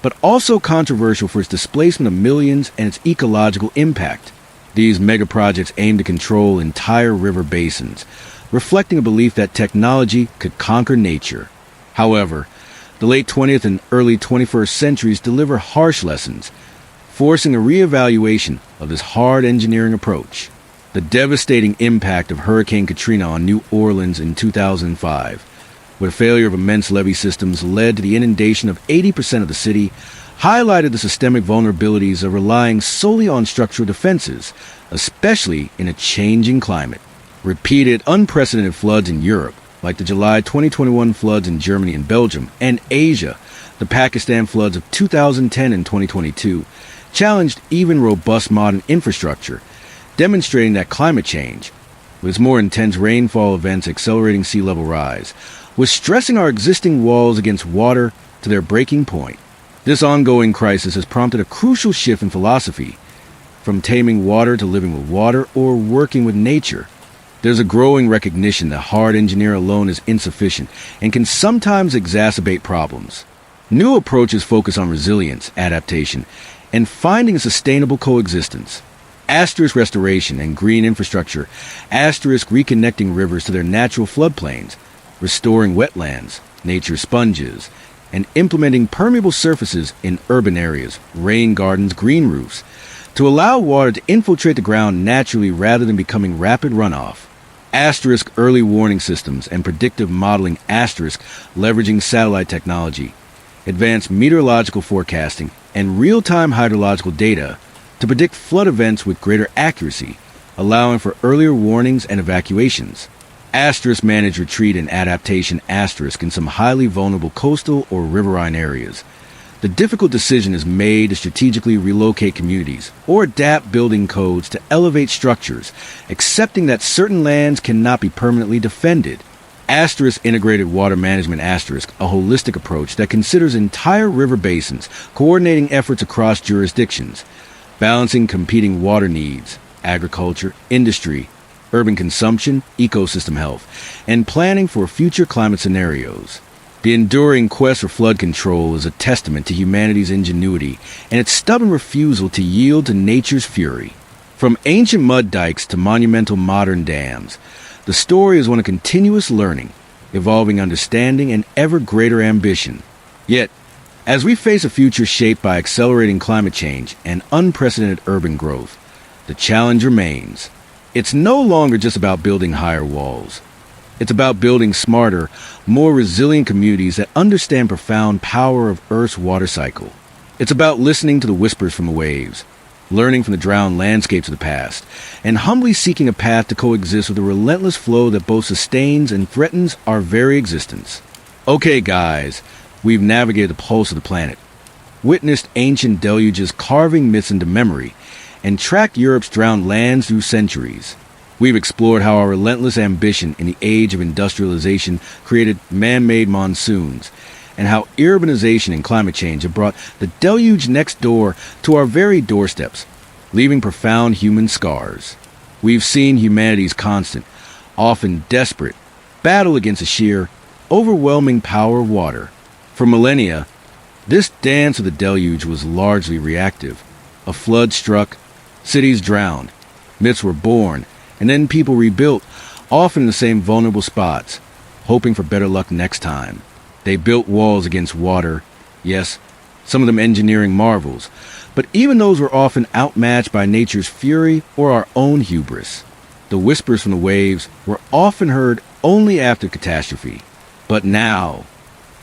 [SPEAKER 1] but also controversial for its displacement of millions and its ecological impact. These mega projects aim to control entire river basins, reflecting a belief that technology could conquer nature. However, the late 20th and early 21st centuries deliver harsh lessons, forcing a reevaluation of this hard engineering approach. The devastating impact of Hurricane Katrina on New Orleans in 2005, where failure of immense levee systems led to the inundation of 80% of the city, highlighted the systemic vulnerabilities of relying solely on structural defenses, especially in a changing climate. Repeated unprecedented floods in Europe, like the July 2021 floods in Germany and Belgium, and Asia, the Pakistan floods of 2010 and 2022, challenged even robust modern infrastructure, demonstrating that climate change, with its more intense rainfall events accelerating sea level rise, was stressing our existing walls against water to their breaking point. This ongoing crisis has prompted a crucial shift in philosophy, from taming water to living with water or working with nature. There's a growing recognition that hard engineering alone is insufficient and can sometimes exacerbate problems. New approaches focus on resilience, adaptation, and finding a sustainable coexistence. Asterisk restoration and green infrastructure, asterisk reconnecting rivers to their natural floodplains, restoring wetlands, nature sponges, and implementing permeable surfaces in urban areas, rain gardens, green roofs, to allow water to infiltrate the ground naturally rather than becoming rapid runoff. Asterisk early warning systems and predictive modeling, asterisk leveraging satellite technology, advanced meteorological forecasting, and real-time hydrological data to predict flood events with greater accuracy, allowing for earlier warnings and evacuations. Asterisk manage retreat and adaptation, asterisk in some highly vulnerable coastal or riverine areas. The difficult decision is made to strategically relocate communities or adapt building codes to elevate structures, accepting that certain lands cannot be permanently defended. Asterisk integrated water management, asterisk a holistic approach that considers entire river basins, coordinating efforts across jurisdictions, balancing competing water needs, agriculture, industry, urban consumption, ecosystem health, and planning for future climate scenarios. The enduring quest for flood control is a testament to humanity's ingenuity and its stubborn refusal to yield to nature's fury. From ancient mud dikes to monumental modern dams, the story is one of continuous learning, evolving understanding, and ever greater ambition. Yet, as we face a future shaped by accelerating climate change and unprecedented urban growth, the challenge remains. It's no longer just about building higher walls. It's about building smarter, more resilient communities that understand profound power of Earth's water cycle. It's about listening to the whispers from the waves, learning from the drowned landscapes of the past, and humbly seeking a path to coexist with a relentless flow that both sustains and threatens our very existence. Okay, guys, we've navigated the pulse of the planet, witnessed ancient deluges carving myths into memory, and tracked Europe's drowned lands through centuries. We've explored how our relentless ambition in the age of industrialization created man-made monsoons, and how urbanization and climate change have brought the deluge next door to our very doorsteps, leaving profound human scars. We've seen humanity's constant, often desperate, battle against the sheer, overwhelming power of water. For millennia, this dance of the deluge was largely reactive. A flood struck, cities drowned, myths were born, and then people rebuilt, often in the same vulnerable spots, hoping for better luck next time. They built walls against water, yes, some of them engineering marvels, but even those were often outmatched by nature's fury or our own hubris. The whispers from the waves were often heard only after catastrophe. But now,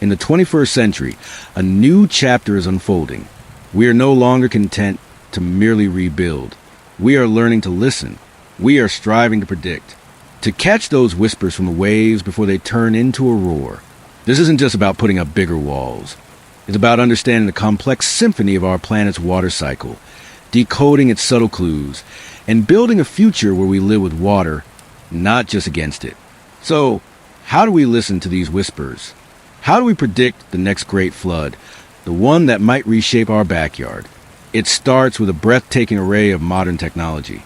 [SPEAKER 1] in the 21st century, a new chapter is unfolding. We are no longer content to merely rebuild. We are learning to listen. We are striving to predict, to catch those whispers from the waves before they turn into a roar. This isn't just about putting up bigger walls. It's about understanding the complex symphony of our planet's water cycle, decoding its subtle clues, and building a future where we live with water, not just against it. So, how do we listen to these whispers? How do we predict the next great flood, the one that might reshape our backyard? It starts with a breathtaking array of modern technology.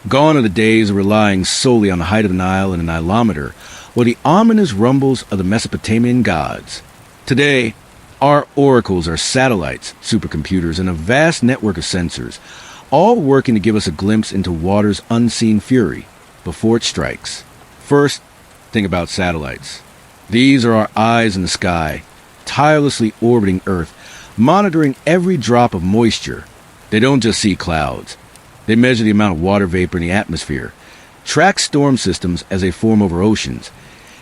[SPEAKER 1] Gone are the days of relying solely on the height of the Nile and a nilometer, or the ominous rumbles of the Mesopotamian gods. Today, our oracles are satellites, supercomputers, and a vast network of sensors, all working to give us a glimpse into water's unseen fury before it strikes. First, think about satellites. These are our eyes in the sky, tirelessly orbiting Earth, monitoring every drop of moisture. They don't just see clouds. They measure the amount of water vapor in the atmosphere, track storm systems as they form over oceans,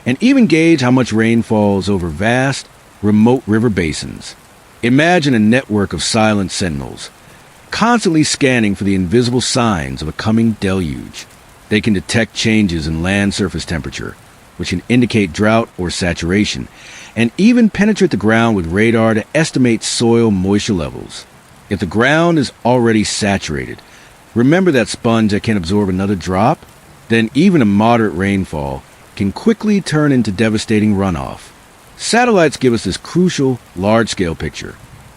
[SPEAKER 1] and even gauge how much rain falls over vast, remote river basins. Imagine a network of silent sentinels, constantly scanning for the invisible signs of a coming deluge. They can detect changes in land surface temperature, which can indicate drought or saturation, and even penetrate the ground with radar to estimate soil moisture levels. If the ground is already saturated, remember that sponge that can absorb another drop? Then even a moderate rainfall can quickly turn into devastating runoff. Satellites give us this crucial, large-scale picture,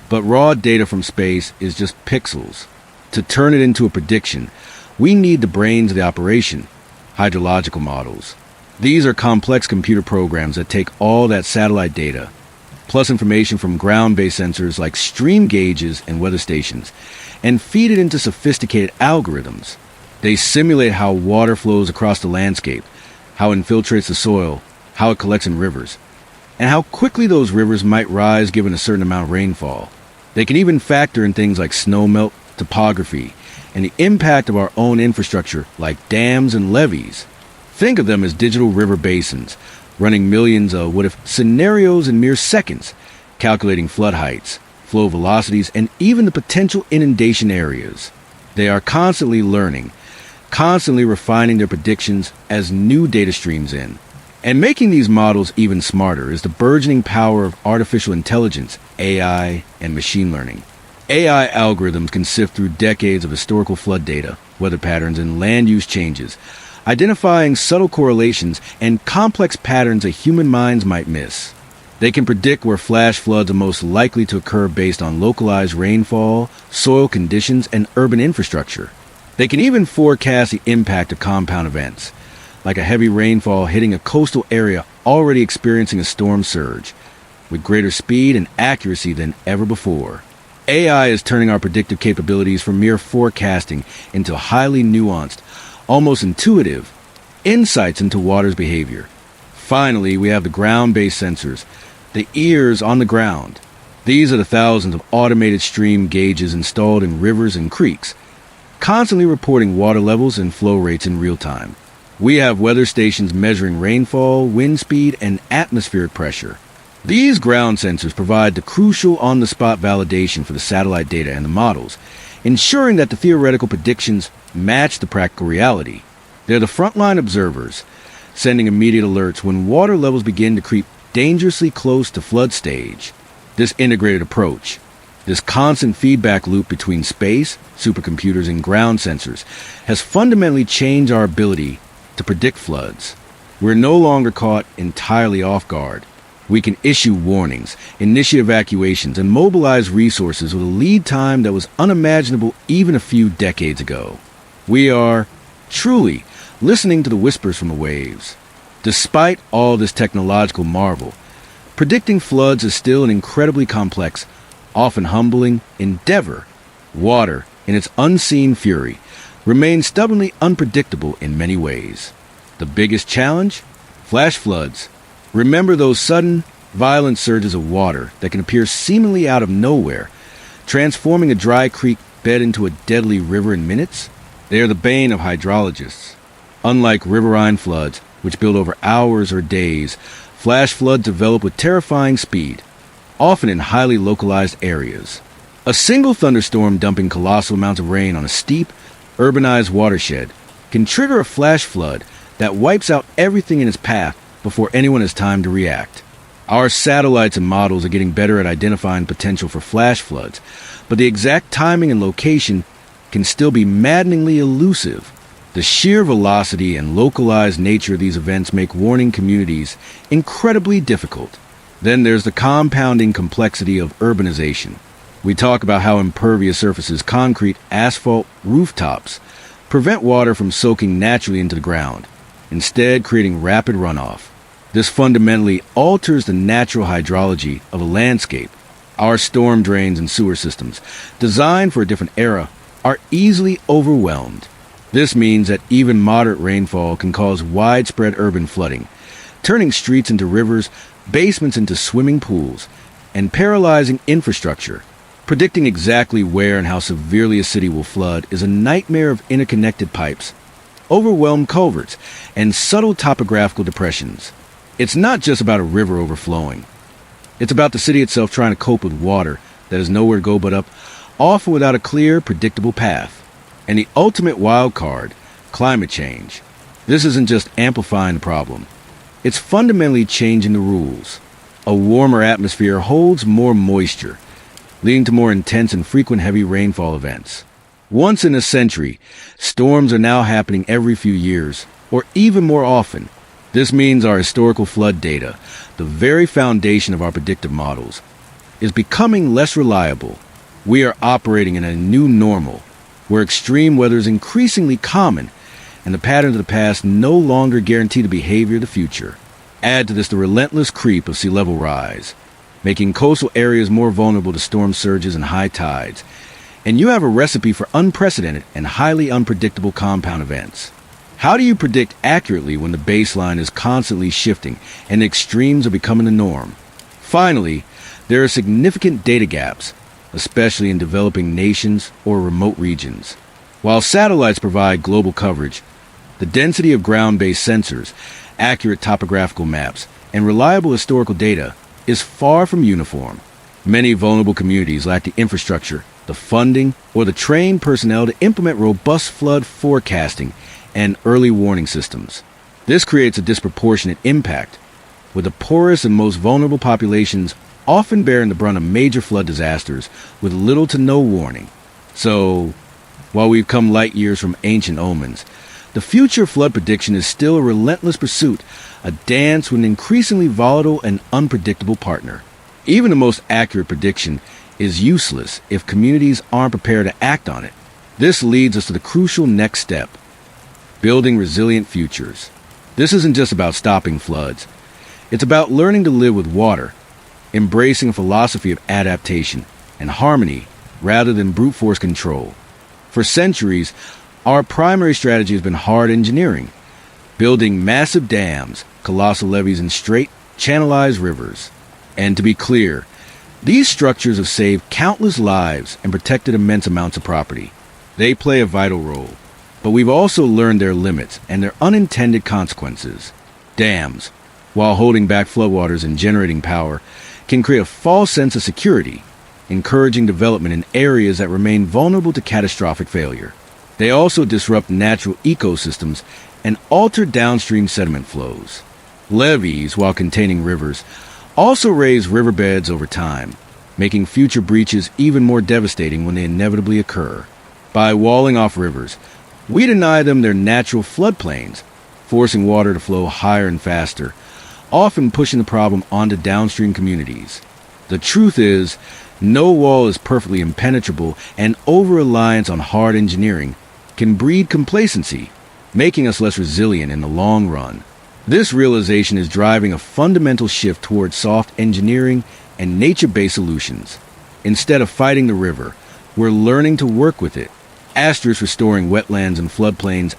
[SPEAKER 1] but raw data from space is just pixels. To turn it into a prediction, we need the brains of the operation, hydrological models. These are complex computer programs that take all that satellite data, plus information from ground-based sensors like stream gauges and weather stations, and feed it into sophisticated algorithms. They simulate how water flows across the landscape, how it infiltrates the soil, how it collects in rivers, and how quickly those rivers might rise given a certain amount of rainfall. They can even factor in things like snowmelt, topography, and the impact of our own infrastructure like dams and levees. Think of them as digital river basins, running millions of what-if scenarios in mere seconds, calculating flood heights, flow velocities, and even the potential inundation areas. They are constantly learning, constantly refining their predictions as new data streams in. And making these models even smarter is the burgeoning power of artificial intelligence, AI, and machine learning. AI algorithms can sift through decades of historical flood data, weather patterns, and land use changes, identifying subtle correlations and complex patterns that human minds might miss. They can predict where flash floods are most likely to occur based on localized rainfall, soil conditions, and urban infrastructure. They can even forecast the impact of compound events, like a heavy rainfall hitting a coastal area already experiencing a storm surge, with greater speed and accuracy than ever before. AI is turning our predictive capabilities from mere forecasting into highly nuanced, almost intuitive, insights into water's behavior. Finally, we have the ground-based sensors, the ears on the ground. These are the thousands of automated stream gauges installed in rivers and creeks, constantly reporting water levels and flow rates in real time. We have weather stations measuring rainfall, wind speed, and atmospheric pressure. These ground sensors provide the crucial on-the-spot validation for the satellite data and the models, ensuring that the theoretical predictions match the practical reality. They're the frontline observers, sending immediate alerts when water levels begin to creep dangerously close to flood stage. This integrated approach, this constant feedback loop between space, supercomputers, and ground sensors, has fundamentally changed our ability to predict floods. We're no longer caught entirely off guard. We can issue warnings, initiate evacuations, and mobilize resources with a lead time that was unimaginable even a few decades ago. We are, truly, listening to the whispers from the waves. Despite all this technological marvel, predicting floods is still an incredibly complex, often humbling, endeavor. Water, in its unseen fury, remains stubbornly unpredictable in many ways. The biggest challenge? Flash floods. Remember those sudden, violent surges of water that can appear seemingly out of nowhere, transforming a dry creek bed into a deadly river in minutes? They are the bane of hydrologists. Unlike riverine floods, which build over hours or days, flash floods develop with terrifying speed, often in highly localized areas. A single thunderstorm dumping colossal amounts of rain on a steep, urbanized watershed can trigger a flash flood that wipes out everything in its path before anyone has time to react. Our satellites and models are getting better at identifying potential for flash floods, but the exact timing and location can still be maddeningly elusive. The sheer velocity and localized nature of these events make warning communities incredibly difficult. Then there's the compounding complexity of urbanization. We talk about how impervious surfaces, concrete, asphalt, rooftops, prevent water from soaking naturally into the ground, instead creating rapid runoff. This fundamentally alters the natural hydrology of a landscape. Our storm drains and sewer systems, designed for a different era, are easily overwhelmed. This means that even moderate rainfall can cause widespread urban flooding, turning streets into rivers, basements into swimming pools, and paralyzing infrastructure. Predicting exactly where and how severely a city will flood is a nightmare of interconnected pipes, overwhelmed culverts, and subtle topographical depressions. It's not just about a river overflowing. It's about the city itself trying to cope with water that has nowhere to go but up, often without a clear, predictable path. And the ultimate wild card, climate change. This isn't just amplifying the problem. It's fundamentally changing the rules. A warmer atmosphere holds more moisture, leading to more intense and frequent heavy rainfall events. Once in a century, storms are now happening every few years, or even more often. This means our historical flood data, the very foundation of our predictive models, is becoming less reliable. We are operating in a new normal, where extreme weather is increasingly common and the patterns of the past no longer guarantee the behavior of the future. Add to this the relentless creep of sea level rise, making coastal areas more vulnerable to storm surges and high tides, and you have a recipe for unprecedented and highly unpredictable compound events. How do you predict accurately when the baseline is constantly shifting and the extremes are becoming the norm? Finally, there are significant data gaps, especially in developing nations or remote regions. While satellites provide global coverage, the density of ground-based sensors, accurate topographical maps, and reliable historical data is far from uniform. Many vulnerable communities lack the infrastructure, the funding, or the trained personnel to implement robust flood forecasting and early warning systems. This creates a disproportionate impact, with the poorest and most vulnerable populations often bearing the brunt of major flood disasters with little to no warning. So, while we've come light years from ancient omens, the future of flood prediction is still a relentless pursuit, a dance with an increasingly volatile and unpredictable partner. Even the most accurate prediction is useless if communities aren't prepared to act on it. This leads us to the crucial next step: building resilient futures. This isn't just about stopping floods. It's about learning to live with water, embracing a philosophy of adaptation and harmony rather than brute force control. For centuries, our primary strategy has been hard engineering, building massive dams, colossal levees, and straight, channelized rivers. And to be clear, these structures have saved countless lives and protected immense amounts of property. They play a vital role. But we've also learned their limits and their unintended consequences. Dams, while holding back floodwaters and generating power, can create a false sense of security, encouraging development in areas that remain vulnerable to catastrophic failure. They also disrupt natural ecosystems and alter downstream sediment flows. Levees, while containing rivers, also raise riverbeds over time, making future breaches even more devastating when they inevitably occur. By walling off rivers, we deny them their natural floodplains, forcing water to flow higher and faster, often pushing the problem onto downstream communities. The truth is, no wall is perfectly impenetrable, and over-reliance on hard engineering can breed complacency, making us less resilient in the long run. This realization is driving a fundamental shift towards soft engineering and nature-based solutions. Instead of fighting the river, we're learning to work with it. Restoring wetlands and floodplains.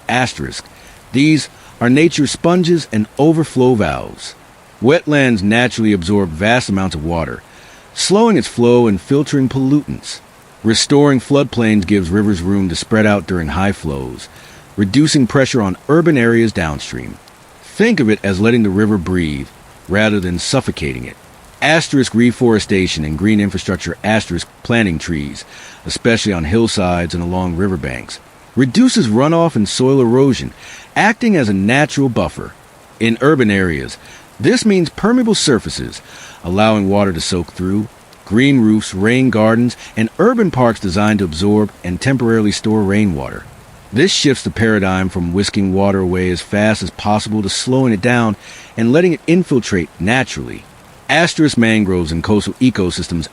[SPEAKER 1] These are nature's sponges and overflow valves. Wetlands naturally absorb vast amounts of water, slowing its flow and filtering pollutants. Restoring floodplains gives rivers room to spread out during high flows, reducing pressure on urban areas downstream. Think of it as letting the river breathe, rather than suffocating it. Reforestation and green infrastructure. Planting trees, especially on hillsides and along riverbanks, reduces runoff and soil erosion, acting as a natural buffer. In urban areas, this means permeable surfaces, allowing water to soak through, green roofs, rain gardens, and urban parks designed to absorb and temporarily store rainwater. This shifts the paradigm from whisking water away as fast as possible to slowing it down and letting it infiltrate naturally. Mangroves and coastal ecosystems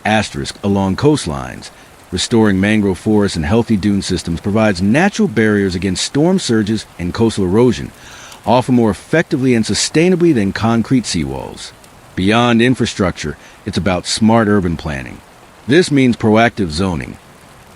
[SPEAKER 1] along coastlines. Restoring mangrove forests and healthy dune systems provides natural barriers against storm surges and coastal erosion, often more effectively and sustainably than concrete seawalls. Beyond infrastructure, it's about smart urban planning. This means proactive zoning,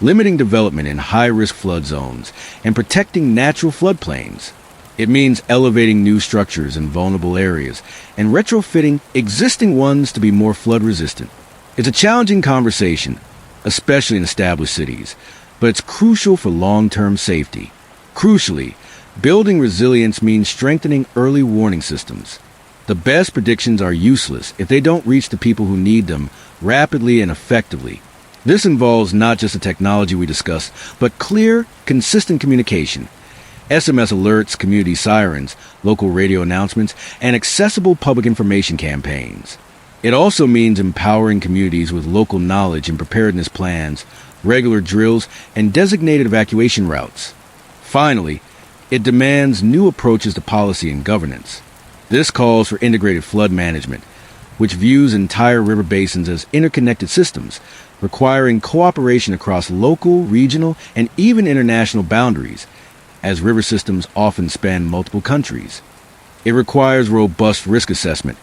[SPEAKER 1] limiting development in high-risk flood zones, and protecting natural floodplains. It means elevating new structures in vulnerable areas and retrofitting existing ones to be more flood-resistant. It's a challenging conversation, especially in established cities, but it's crucial for long-term safety. Crucially, building resilience means strengthening early warning systems. The best predictions are useless if they don't reach the people who need them rapidly and effectively. This involves not just the technology we discuss, but clear, consistent communication. SMS alerts, community sirens, local radio announcements, and accessible public information campaigns. It also means empowering communities with local knowledge and preparedness plans, regular drills, and designated evacuation routes. Finally, it demands new approaches to policy and governance. This calls for integrated flood management, which views entire river basins as interconnected systems, requiring cooperation across local, regional, and even international boundaries, as river systems often span multiple countries. It requires robust risk assessment,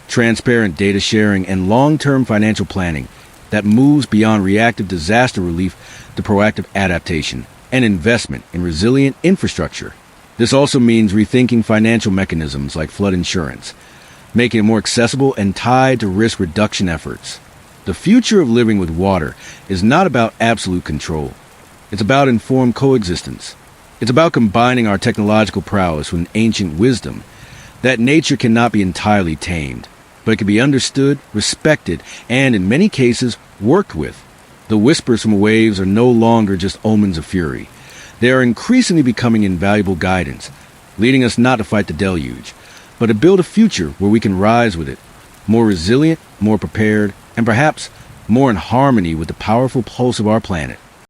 [SPEAKER 1] transparent data sharing, and long-term financial planning that moves beyond reactive disaster relief to proactive adaptation and investment in resilient infrastructure. This also means rethinking financial mechanisms like flood insurance, making it more accessible and tied to risk reduction efforts. The future of living with water is not about absolute control. It's about informed coexistence. It's about combining our technological prowess with ancient wisdom that nature cannot be entirely tamed, but it can be understood, respected, and in many cases, worked with. The whispers from waves are no longer just omens of fury. They are increasingly becoming invaluable guidance, leading us not to fight the deluge, but to build a future where we can rise with it, more resilient, more prepared, and perhaps more in harmony with the powerful pulse of our planet.